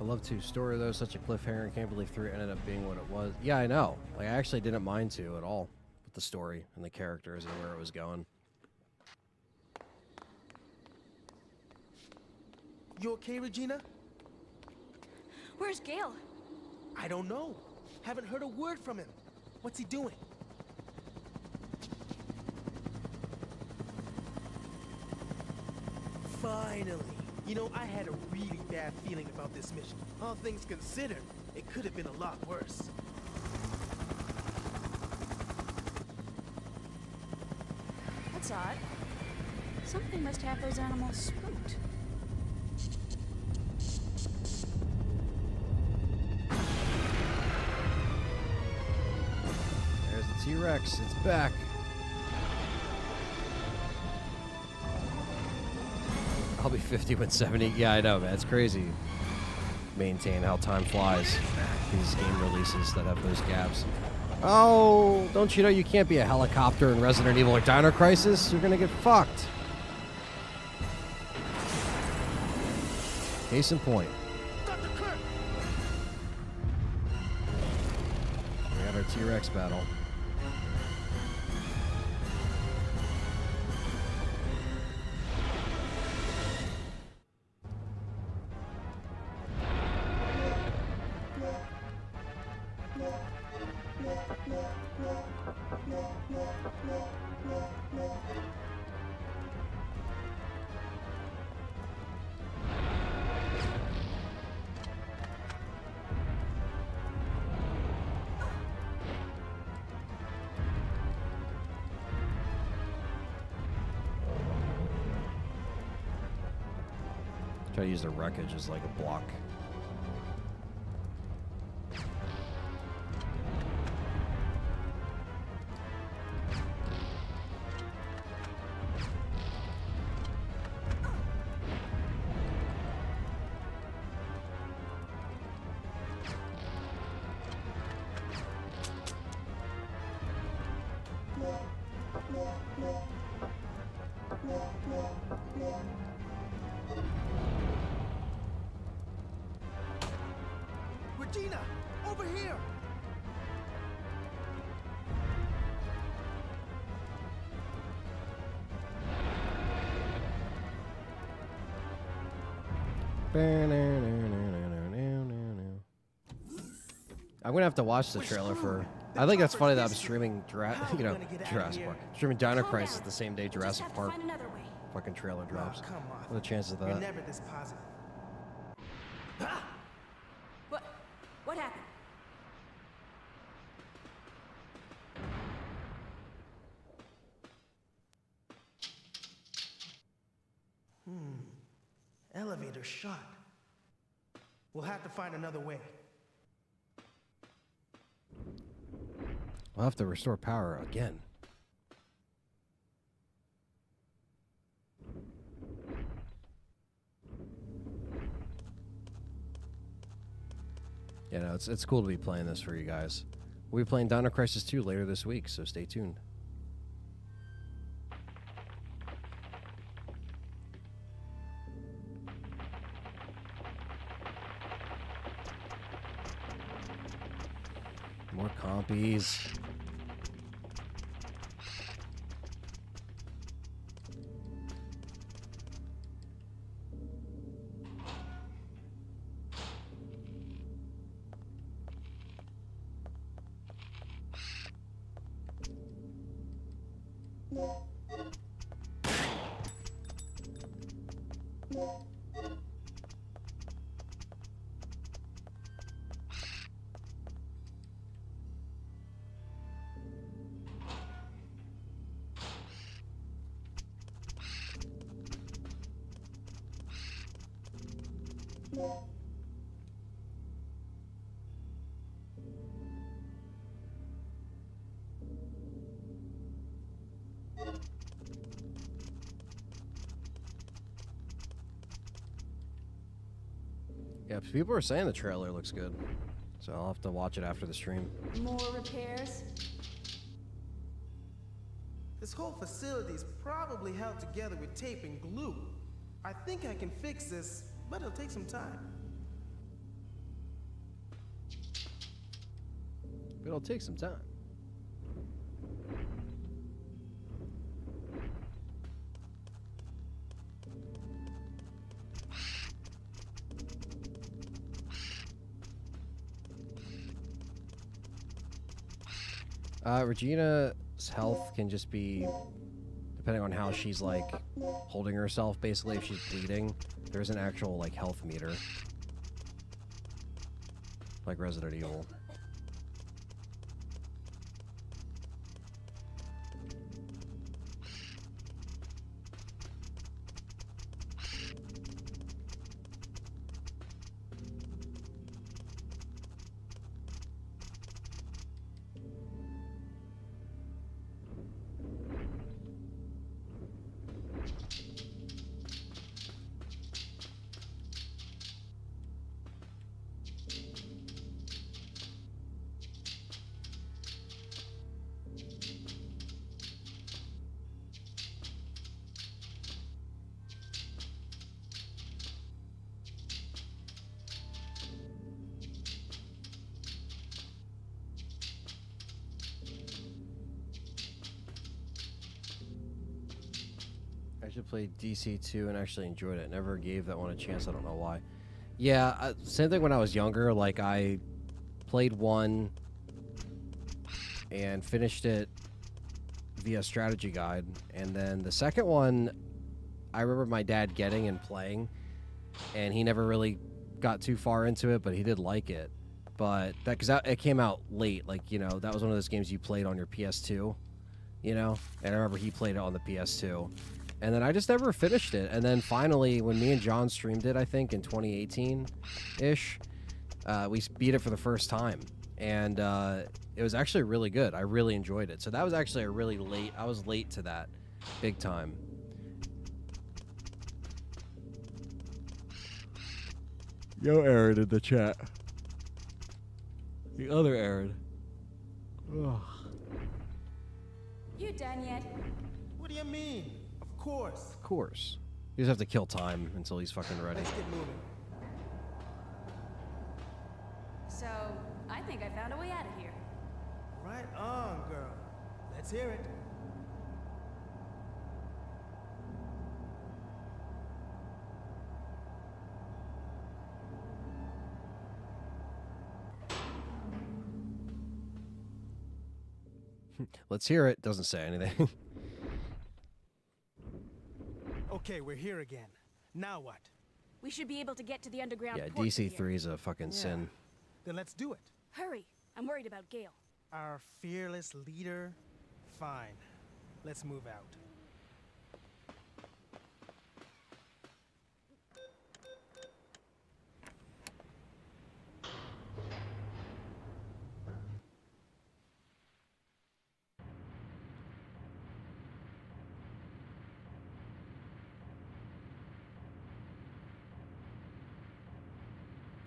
I love 2's story though, such a cliffhanger. I can't believe 3 ended up being what it was. Yeah, I know. Like, I actually didn't mind 2 at all with the story and the characters and where it was going. You okay, Regina? Where's Gale? I don't know. Haven't heard a word from him. What's he doing? Finally. You know, I had a really bad feeling about this mission. All things considered, it could have been a lot worse. That's odd. Something must have those animals spooked. There's the T-Rex. It's back. I'll be 50 when 70. Yeah, I know, man. It's crazy. Maintain how time flies. These game releases that have those gaps. Oh, don't you know you can't be a helicopter in Resident Evil or Dino Crisis? You're gonna get fucked. Case in point. We got our T-Rex battle. Try to use the wreckage as like a block. Regina, over here! I'm gonna have to watch the trailer for. I think that's funny that I'm streaming, Jurassic Park, streaming Dino Crisis the same day Jurassic Park fucking trailer drops. Come on. What are the chances of You're that? never this positive. What happened? Elevator shut. We'll have to find another way. We'll have to restore power again. Yeah, no, it's cool to be playing this for you guys. We'll be playing Dino Crisis 2 later this week, so stay tuned. More compies. Yeah, people are saying the trailer looks good, so I'll have to watch it after the stream. More repairs? This whole facility is probably held together with tape and glue. I think I can fix this, but it'll take some time. But it'll take some time. Regina's health can just be, depending on how she's, like, holding herself, basically, if she's bleeding, there's an actual, like, health meter. Like Resident Evil. I should play DC2 and actually enjoyed it. Never gave that one a chance. I don't know why. Yeah, same thing when I was younger. Like, I played one and finished it via strategy guide. And then the second one, I remember my dad getting and playing. And he never really got too far into it, but he did like it. But because it came out late. Like, you know, that was one of those games you played on your PS2. You know? And I remember he played it on the PS2. And then I just never finished it. And then finally, when me and John streamed it, I think, in 2018-ish, we beat it for the first time. And it was actually really good. I really enjoyed it. So that was actually a really late... I was late to that. Big time. Yo, Aaron, in the chat. The other Aaron. Ugh. You done yet? What do you mean? Of course. Of course. You just have to kill time until he's fucking ready. Let's get moving. So, I think I found a way out of here. Right on, girl. Let's hear it. Let's hear it. Doesn't say anything. Okay, we're here again. Now what? We should be able to get to the underground Yeah, port from DC3 here. is a fucking sin. Then let's do it. Hurry. I'm worried about Gale. Our fearless leader? Fine. Let's move out.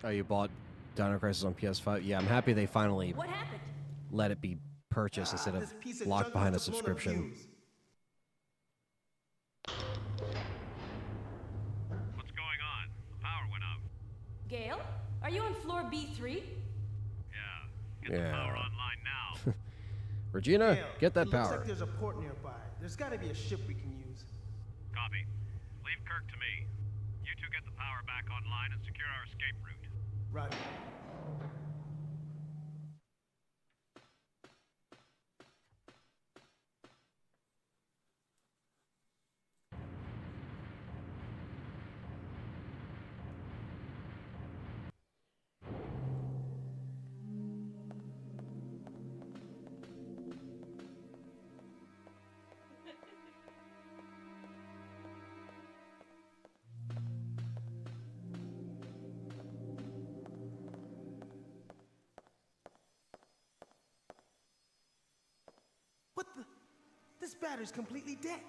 Oh, you bought Dino Crisis on PS5? Yeah, I'm happy they finally What happened? let it be purchased instead of This piece of locked junk behind a must have blown subscription. fuse. What's going on? The power went out. Gale? Are you on floor B3? Yeah. Get the power Yeah. online now. Regina, Gale, get that it looks power. like there's a port nearby. There's gotta be a ship we can use. Copy. Leave Kirk to me. You two get the power back online and secure our escape route. Roger. What the? This battery's completely dead.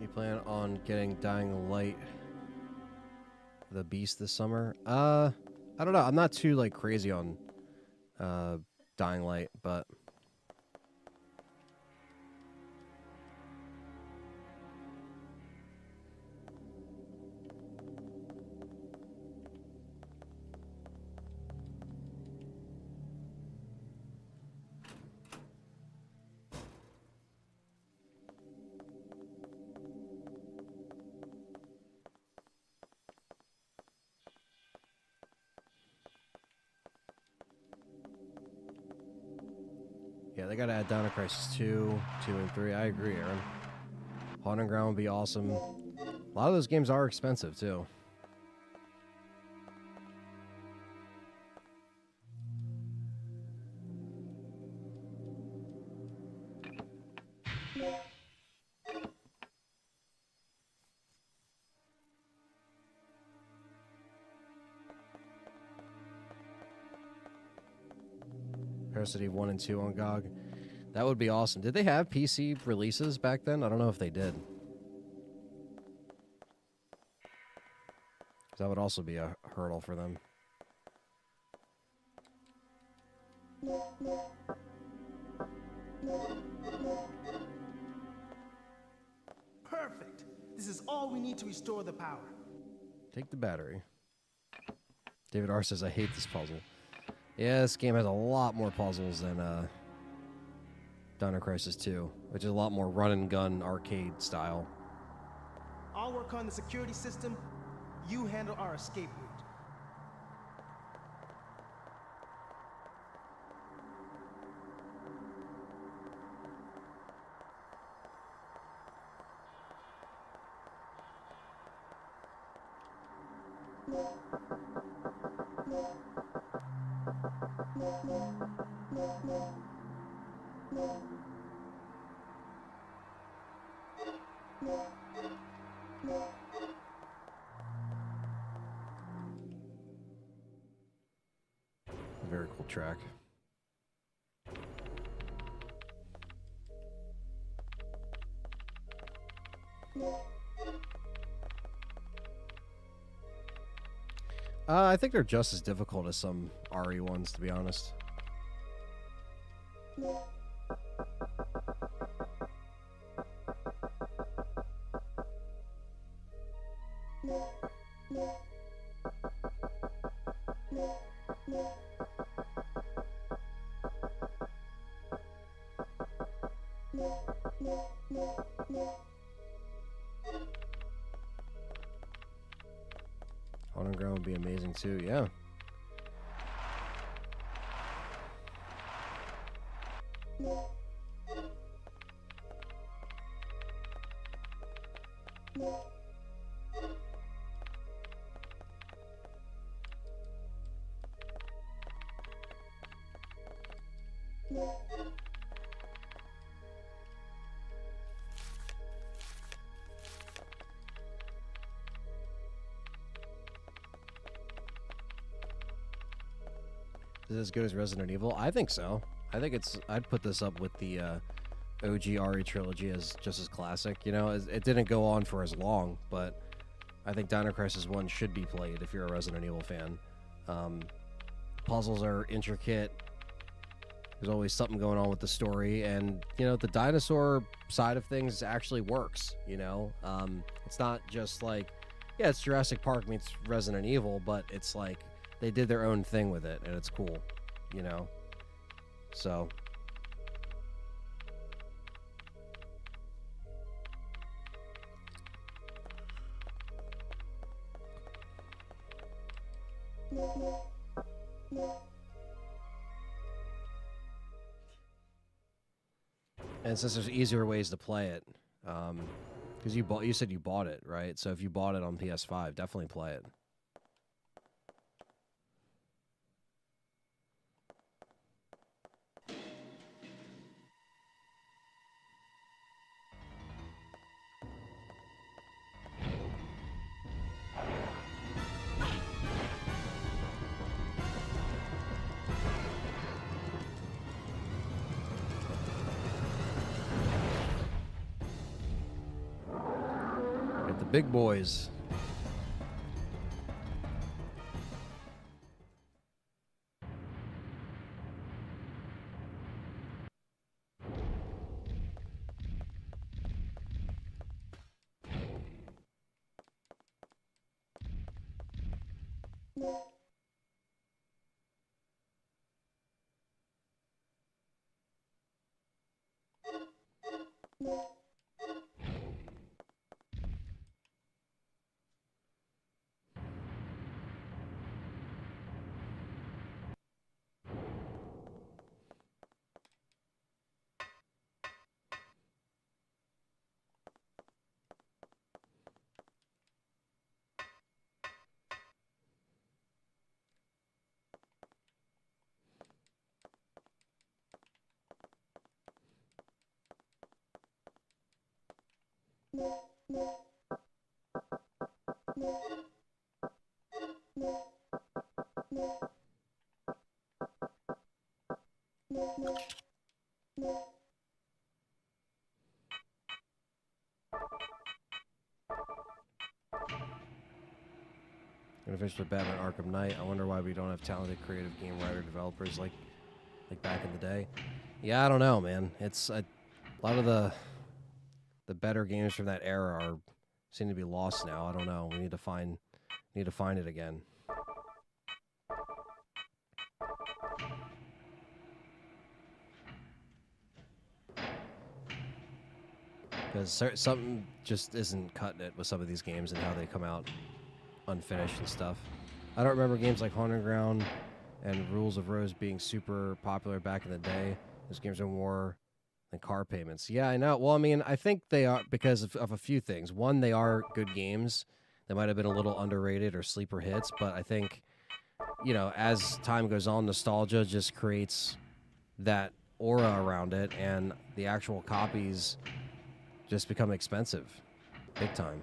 You plan on getting Dying Light, the Beast, this summer? I don't know. I'm not too like crazy on Dying Light, but Yeah, they got to add Dino Crisis 2, 2, and 3. I agree, Aaron. Haunting Ground would be awesome. A lot of those games are expensive, too. Parasite 1 and 2 on GOG. That would be awesome. Did they have PC releases back then? I don't know if they did. That would also be a hurdle for them. Perfect. This is all we need to restore the power. Take the battery. David R says, I hate this puzzle. Yeah, this game has a lot more puzzles than Dino Crisis 2, which is a lot more run and gun arcade style. I'll work on the security system. You handle our escape route. Very cool track. I think they're just as difficult as some RE ones, to be honest. Haunting Ground would be amazing too, yeah. Is it as good as Resident Evil? I think so. I think it's. I'd put this up with the OG RE trilogy as just as classic. You know, it didn't go on for as long, but I think Dino Crisis 1 should be played if you're a Resident Evil fan. Puzzles are intricate. There's always something going on with the story, and you know the dinosaur side of things actually works. You know, it's not just like, yeah, it's Jurassic Park meets Resident Evil, but it's like they did their own thing with it, and it's cool. You know, so. And since there's easier ways to play it, because you said you bought it, right? So if you bought it on PS5, definitely play it. Got the big boys. Gonna finish with Batman Arkham Knight. I wonder why we don't have talented creative game writer developers like back in the day. Yeah, I don't know, man. It's a lot of the better games from that era are seem to be lost now. I don't know. We need to find it again. Because something just isn't cutting it with some of these games and how they come out unfinished and stuff. I don't remember games like Haunted Ground and Rules of Rose being super popular back in the day. Those games are more than car payments. Yeah, I know. Well, I mean, I think they are because of a few things. One, they are good games. They might have been a little underrated or sleeper hits, but I think, as time goes on, nostalgia just creates that aura around it, and the actual copies just become expensive. Big time.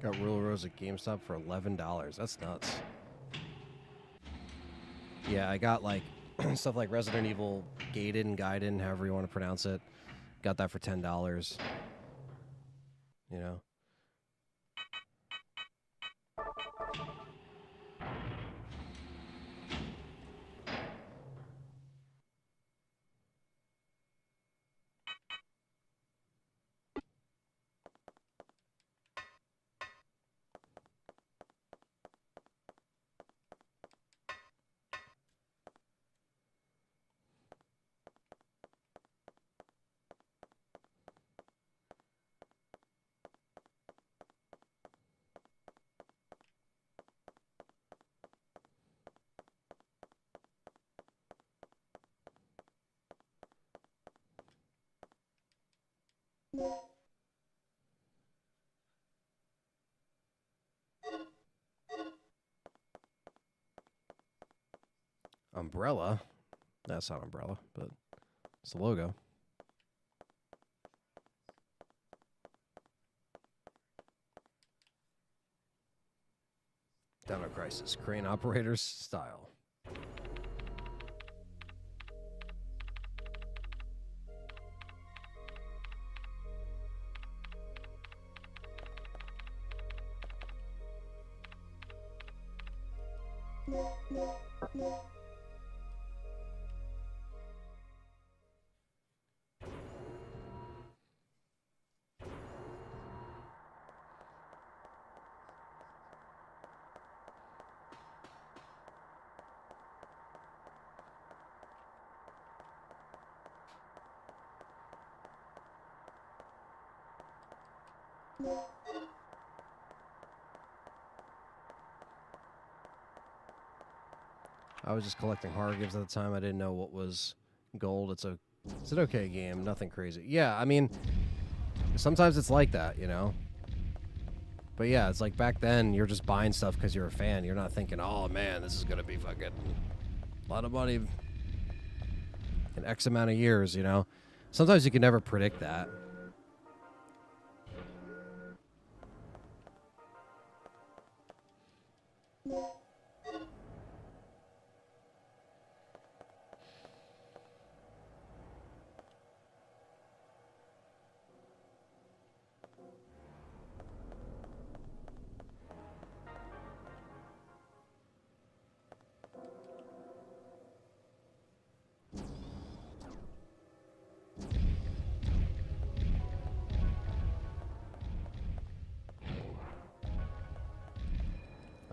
Got Rule Rose at GameStop for $11. That's nuts. Yeah, I got like stuff like Resident Evil Gaiden, however you want to pronounce it. Got that for $10. You know? Umbrella? That's not Umbrella, but it's the logo. Dino Crisis. Crane operators style. I was just collecting horror games at the time. I didn't know what was gold. It's an okay game, nothing crazy. Yeah, I mean, sometimes it's like that, you know? But yeah, it's like back then, you're just buying stuff because you're a fan. You're not thinking, oh man, this is going to be fucking a lot of money in X amount of years, you know? Sometimes you can never predict that.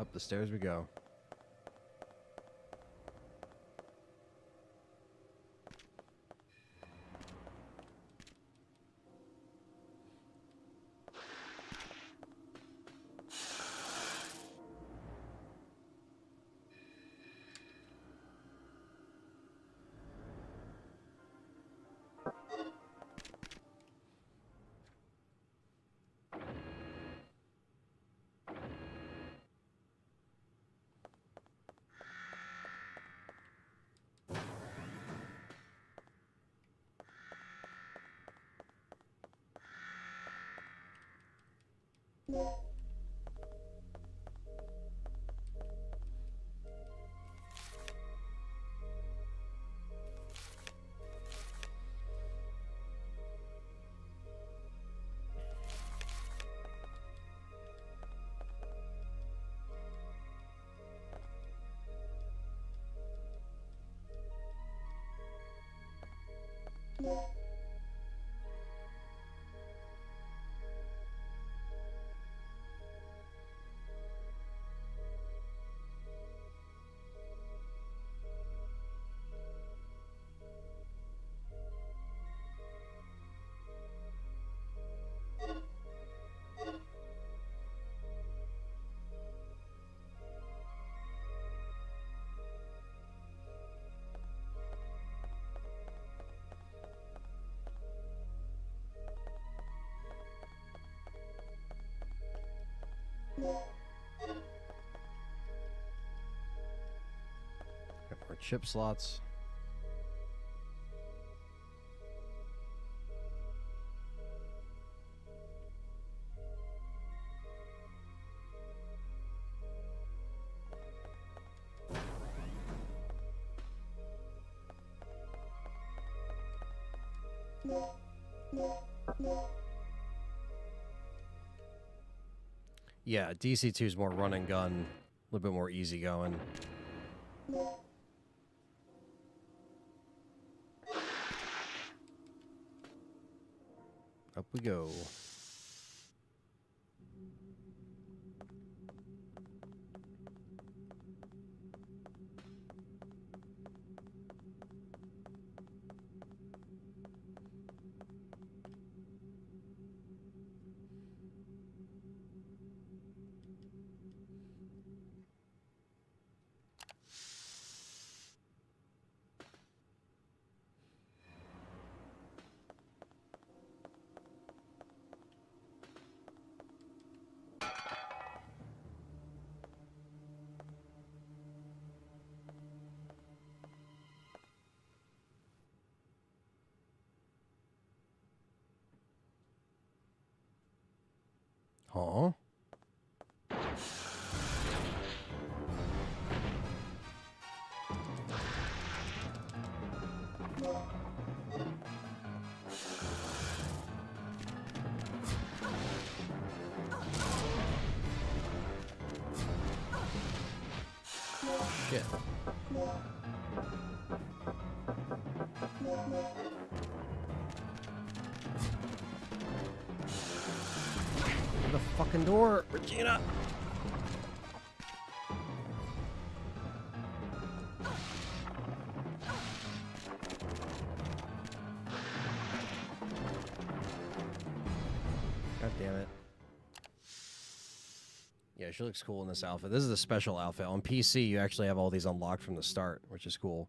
Up the stairs we go. Got more chip slots. Yeah, DC2 is more run and gun, a little bit more easy going. Up we go. Huh? Shit. The fucking door, Regina. God damn it. Yeah, she looks cool in this outfit. This is a special outfit. On PC, you actually have all these unlocked from the start, which is cool.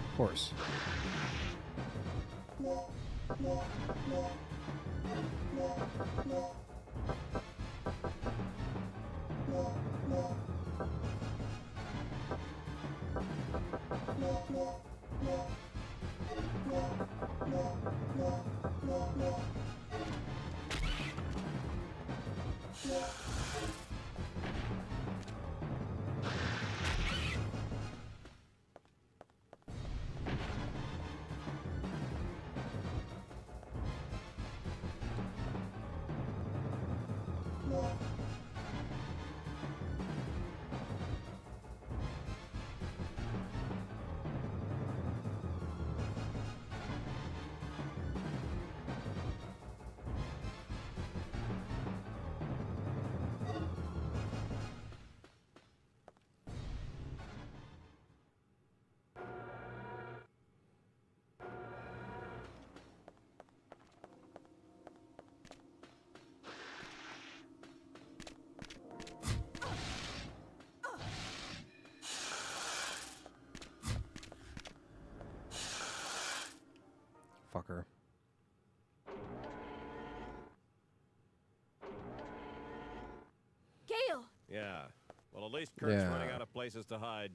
Of course. fucker. Gale! Yeah. Well, at least Kirk's Yeah. running out of places to hide.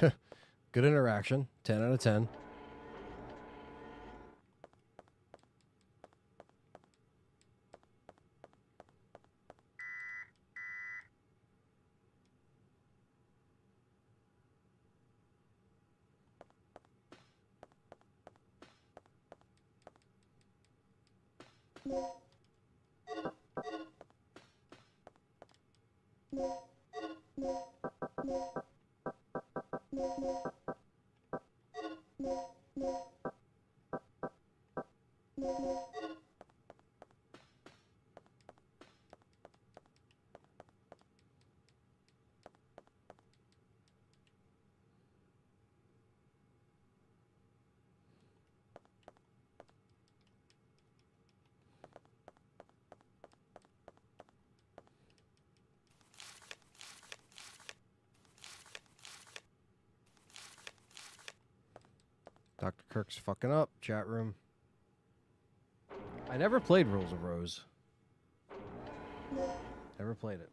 Good interaction. 10 out of 10. Dr. Kirk's fucking up, chat room. I never played Rules of Rose. Never played it.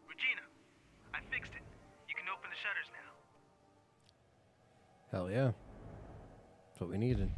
Regina, I fixed it. You can open the shutters now. Hell yeah. That's what we needed.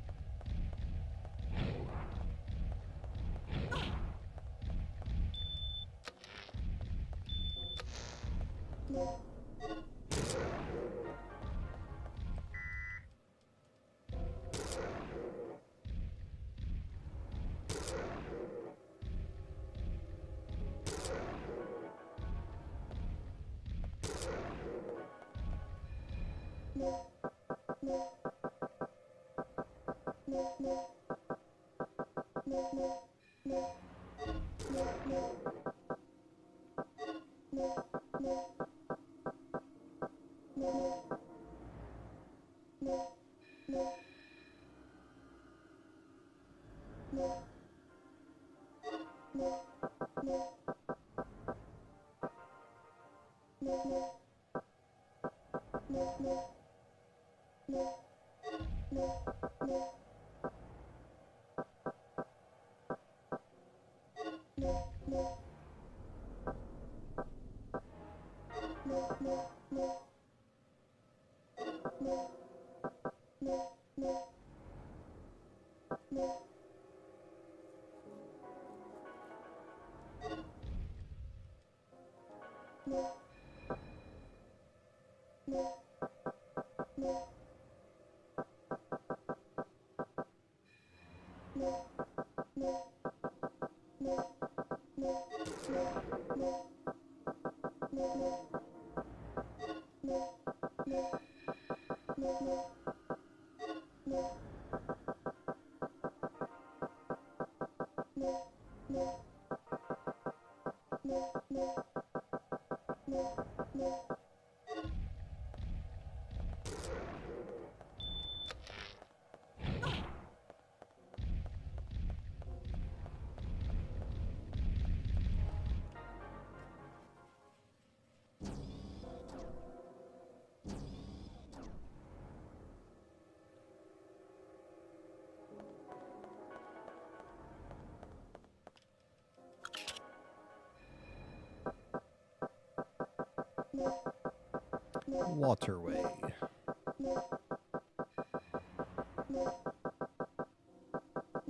Waterway.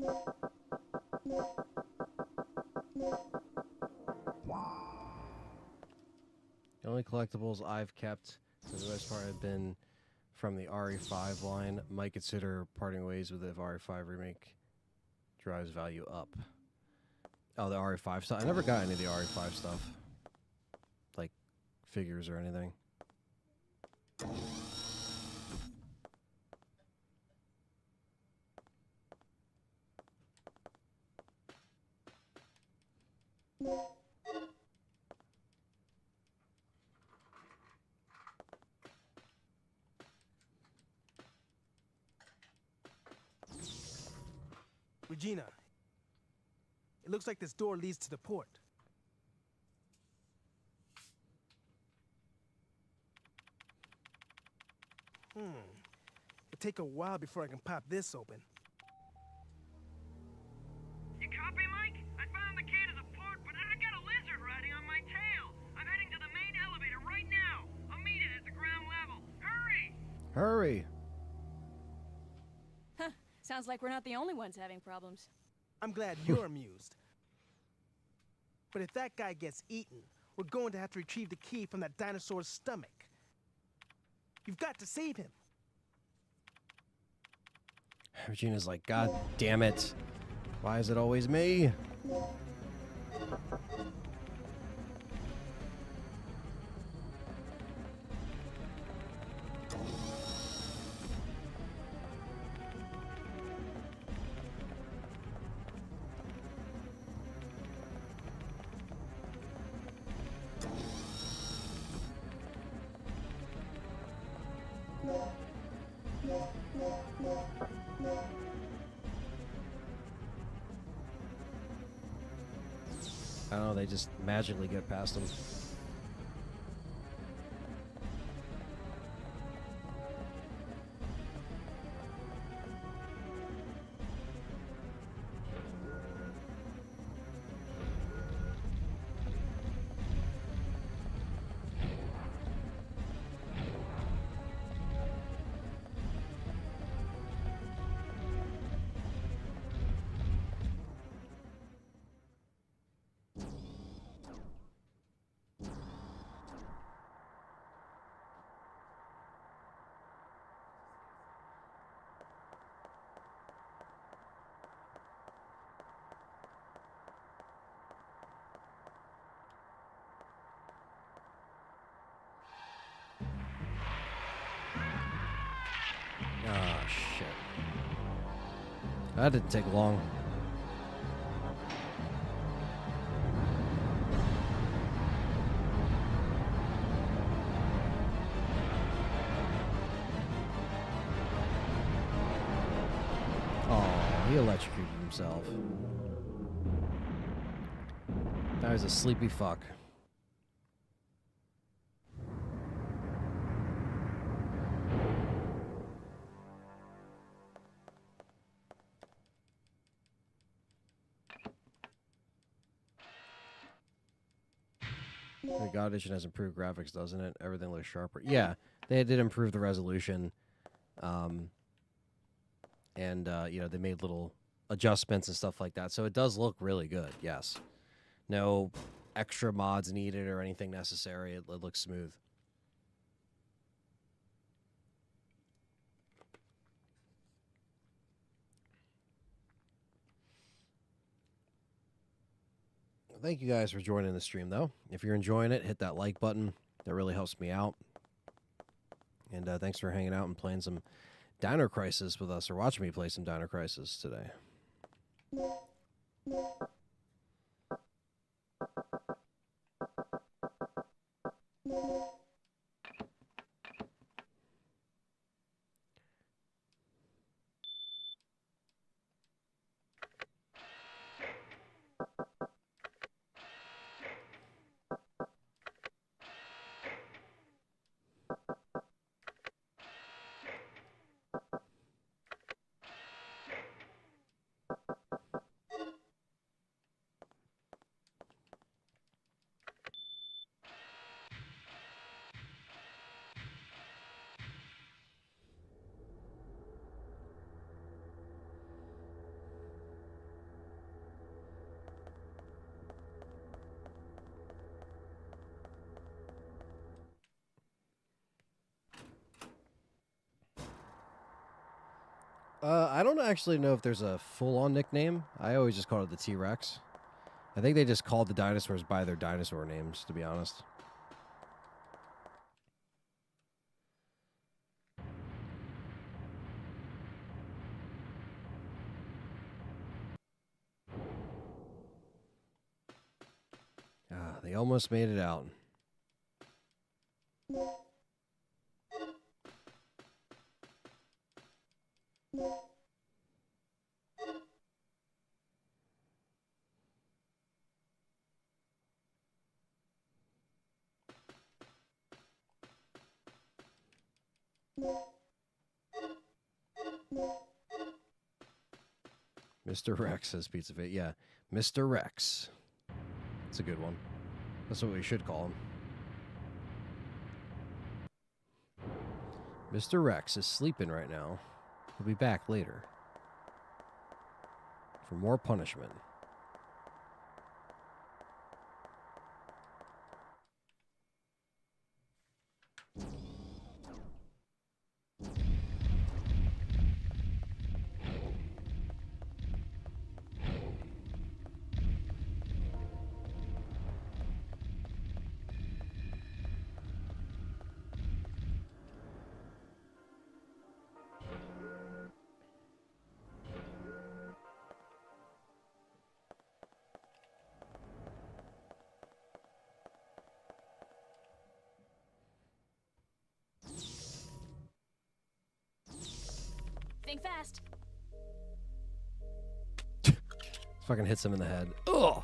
The only collectibles I've kept for the most part have been from the RE5 line. Might consider parting ways with it if RE5 remake drives value up. Oh, the RE5 stuff. I never got any of the RE5 stuff. Like figures or anything. Regina, it looks like this door leads to the port. It'll take a while before I can pop this open. You copy, Mike? I found the key to the port, but I got a lizard riding on my tail. I'm heading to the main elevator right now. I'll meet it at the ground level. Hurry! Hurry! Huh. Sounds like we're not the only ones having problems. I'm glad you're amused. But if that guy gets eaten, we're going to have to retrieve the key from that dinosaur's stomach. You've got to save him. Regina's like, God damn it. Why is it always me? I don't know, they just magically get past them. Ah, shit. That didn't take long. Oh, he electrocuted himself. That was a sleepy fuck. The God Edition has improved graphics, doesn't it? Everything looks sharper. Yeah, they did improve the resolution. And, you know, they made little adjustments and stuff like that. So it does look really good, yes. No extra mods needed or anything necessary. It looks smooth. Thank you guys for joining the stream, though. If you're enjoying it, hit that like button. That really helps me out. And thanks for hanging out and playing some Dino Crisis with us, or watching me play some Dino Crisis today. I don't actually know if there's a full-on nickname. I always just call it the T-Rex. I think they just called the dinosaurs by their dinosaur names, to be honest. Ah, they almost made it out. Mr. Rex says Pizza Fit. Yeah, Mr. Rex. It's a good one. That's what we should call him. Mr. Rex is sleeping right now. He'll be back later for more punishment. Think fast. Fucking hits him in the head. Ugh!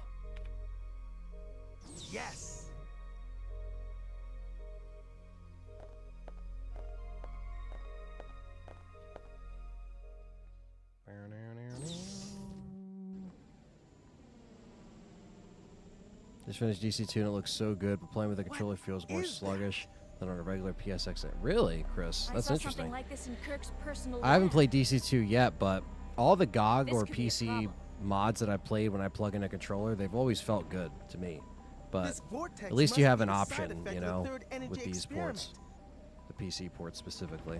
Yes. Just finished DC2 and it looks so good, but playing with the controller feels more sluggish than on a regular PSX. Really, Chris? That's I saw interesting. something like this in Kirk's personal I haven't lab. played DC2 yet, but all the GOG This or could be a PC problem. mods that I played when I plug in a controller, they've always felt good to me. But This vortex at least you must have be an the side option, effect you of the know, third energy with these ports. experiment. The PC ports specifically.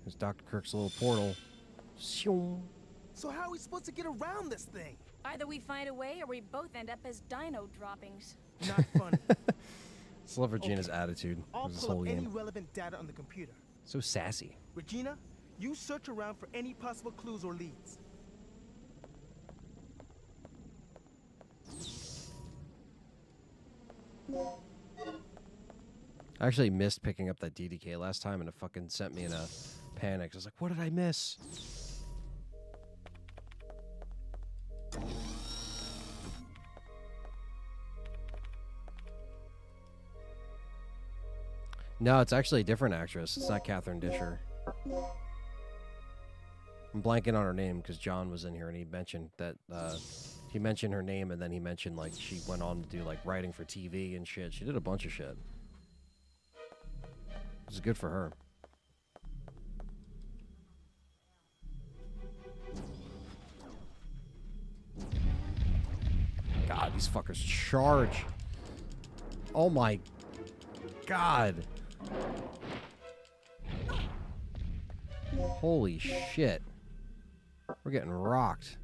There's Dr. Kirk's little portal. Shoo. So how are we supposed to get around this thing? Either we find a way or we both end up as dino droppings. Not funny. Just love Regina's Okay. attitude. I'll This pull whole up any game. relevant data on the computer. So sassy. Regina, you search around for any possible clues or leads. I actually missed picking up that DDK last time and it fucking sent me in a panic. I was like, what did I miss? No, it's actually a different actress. It's not Catherine Disher. I'm blanking on her name because John was in here and he mentioned that he mentioned her name and then he mentioned like she went on to do like writing for TV and shit. She did a bunch of shit. It was good for her. God, these fuckers charge. Oh my God. Holy shit. We're getting rocked.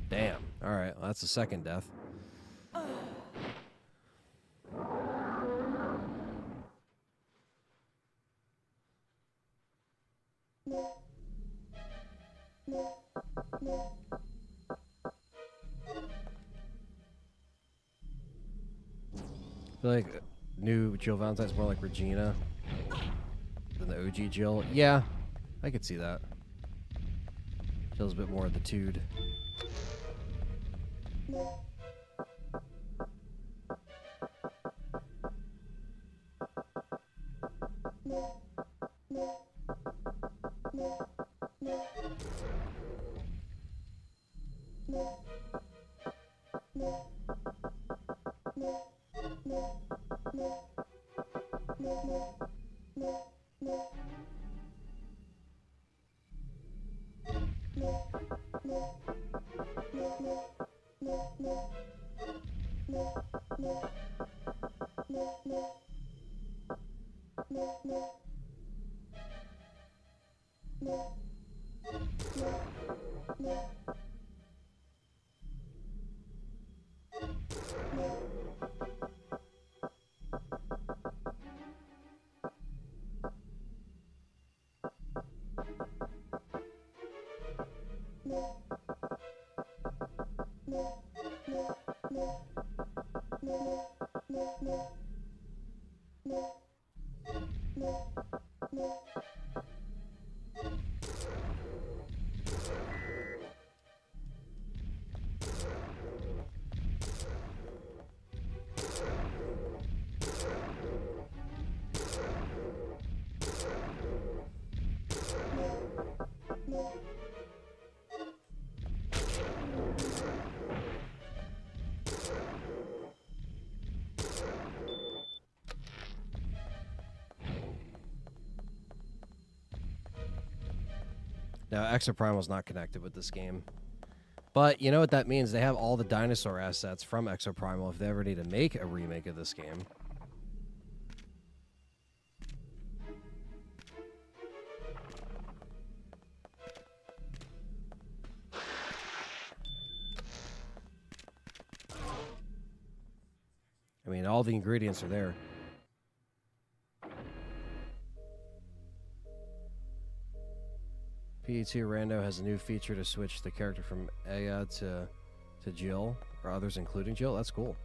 Damn. All right. Well, that's the second death. I feel like new Jill Valentine's more like Regina than the OG Jill. Yeah, I could see that. Jill's a bit more of the tude. Now, Exoprimal's not connected with this game. But you know what that means? They have all the dinosaur assets from Exoprimal if they ever need to make a remake of this game. I mean, all the ingredients are there. PET Rando has a new feature to switch the character from Aya to Jill, or others including Jill. That's cool.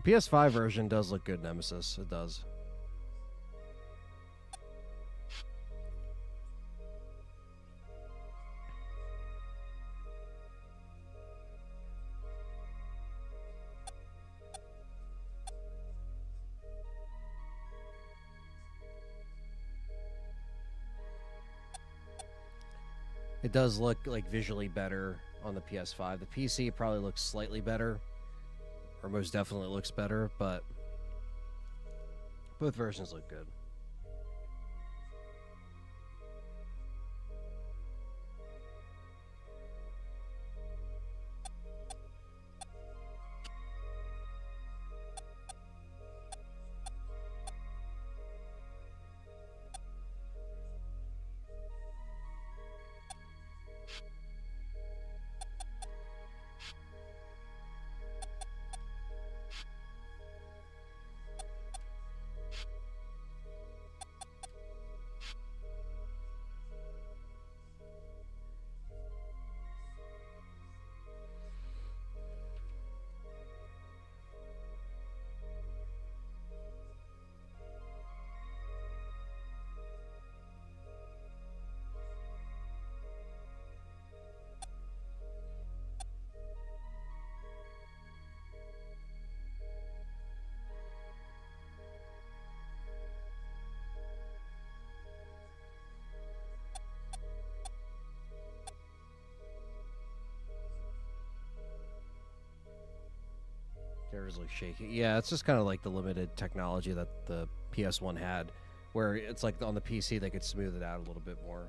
The PS5 version does look good, Nemesis. It does. It does look like visually better on the PS5. The PC probably looks slightly better, or most definitely looks better, but both versions look good. Characters look shaky. Yeah, it's just kind of like the limited technology that the PS1 had, where it's like on the PC they could smooth it out a little bit more.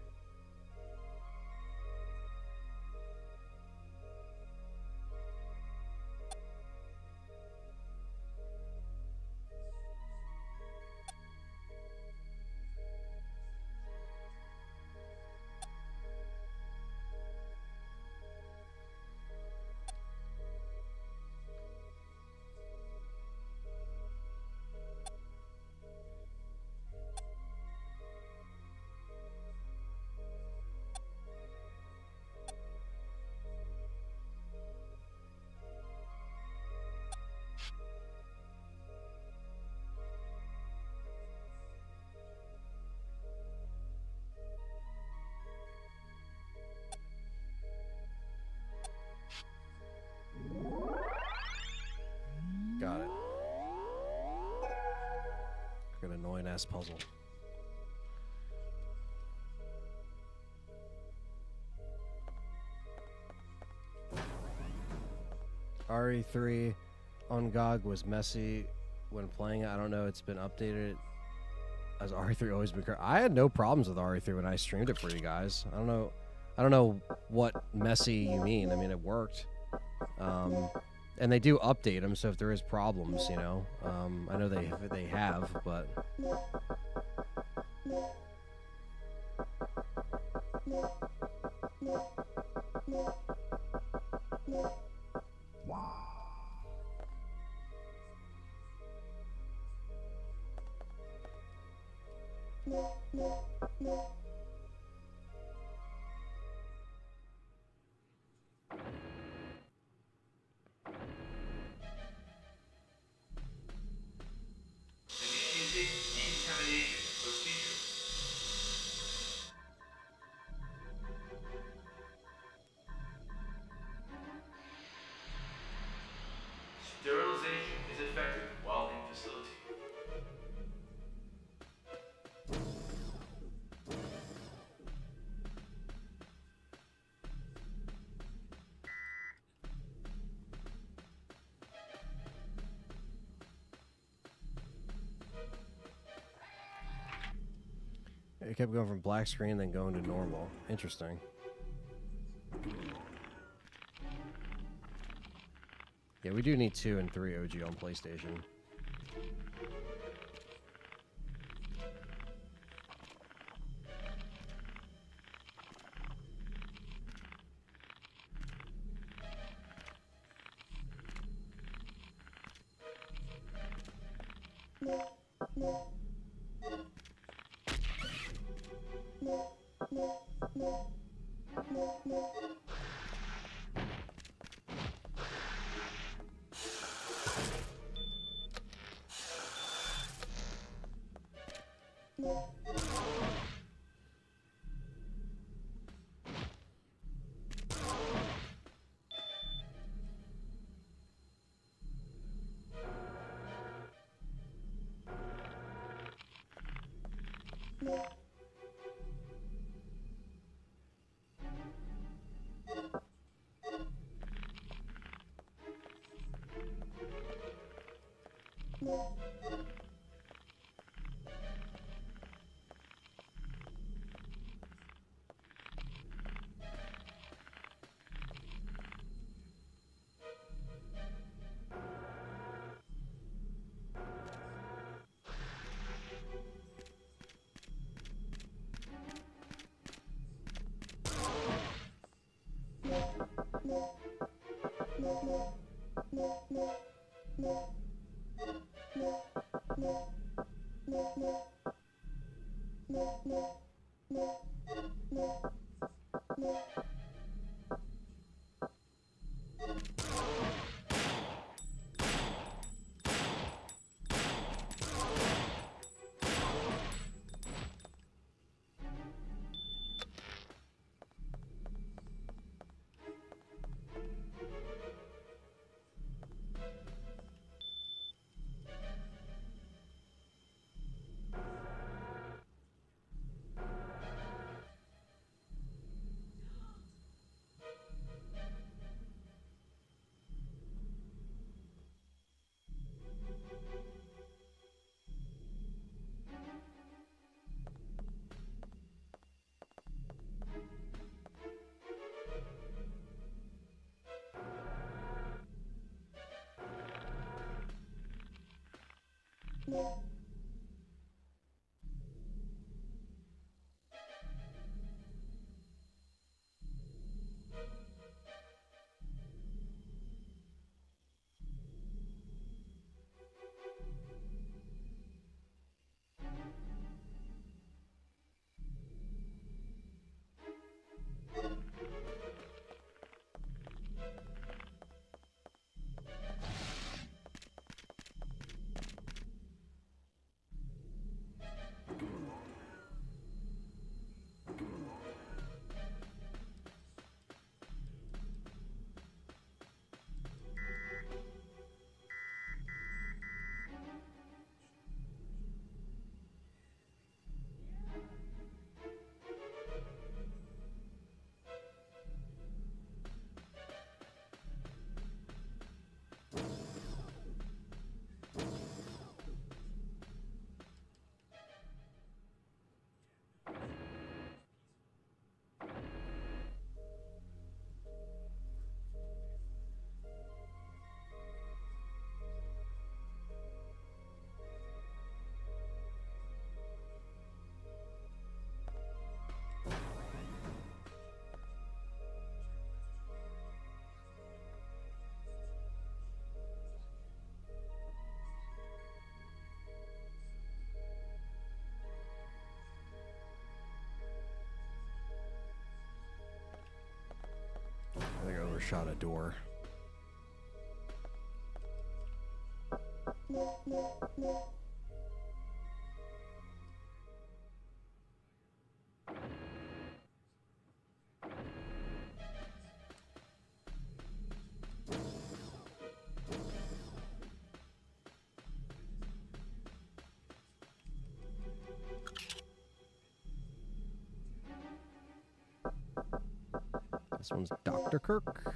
ass puzzle. RE3 on GOG was messy when playing it. I don't know. It's been updated. Has RE3 always been? I had no problems with RE3 when I streamed it for you guys. I don't know. I don't know what messy you mean. I mean, it worked. And they do update them, so if there is problems, you know, I know they have, but. Sterilization is effective while in facility. It kept going from black screen, then going to normal. Interesting. Yeah, we do need 2 and 3 OG on PlayStation. shot a door. This one's Dr. Kirk.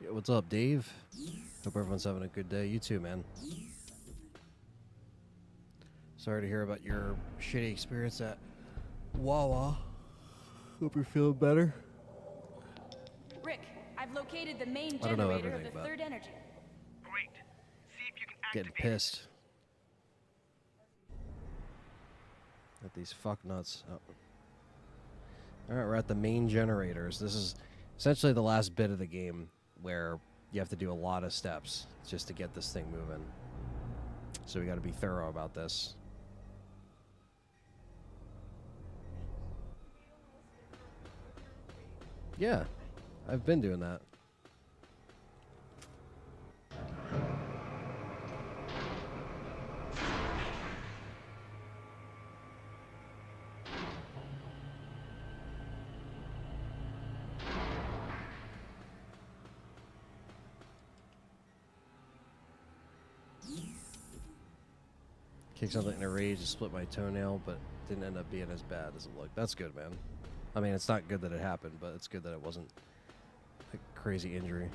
Yo, what's up, Dave? Hope everyone's having a good day. You too, man. Sorry to hear about your shitty experience at Wawa. Hope you're feeling better. Rick, I've located the main I don't know generator of everything, the but third energy. Great. See if you can getting activate pissed at these fuck nuts. Oh. All right, we're at the main generators. This is essentially the last bit of the game where you have to do a lot of steps just to get this thing moving. So we got to be thorough about this. Yeah, I've been doing that. Kicked something in a rage and split my toenail, but didn't end up being as bad as it looked. That's good, man. I mean, it's not good that it happened, but it's good that it wasn't a crazy injury.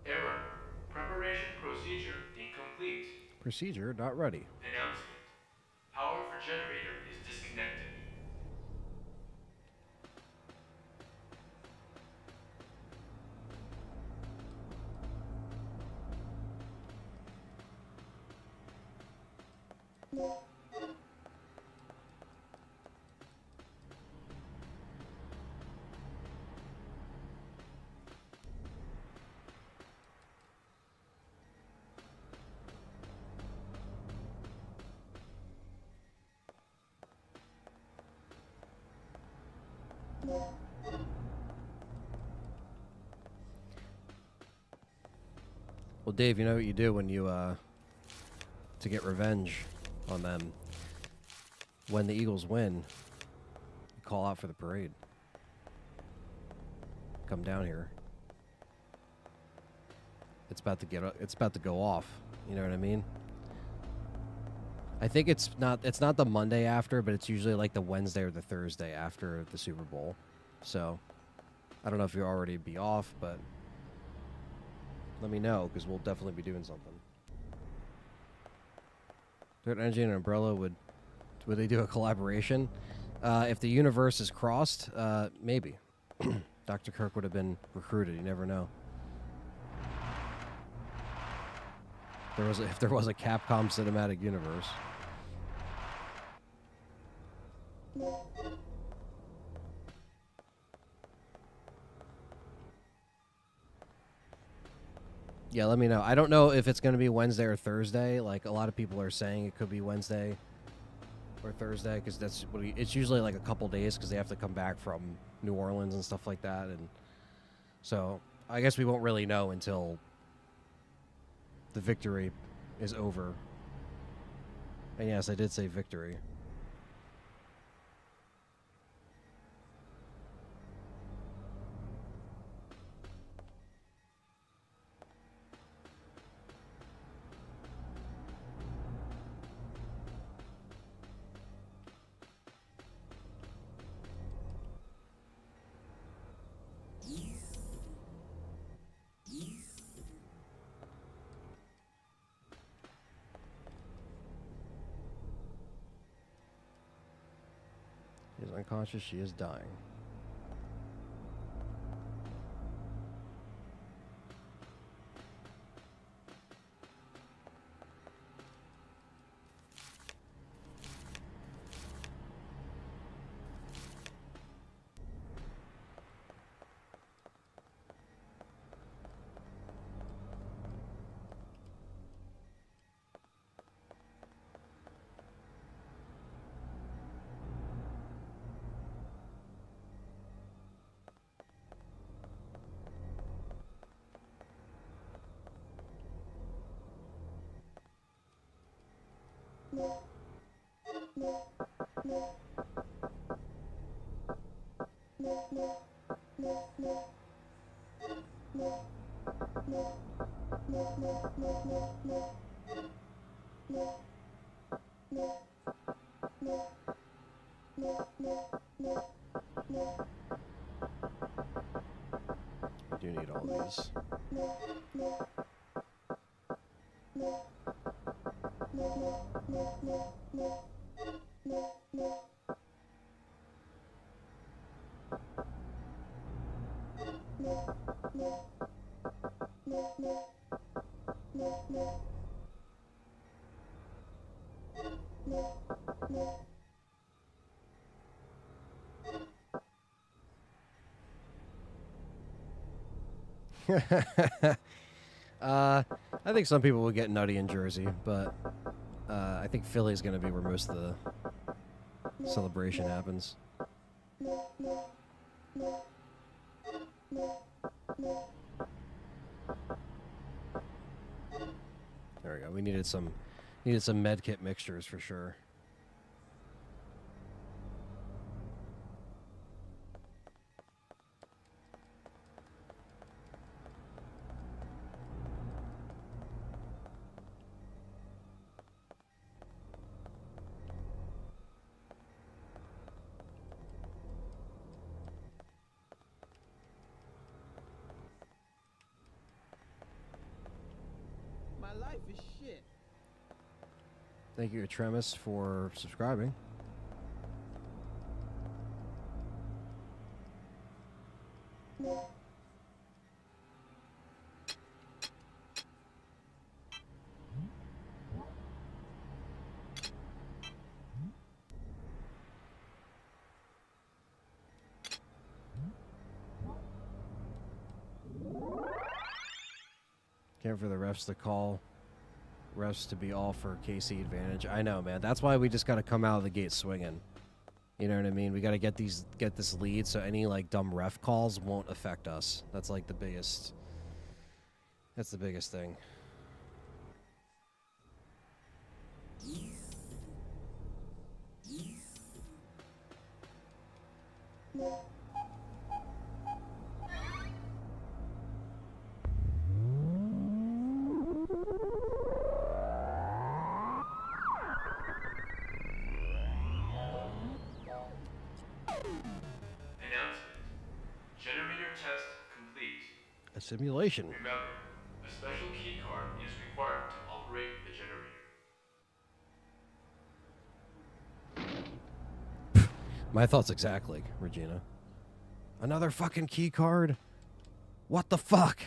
Error. Preparation procedure incomplete. Procedure not ready. Announcement. Power for generator is disconnected. Well, Dave, you know what you do when you, to get revenge on them. When the Eagles win, you call out for the parade. Come down here. it's about to go off. You know what I mean? I think it's not the Monday after, but it's usually like the Wednesday or the Thursday after the Super Bowl. So I don't know if you'll already be off, but let me know, because we'll definitely be doing something. Dirt Energy and Umbrella would they do a collaboration? If the universe is crossed, maybe. Dr. Kirk would have been recruited. You never know. If there was a Capcom cinematic universe. Yeah, let me know. I don't know if it's going to be Wednesday or Thursday. Like, a lot of people are saying it could be Wednesday or Thursday, because it's usually like a couple days, because they have to come back from New Orleans and stuff like that. And so I guess we won't really know until the victory is over. And yes, I did say victory. She is unconscious. She is dying. I do need all these. I think some people will get nutty in Jersey, but I think Philly's going to be where most of the celebration happens. There we go. We needed some med kit mixtures for sure. My life is shit. Thank you, Tremis, for subscribing. Can't for the refs to call. Refs to be all for KC advantage. I know, man. That's why we just got to come out of the gate swinging. You know what I mean? We got to get this lead, so any like dumb ref calls won't affect us. That's like the biggest. That's the biggest thing. Announcement. Generator test complete. A simulation. Remember, a special keycard is required to operate the generator. My thoughts exactly, Regina. Another fucking key card? What the fuck?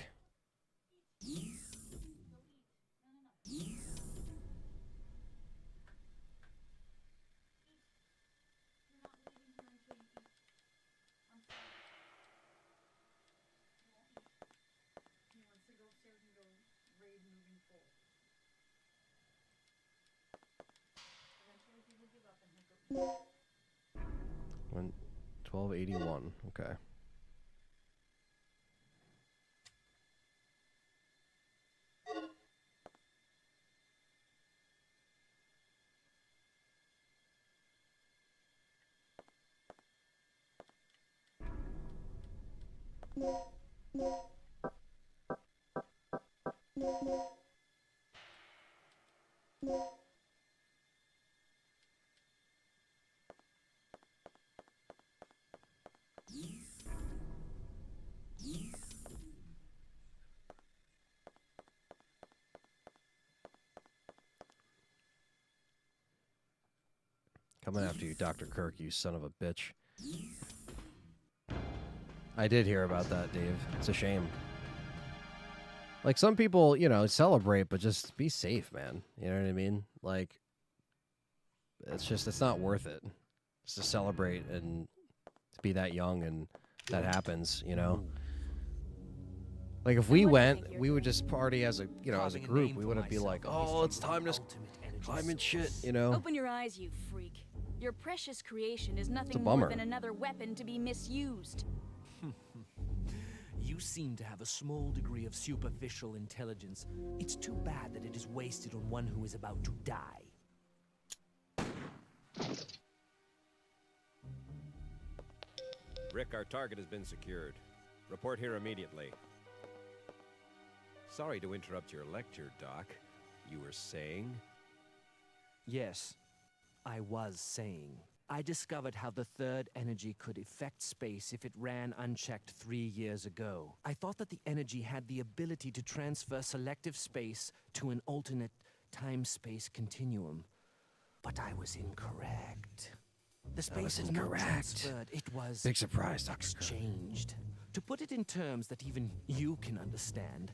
One, 1281. Okay. Coming after you, Dr. Kirk, you son of a bitch. I did hear about that, Dave. It's a shame. Like, some people, you know, celebrate, but just be safe, man. You know what I mean? Like, it's not worth it. Just to celebrate and to be that young and that happens, you know? Like, if we went, we would just party as a, you know, as a group. We wouldn't be like, oh, it's time to climb and shit, you know? Open your eyes, you freak. Your precious creation is nothing bummer. more than another weapon to be misused. You seem to have a small degree of superficial intelligence. It's too bad that it is wasted on one who is about to die. Rick, our target has been secured. Report here immediately. Sorry to interrupt your lecture, Doc. You were saying? Yes, I was saying. I discovered how the third energy could affect space if it ran unchecked 3 years ago. I thought that the energy had the ability to transfer selective space to an alternate time-space continuum. But I was incorrect. The space is not transferred, it was Big surprise, Dr. Kirk. exchanged. To put it in terms that even you can understand,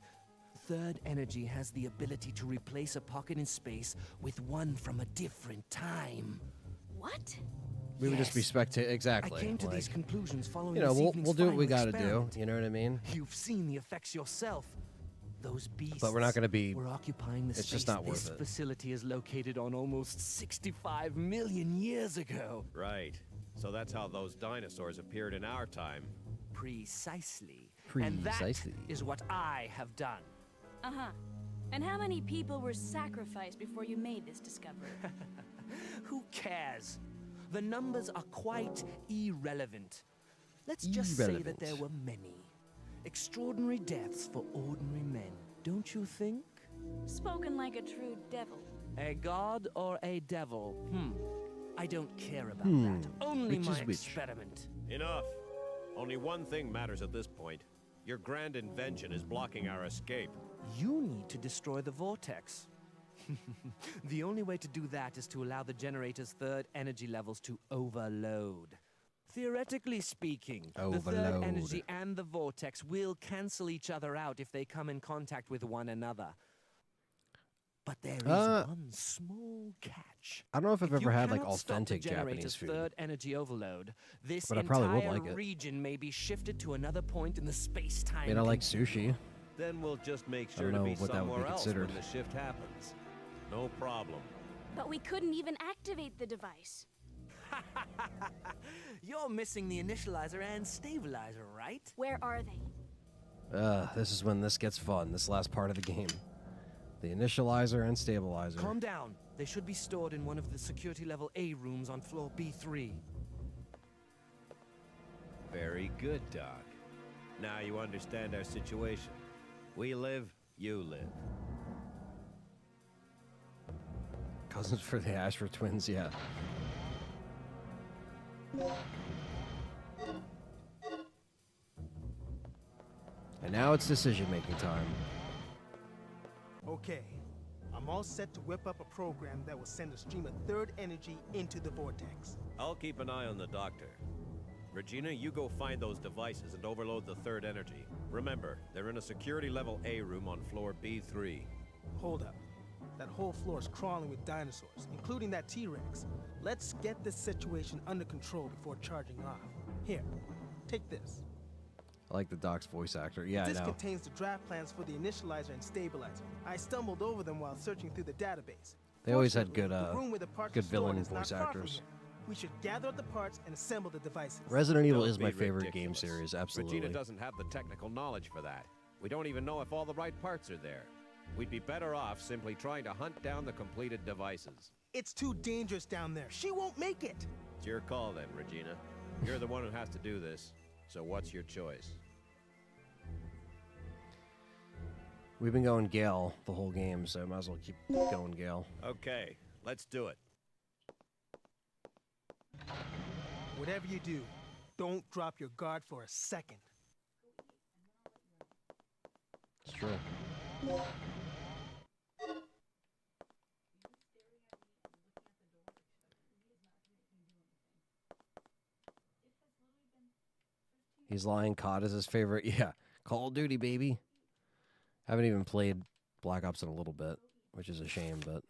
third energy has the ability to replace a pocket in space with one from a different time. What? We would just be exactly. I came to like, these conclusions following you know, this we'll evening's do what we final got to do. experiment. You know what I mean? You've seen the effects yourself. Those beasts. But we're not going to be. We're occupying the It's space just not this worth it. facility is located on almost 65 million years ago. Right. So that's how those dinosaurs appeared in our time. Precisely. And that Precisely. is what I have done. Uh-huh. And how many people were sacrificed before you made this discovery? Who cares? The numbers are quite irrelevant. Let's just say that there were many. Extraordinary deaths for ordinary men, don't you think? Spoken like a true devil. A god or a devil? I don't care about that. Only Which my is which? experiment. Enough. Only one thing matters at this point. Your grand invention is blocking our escape. You need to destroy the vortex. The only way to do that is to allow the generator's third energy levels to overload. Theoretically speaking, the third Overload. energy and the vortex will cancel each other out if they come in contact with one another. But there is one small catch. I don't know if I've If you ever had like cannot stop the authentic generator's Japanese food. third energy overload, this But I probably would entire like it. region may be shifted to another point in the space-time. I mean, I like sushi. Then we'll just make I sure don't to know be what that would be somewhere else considered. when the shift happens. No problem. But we couldn't even activate the device. You're missing the initializer and stabilizer, right? Where are they? This is when this gets fun. This last part of the game. The initializer and stabilizer. Calm down. They should be stored in one of the security level A rooms on floor B3. Very good, Doc. Now you understand our situation. We live, you live. Cousins for the Ashford twins, yeah. And now it's decision-making time. Okay, I'm all set to whip up a program that will send a stream of third energy into the vortex. I'll keep an eye on the doctor. Regina, you go find those devices and overload the third energy. Remember, they're in a security level A room on floor B3. Hold up. That whole floor is crawling with dinosaurs, including that T-Rex. Let's get this situation under control before charging off. Here, take this. I like the Doc's voice actor. Yeah, This I know. contains the draft plans for the initializer and stabilizer. I stumbled over them while searching through the database. They always had Fortunately, good, the room where the parts good are stored villain is not voice far from actors. here. We should gather up the parts and assemble the devices. Resident Evil Don't is my be favorite game ridiculous. series, absolutely. Regina doesn't have the technical knowledge for that. We don't even know if all the right parts are there. We'd be better off simply trying to hunt down the completed devices. It's too dangerous down there. She won't make it. It's your call then, Regina. You're the one who has to do this, so what's your choice? We've been going Gale the whole game, so I might as well keep going Gale. Okay, let's do it. Whatever you do, don't drop your guard for a second. It's true. He's lying. COD is his favorite. Yeah, Call of Duty, baby. Haven't even played Black Ops in a little bit, which is a shame, but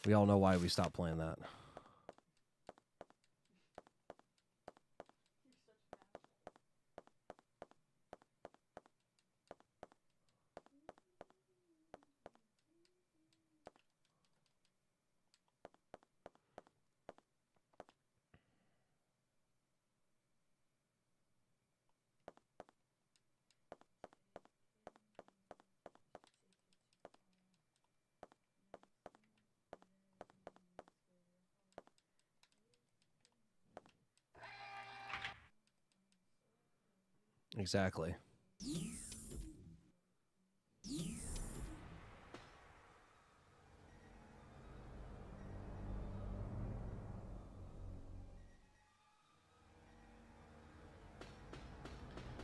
we all know why we stopped playing that. Exactly.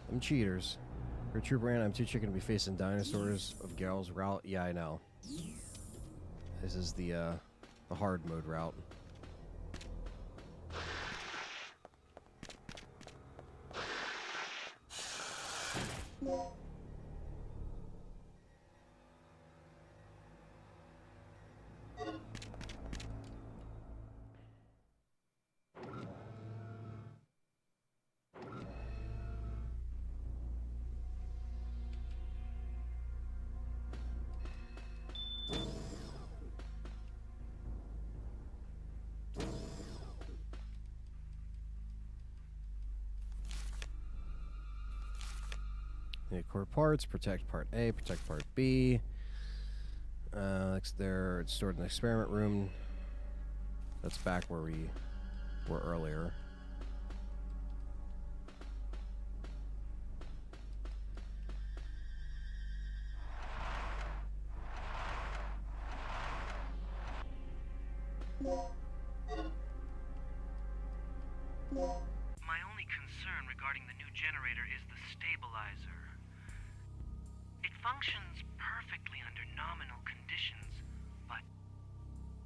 Them cheaters. For True Brand, I'm too chicken to be facing dinosaurs of Gale's route. Yeah, I know. This is the hard mode route. Need core parts, protect part A, protect part B. They're stored in the experiment room. That's back where we were earlier. My only concern regarding the new generator is the stabilizer. It functions perfectly under nominal conditions, but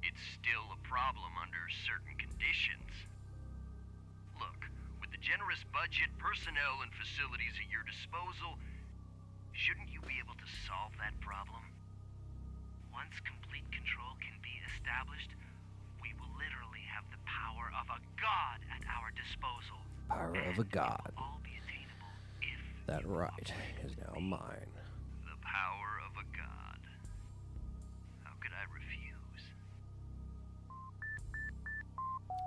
it's still a problem under certain conditions. Look, with the generous budget, personnel, and facilities at your disposal, shouldn't you be able to solve that problem? Once complete control can be established, we will literally have the power of a god at our disposal. Power of a god. All be attainable if That right is now mine. the power of a god. How could I refuse?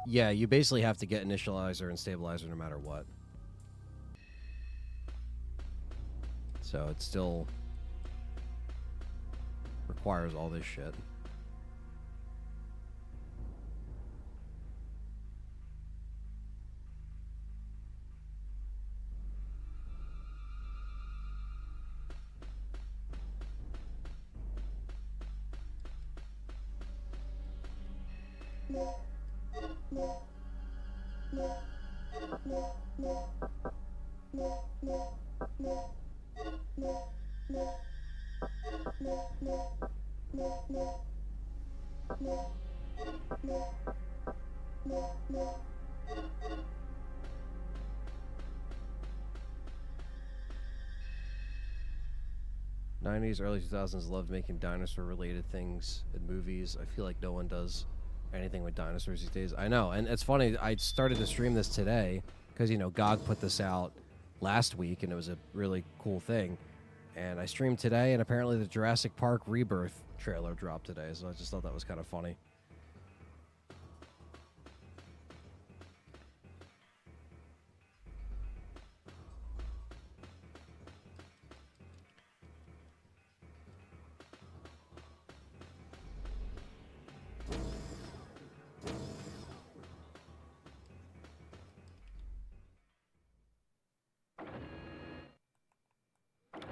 Yeah, you basically have to get initializer and stabilizer no matter what. So it still requires all this shit. '90s, early 2000s loved making dinosaur-related things in movies. I feel like no one does anything with dinosaurs these days. I know, and it's funny. I started to stream this today because GOG put this out last week, and it was a really cool thing. And I streamed today, and apparently the Jurassic Park Rebirth trailer dropped today, so I just thought that was kind of funny.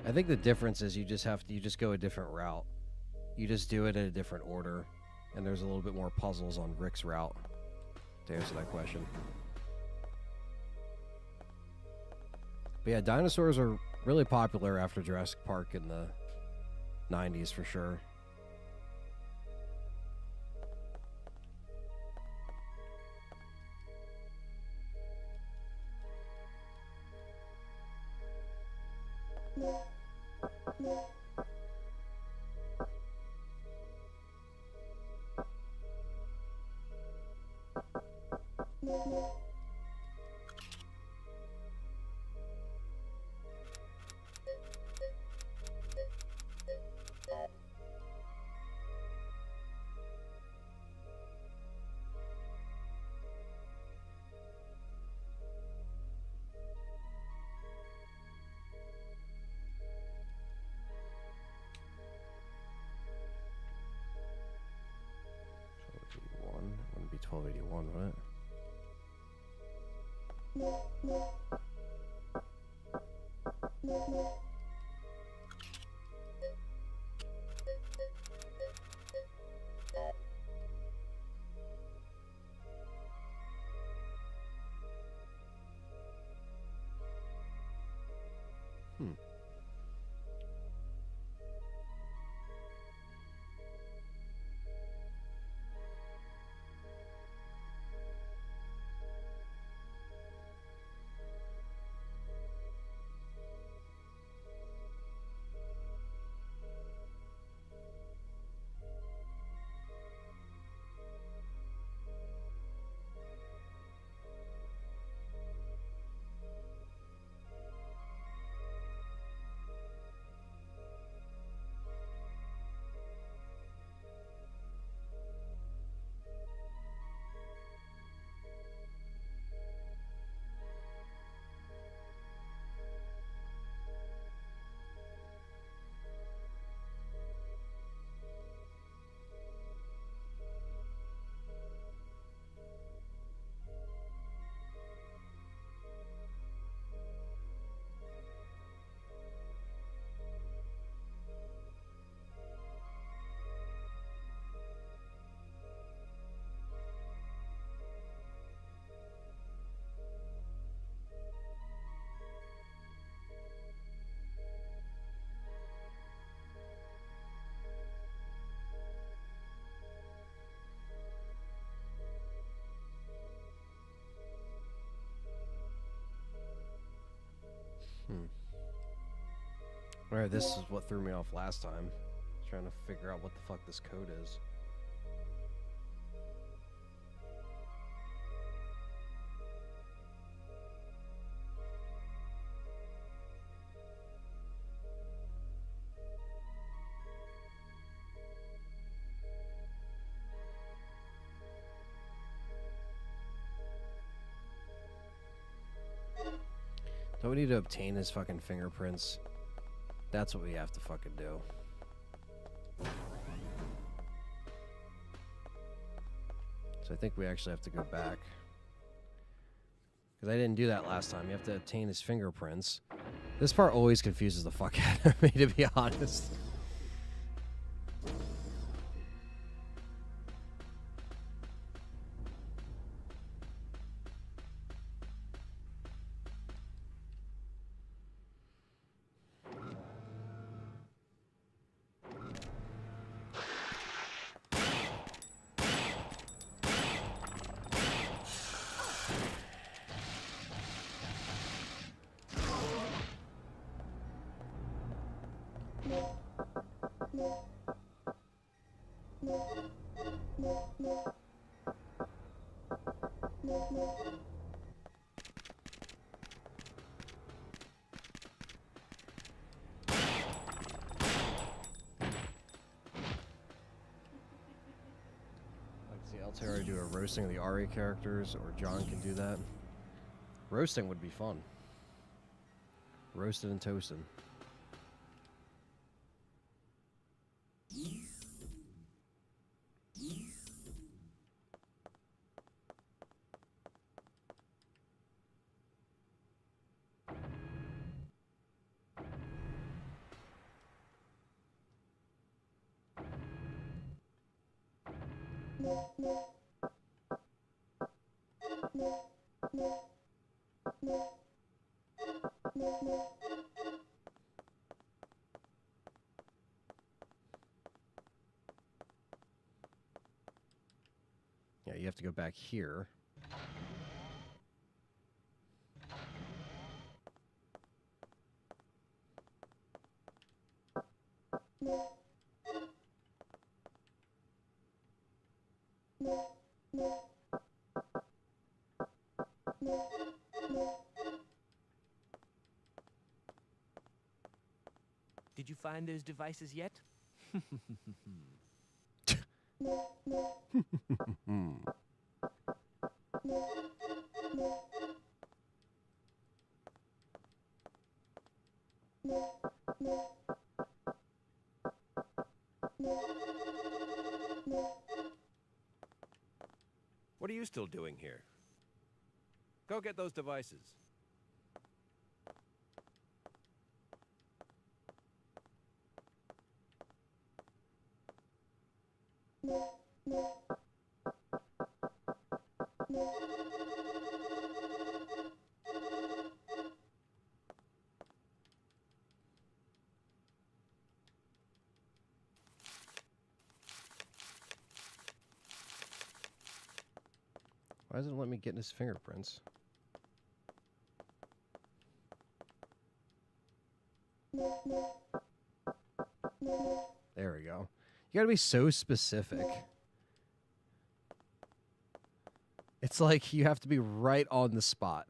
I think the difference is you just go a different route. You just do it in a different order, and there's a little bit more puzzles on Rick's route to answer that question. But yeah, dinosaurs are really popular after Jurassic Park in the 90s for sure. Wouldn't be 1281, would it? Alright, this is what threw me off last time. Trying to figure out what the fuck this code is. Don't we need to obtain his fucking fingerprints? That's what we have to fucking do. So I think we actually have to go back. Because I didn't do that last time. You have to obtain his fingerprints. This part always confuses the fuck out of me, to be honest. Altair do a roasting of the Ari characters, or John can do that. Roasting would be fun. Roasted and toasted. Yeah, you have to go back here. Did you find those devices yet? What are you still doing here? Go get those devices. Why doesn't it let me get in his fingerprints? There we go. You gotta be so specific. It's like you have to be right on the spot.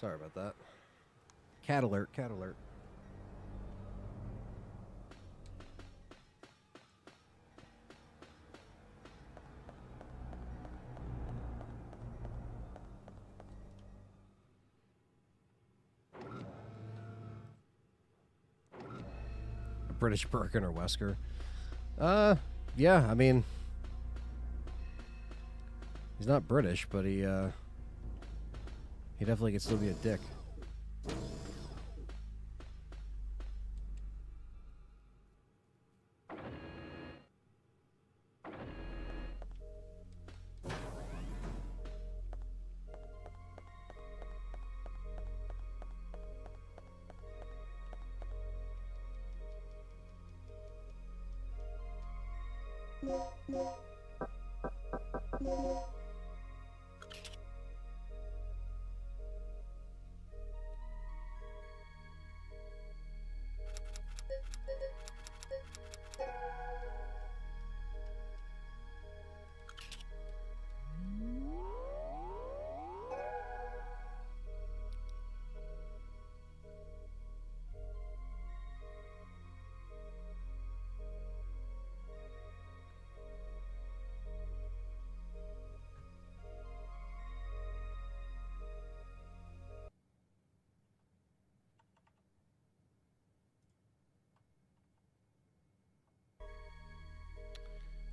Sorry about that. Cat alert, cat alert. British Birkin or Wesker. Yeah, I mean, he's not British, but he definitely can still be a dick.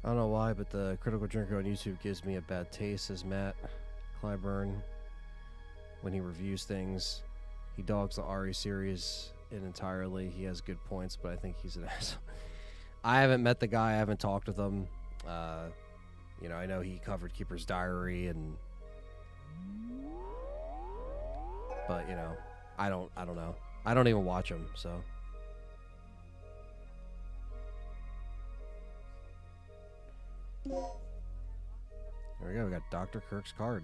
I don't know why, but the Critical Drinker on YouTube gives me a bad taste, says Matt Clyburn. When he reviews things, he dogs the Ari series in entirely. He has good points, but I think he's an asshole. I haven't met the guy. I haven't talked with him. You know, I know he covered Keeper's Diary, and but you know, I don't know. I don't even watch him, so. There we go. We got Dr. Kirk's card.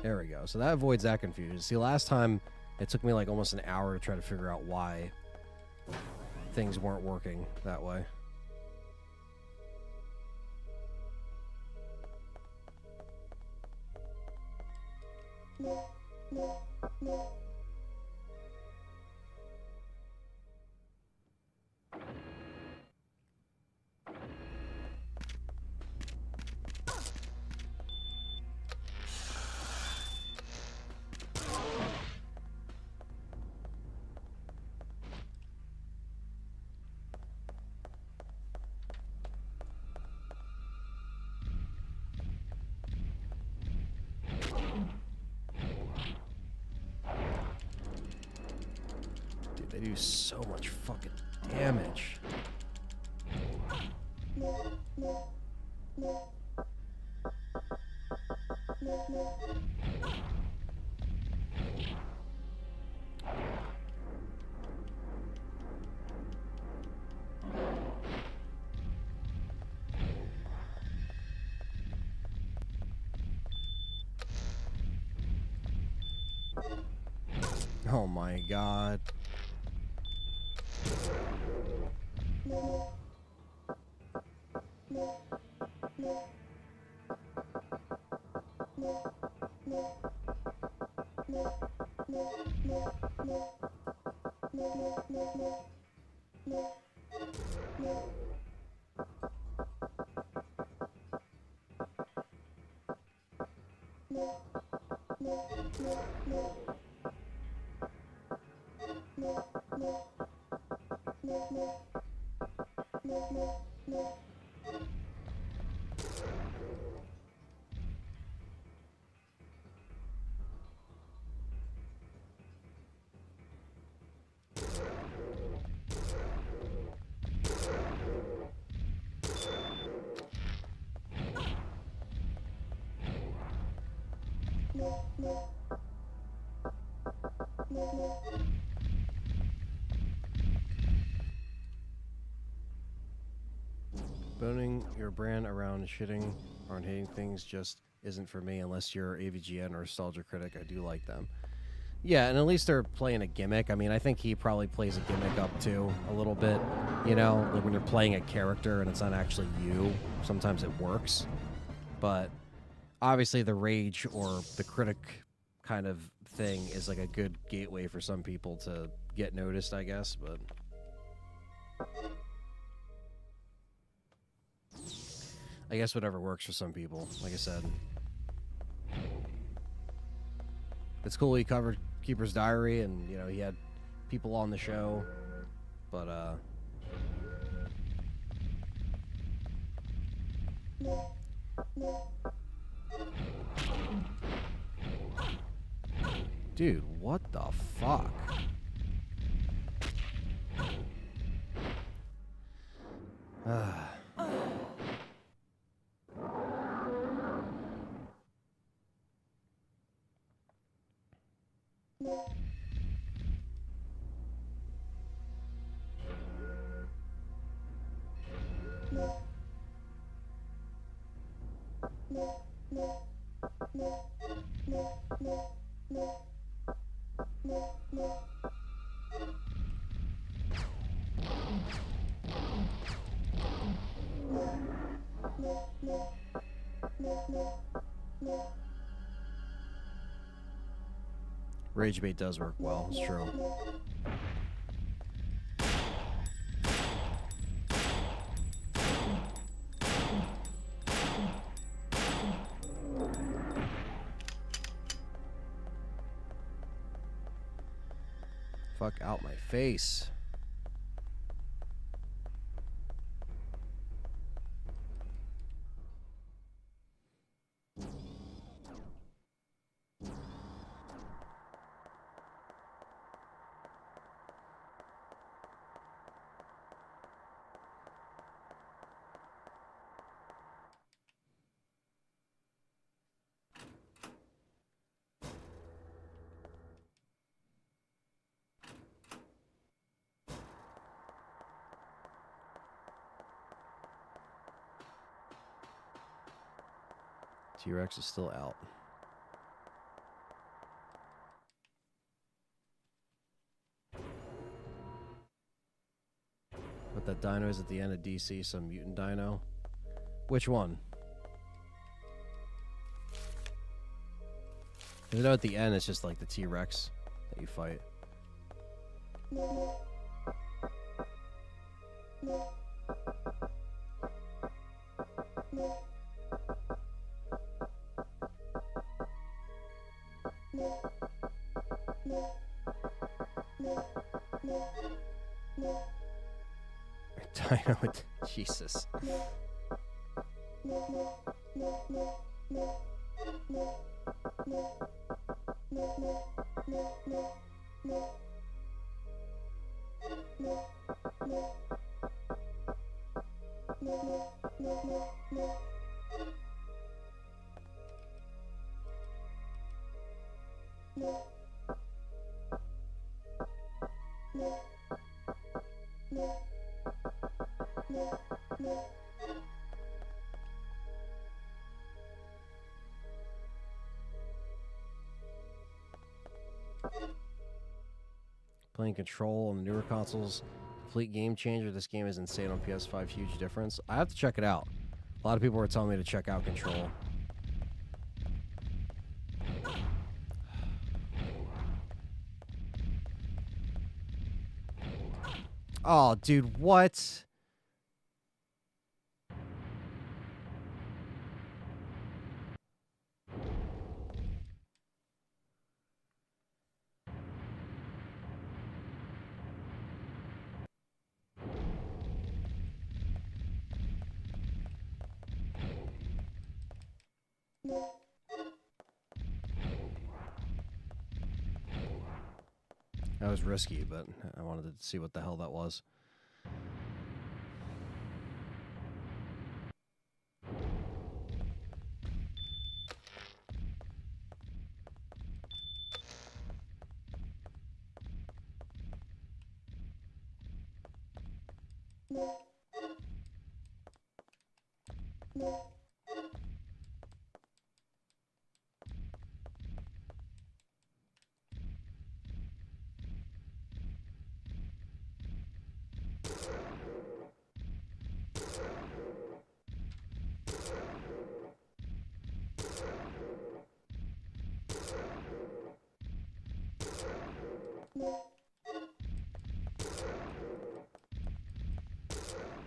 There we go. So that avoids that confusion. See, last time it took me like almost an hour to try to figure out why things weren't working that way. They do so much fucking damage. Oh my god. Boning your brand around shitting or hating things just isn't for me unless you're AVGN or Nostalgia Critic. I do like them. Yeah, and at least they're playing a gimmick. I mean, I think he probably plays a gimmick up too, a little bit. You know, like when you're playing a character and it's not actually you, sometimes it works. But obviously the rage or the critic kind of thing is like a good gateway for some people to get noticed, I guess, but I guess whatever works for some people, like I said. It's cool he covered Keeper's Diary and, you know, he had people on the show But dude, what the fuck? Rage bait does work well, it's true. Fuck out my face. T-Rex is still out. But that dino is at the end of DC, some mutant dino. Which one? I know at the end it's just like the T-Rex that you fight. Dino, Jesus. Playing Control on the newer consoles, complete game changer. This game is insane on PS5, huge difference. I have to check it out. A lot of people were telling me to check out Control. Oh, dude, what? That was risky, but I wanted to see what the hell that was.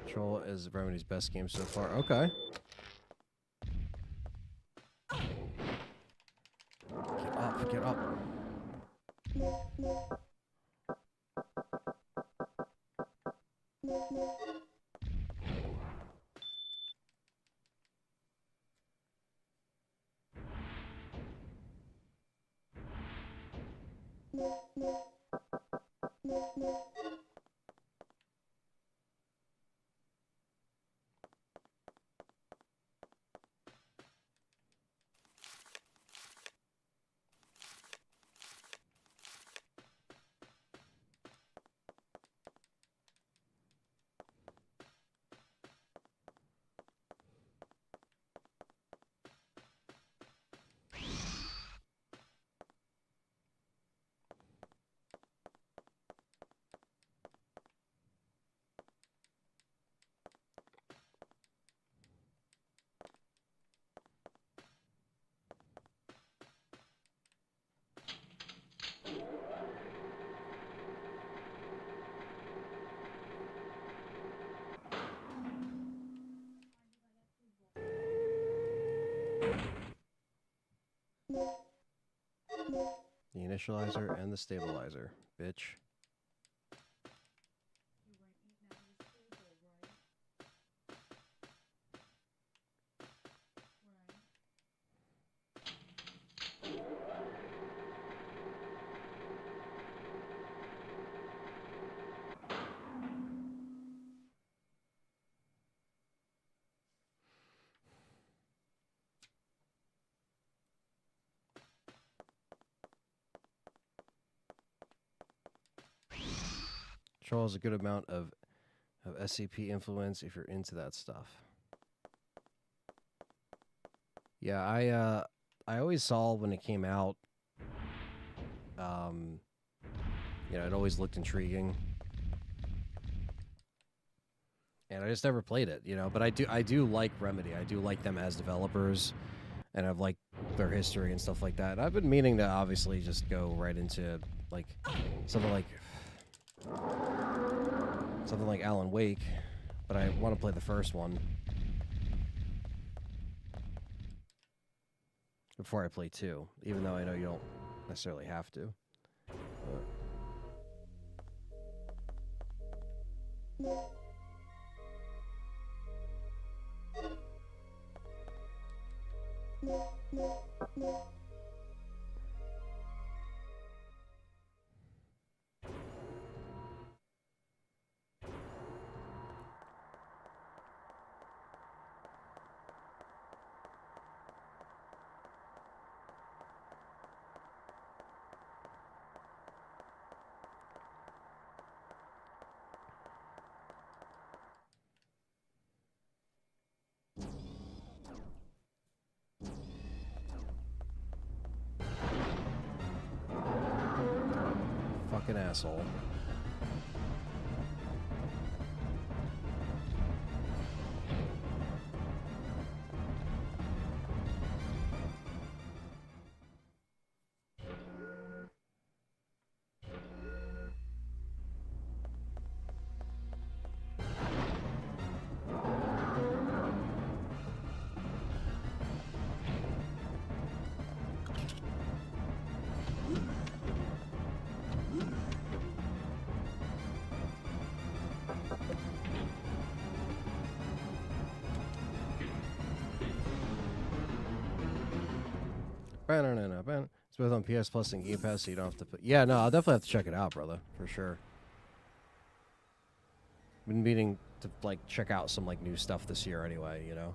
Control is Remedy's best game so far. Okay. Get up, get up. The initializer and the stabilizer, bitch. Controls a good amount of SCP influence if you're into that stuff. Yeah, I always saw when it came out. You know, it always looked intriguing, and I just never played it. You know, but I do like Remedy. I do like them as developers, and I've liked their history and stuff like that. And I've been meaning to obviously just go right into like something like Alan Wake, but I want to play the first one before I play 2, even though I know you don't necessarily have to. Fucking asshole. It's both on PS Plus and Game Pass, so you don't have to put... Yeah, no, I'll definitely have to check it out, brother, for sure. Been meaning to, like, check out some, like, new stuff this year anyway, you know?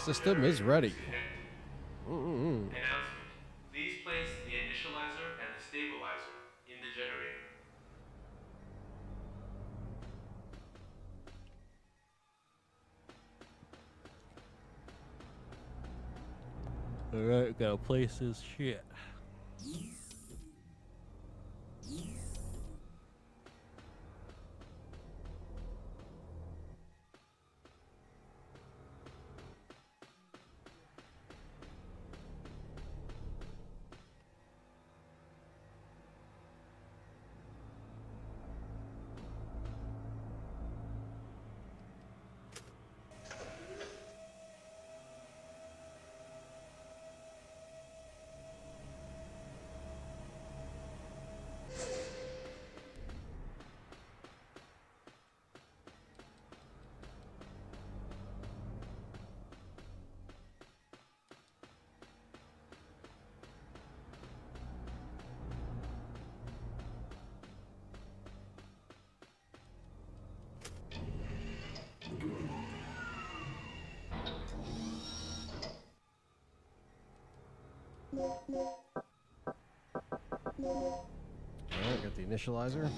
System is ready. Announcement. Please place the initializer and the stabilizer in the generator. Alright, gotta place this shit. Alright, got the initializer.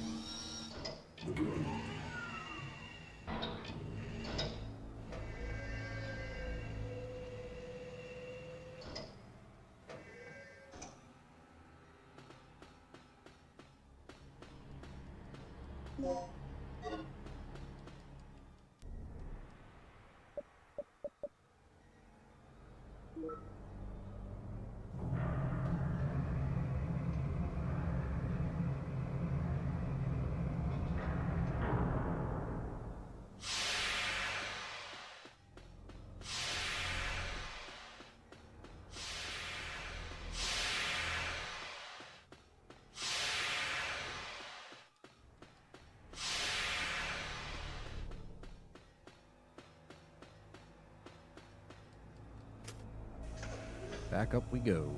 Back up we go.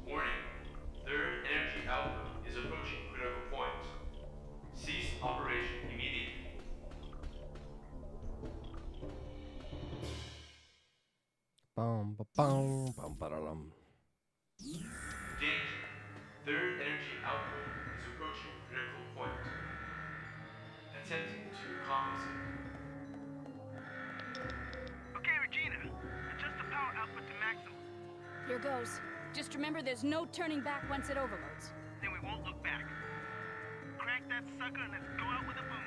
Warning. Third energy output is approaching critical point. Cease operation immediately. Bum ba bum bum ba da dum. Danger. Third energy output is approaching critical point. Attempting to compensate. Okay, Regina. Adjust the power output to maximum. Here goes. Just remember there's no turning back once it overloads. Then we won't look back. Crank that sucker and let's go out with a boom.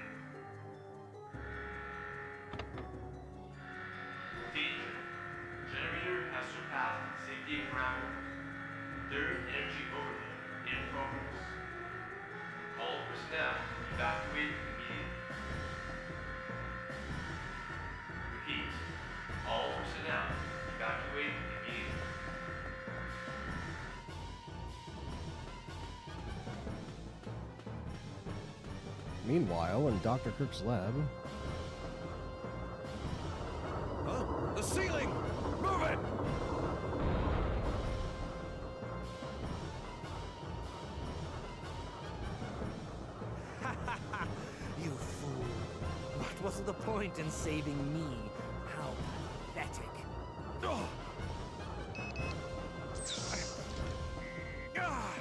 Danger. Generator has surpassed safety parameters. Third energy overload in progress. All personnel evacuate immediately. Repeat. All personnel evacuate immediately. Meanwhile, in Dr. Kirk's lab. Huh? The ceiling! Move it! You fool. What was the point in saving me? How pathetic. Oh. Ah.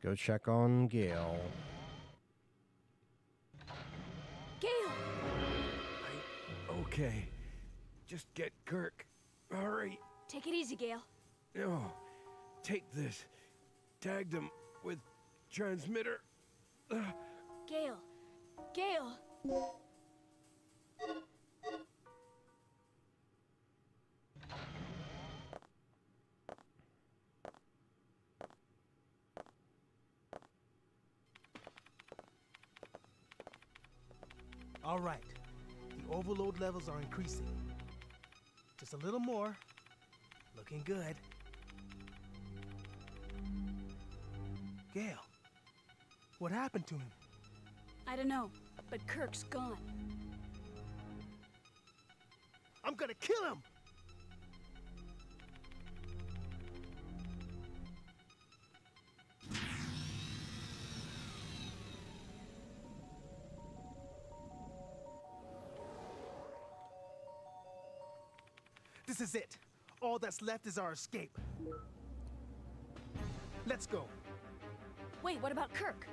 go check on Gale. Gale! Okay. Just get Kirk. Hurry. Take it easy, Gale. No. Take this. Tagged him with transmitter. Gale! Gale! All right. The overload levels are increasing. Just a little more. Looking good. Gale, what happened to him? I don't know, but Kirk's gone. I'm gonna kill him! This is it. All that's left is our escape. Let's go. Wait, what about Kirk?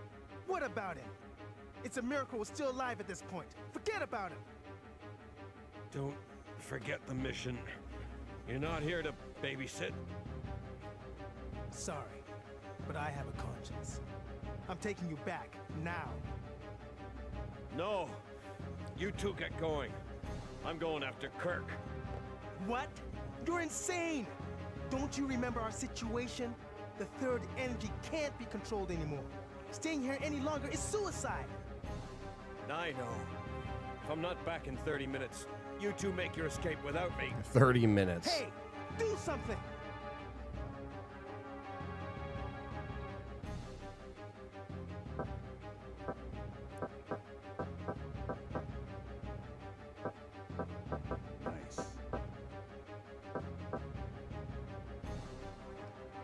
What about him? It's a miracle we're still alive at this point. Forget about him. Don't forget the mission. You're not here to babysit. Sorry, but I have a conscience. I'm taking you back, now. No. You two get going. I'm going after Kirk. What? You're insane! Don't you remember our situation? The third energy can't be controlled anymore. Staying here any longer is suicide. I know. If I'm not back in 30 minutes, you two make your escape without me. 30 minutes. Hey, do something!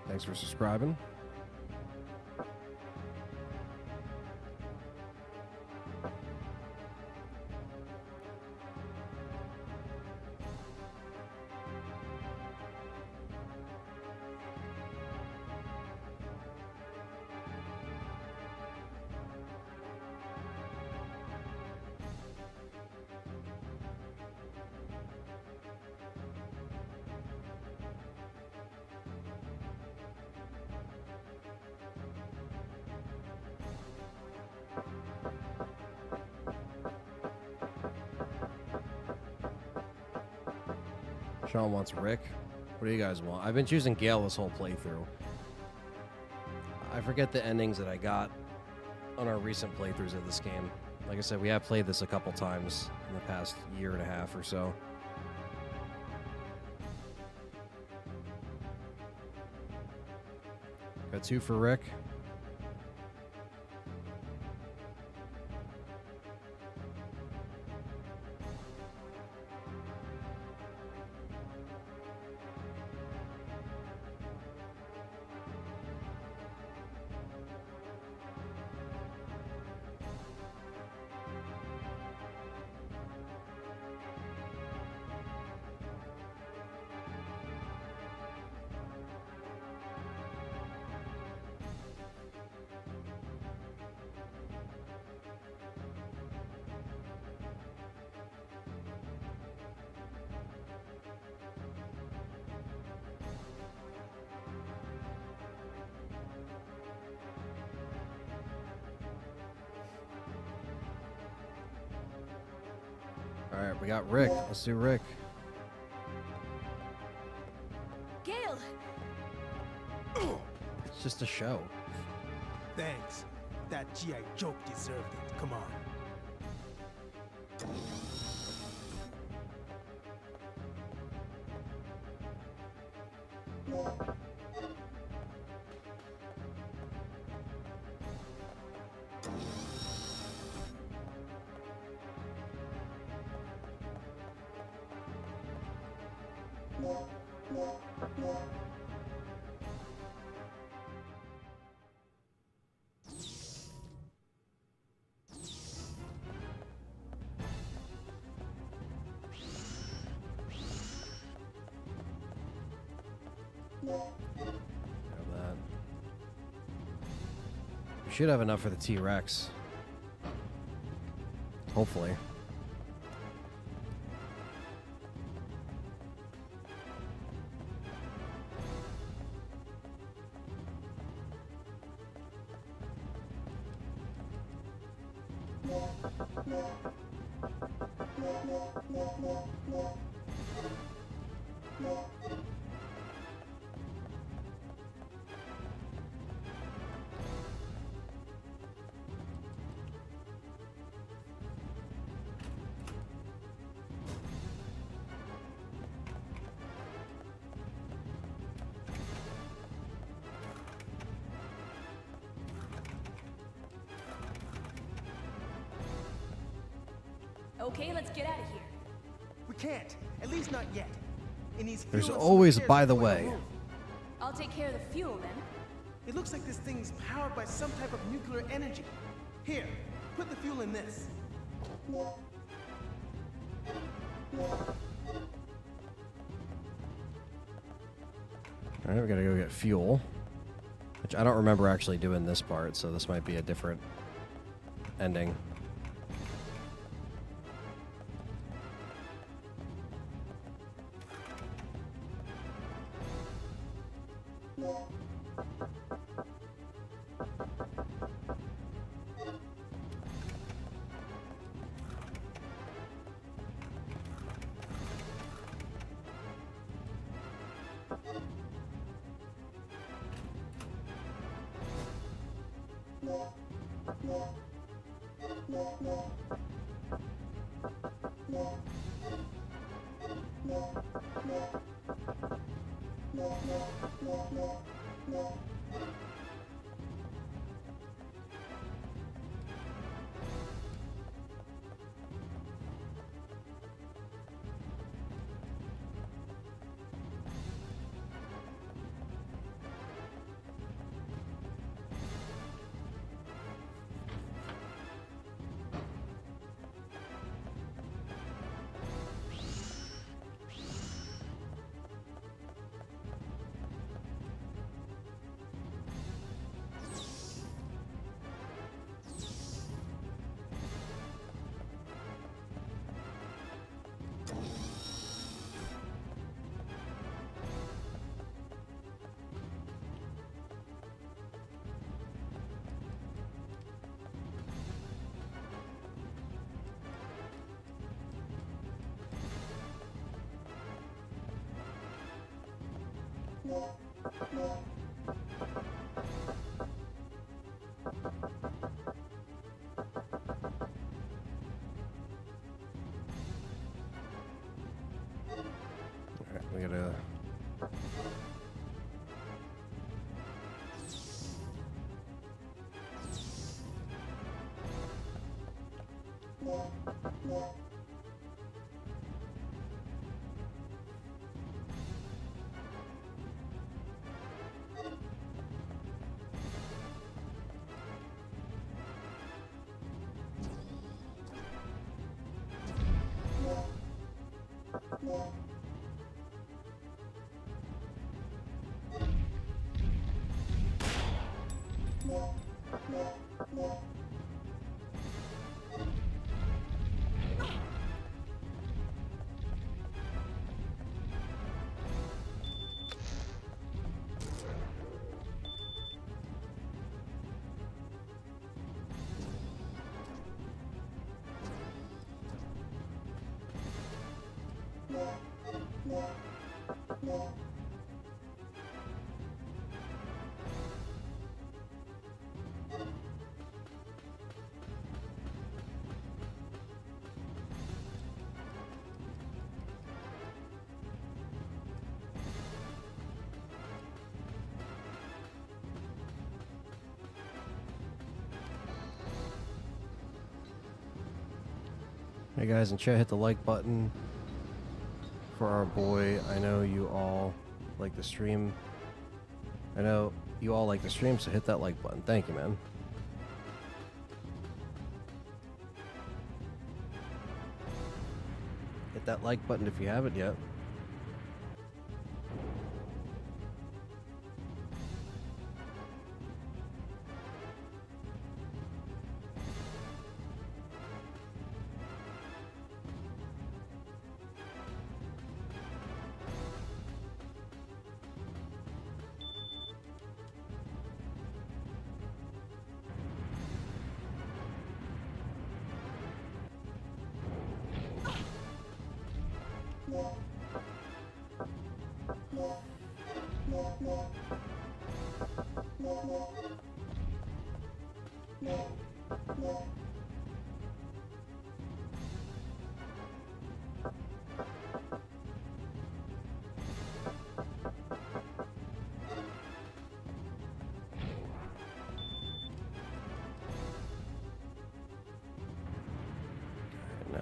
Thanks for subscribing. Sean wants Rick. What do you guys want? I've been choosing Gale this whole playthrough. I forget the endings that I got on our recent playthroughs of this game. Like I said, we have played this a couple times in the past year and a half or so. Got 2 for Rick. Alright, we got Rick. Let's do Rick. Gale! It's just a show. Thanks. That G.I. Joke deserved it. Come on. Grab that. Should have enough for the T-Rex. Hopefully. Okay, let's get out of here. We can't. At least not yet. It needs There's fuel and always some a by the repairs before way. we move. I'll take care of the fuel then. It looks like this thing's powered by some type of nuclear energy. Here, put the fuel in this. Alright, we gotta go get fuel. Which I don't remember actually doing this part, so this might be a different ending. Alright, we gotta... Hey guys, in chat, hit the like button for our boy. I know you all like the stream. I know you all like the stream, so hit that like button. Thank you, man. Hit that like button if you haven't yet. Now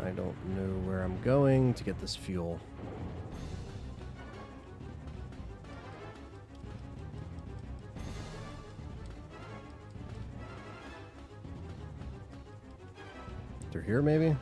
I don't know where I'm going to get this fuel. Through here, maybe?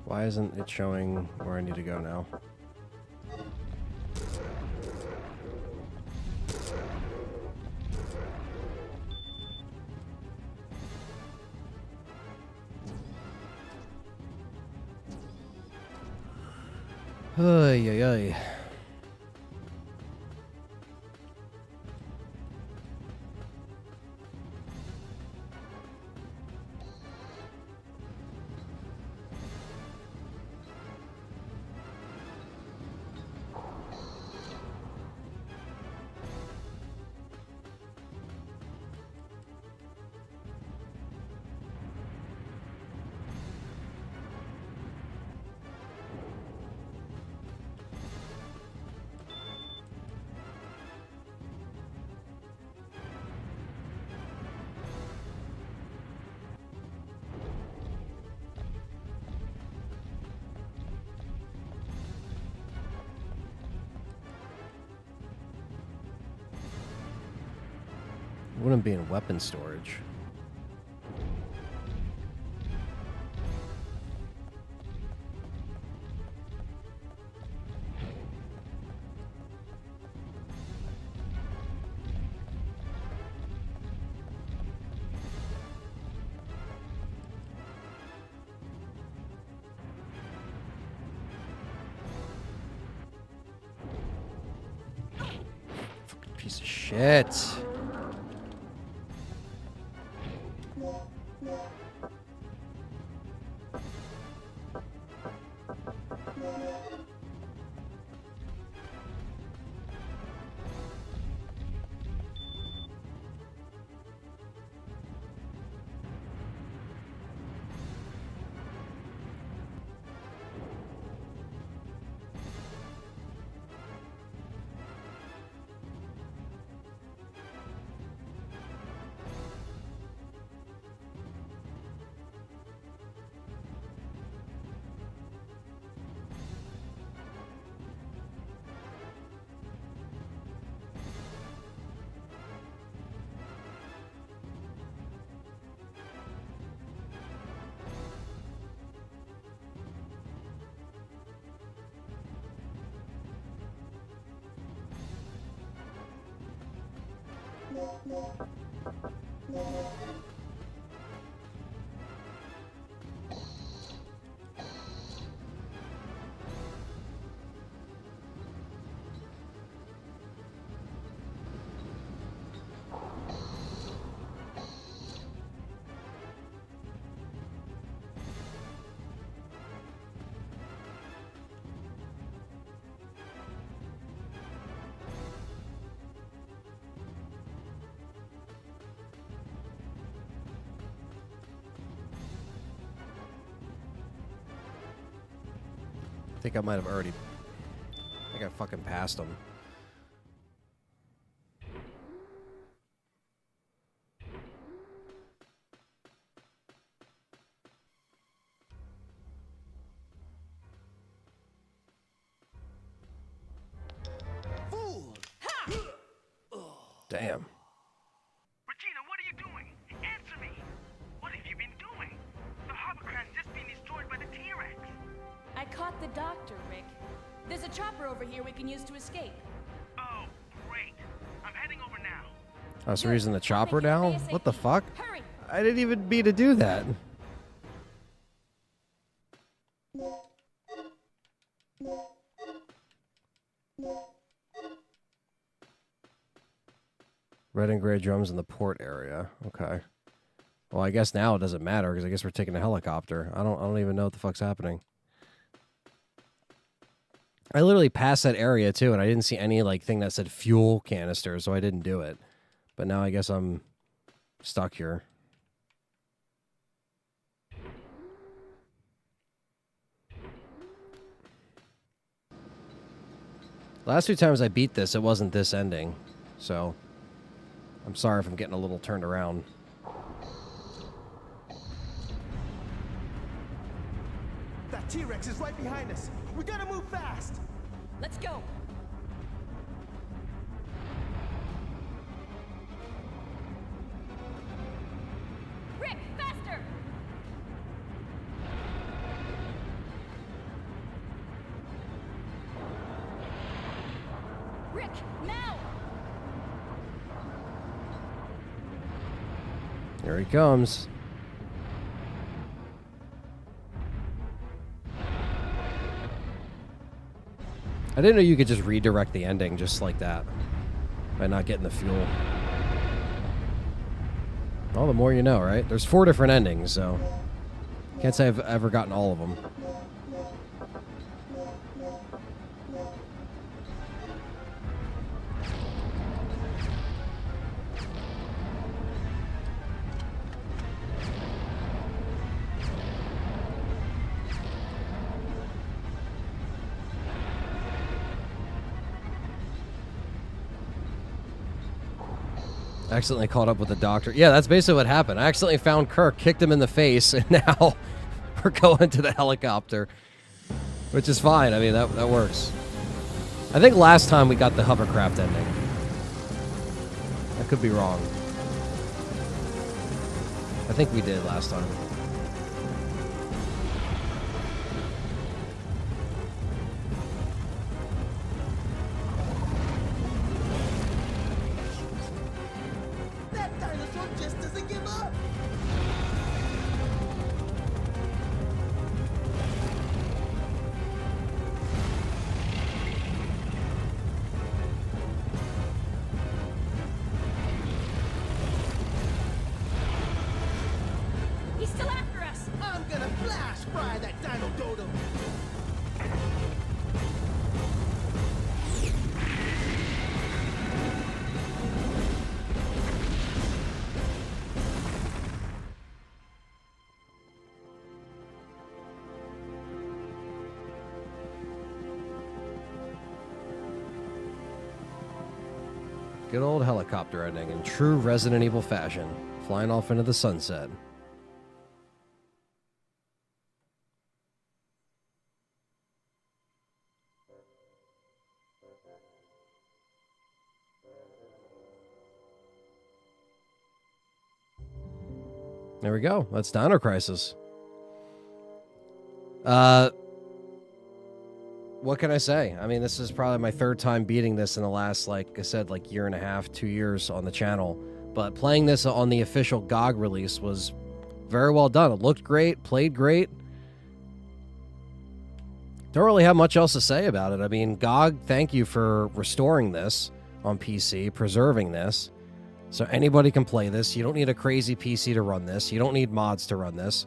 Why isn't it showing where I need to go now? Ay, ay, ay. Wouldn't be in weapon storage. Fucking piece of shit. I think I might have already... I think I fucking passed him. Damn. Regina, what are you doing? Answer me! What have you been doing? The hovercraft's just being destroyed by the T-Rex. I caught the doctor, Rick. There's a chopper over here we can use to escape. Oh, great. I'm heading over now. Oh, so we're using the chopper now? What the fuck? Hurry! I didn't even mean to do that. Red and gray drums in the port area. Okay. Well, I guess now it doesn't matter because I guess we're taking a helicopter. I don't even know what the fuck's happening. I literally passed that area too, and I didn't see any like thing that said fuel canister, so I didn't do it. But now I guess I'm stuck here. Last 2 times I beat this, it wasn't this ending. So, I'm sorry if I'm getting a little turned around. That T-Rex is right behind us. We gotta move fast. Let's go. Rick, faster! Rick, now! Here he comes. I didn't know you could just redirect the ending just like that by not getting the fuel. Well, the more you know, right? There's 4 different endings, so can't say I've ever gotten all of them. Accidentally caught up with the doctor. Yeah, that's basically what happened. I accidentally found Kirk, kicked him in the face, and now we're going to the helicopter. Which is fine. I mean, that works. I think last time we got the hovercraft ending. I could be wrong. I think we did last time. That dinosaur just doesn't give up. He's still after us! I'm gonna flash fry that dino dodo. Good old helicopter ending in true Resident Evil fashion, flying off into the sunset. There we go. That's Dino Crisis. What can I say? I mean, this is probably my 3rd time beating this in the last, like I said, like year and a half, 2 years on the channel. But playing this on the official GOG release was very well done. It looked great, played great. Don't really have much else to say about it. I mean, GOG, thank you for restoring this on PC, preserving this. So anybody can play this. You don't need a crazy PC to run this. You don't need mods to run this.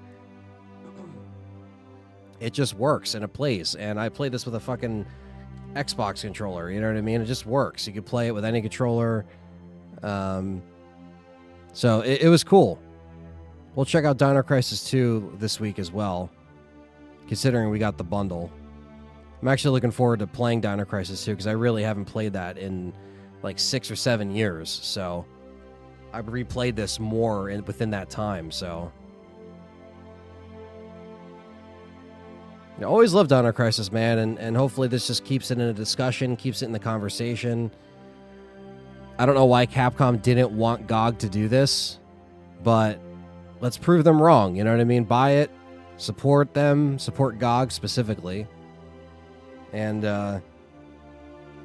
It just works and it plays. And I played this with a fucking Xbox controller. You know what I mean? It just works. You could play it with any controller. So it was cool. We'll check out Dino Crisis 2 this week as well, considering we got the bundle. I'm actually looking forward to playing Dino Crisis 2 because I really haven't played that in like 6 or 7 years. So I've replayed this more within that time. So I always loved Dino Crisis, man, and hopefully this just keeps it in a discussion, keeps it in the conversation. I don't know why Capcom didn't want GOG to do this, but let's prove them wrong. You know what I mean? Buy it, support them, support GOG specifically. And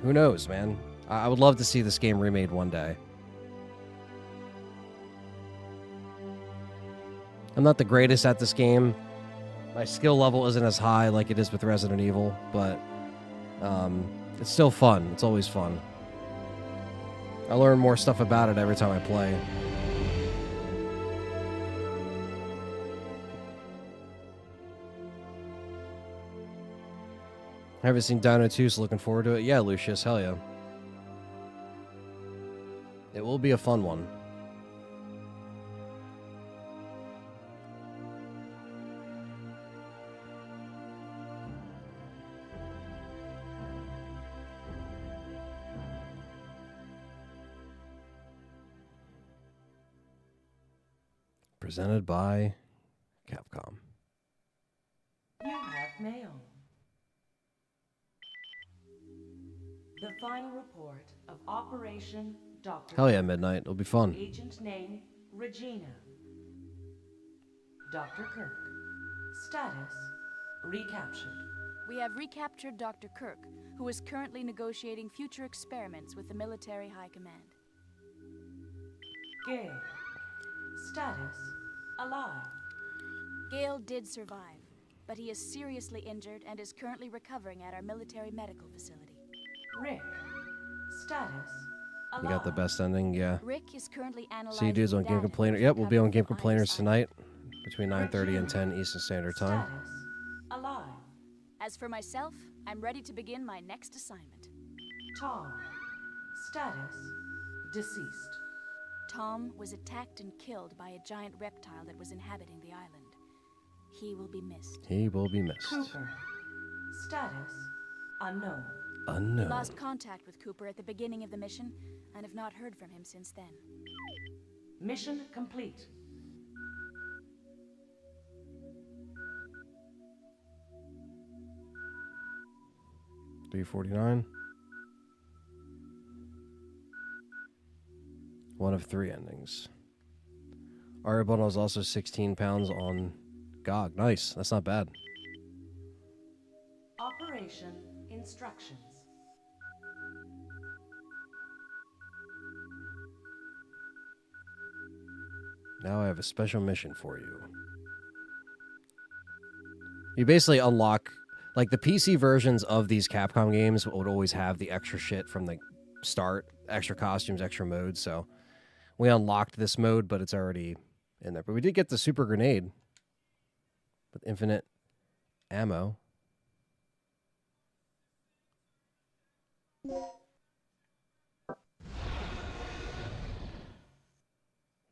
who knows, man? I would love to see this game remade one day. I'm not the greatest at this game. My skill level isn't as high like it is with Resident Evil, but it's still fun. It's always fun. I learn more stuff about it every time I play. I haven't seen Dino 2, so looking forward to it. Yeah, Lucius, hell yeah. It will be a fun one. Presented by Capcom. You have mail. The final report of Operation Dr. Hell yeah, Midnight. It'll be fun. Agent name, Regina. Dr. Kirk. Status, recaptured. We have recaptured Dr. Kirk, who is currently negotiating future experiments with the military high command. Gale. Status, alive. Gale did survive, but he is seriously injured and is currently recovering at our military medical facility. Rick. Status, alive. You got the best ending, yeah. Rick is currently analyzing. See you dudes on the Game data Complainer. he's Yep, we'll be on recovered Game from Complainers Einstein. tonight between 9:30 and 10 Eastern Standard Time. Status, alive. As for myself, I'm ready to begin my next assignment. Tom. Status, deceased. Tom was attacked and killed by a giant reptile that was inhabiting the island. He will be missed. He will be missed. Cooper. Status, unknown. Unknown. We lost contact with Cooper at the beginning of the mission and have not heard from him since then. Mission complete. $3.49. One of 3 endings. Our bundle is also 16 pounds on GOG. Nice. That's not bad. Operation instructions. Now I have a special mission for you. You basically unlock, like, the PC versions of these Capcom games would always have the extra shit from the start, extra costumes, extra modes, so we unlocked this mode, but it's already in there. But we did get the super grenade with infinite ammo.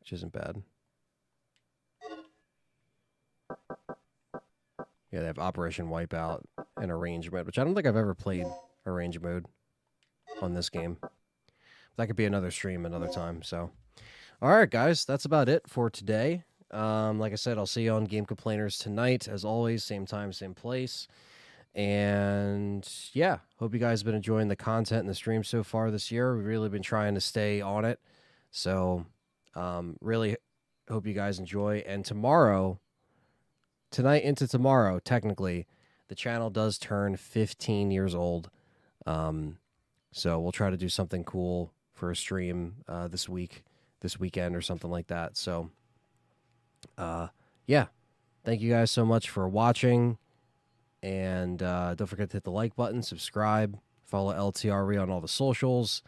Which isn't bad. Yeah, they have Operation Wipeout and Arrange mode, which I don't think I've ever played Arrange mode on this game. That could be another stream another time, so. All right, guys, that's about it for today. Like I said, I'll see you on Game Complainers tonight. As always, same time, same place. And yeah, hope you guys have been enjoying the content and the stream so far this year. We've really been trying to stay on it. So really hope you guys enjoy. And tonight into tomorrow, technically, the channel does turn 15 years old. So we'll try to do something cool for a stream this weekend or something like that. So yeah, thank you guys so much for watching. And don't forget to hit the like button, subscribe, follow LTRE on all the socials,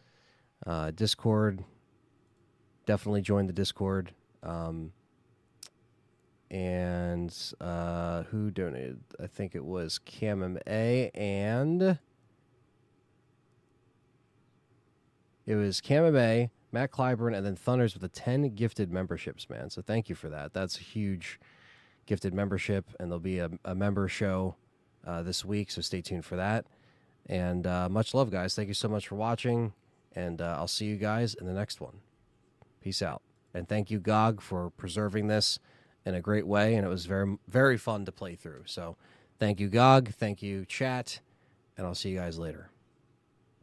Discord. Definitely join the Discord. And who donated? I think it was CamMA, and it was CamMA, Matt Clyburn, and then Thunders with the 10 gifted memberships, man. So thank you for that. That's a huge gifted membership, and there'll be a member show this week, so stay tuned for that. And much love, guys. Thank you so much for watching, and I'll see you guys in the next one. Peace out. And thank you, GOG, for preserving this in a great way, and it was very, very fun to play through. So thank you, GOG. Thank you, chat, and I'll see you guys later.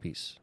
Peace.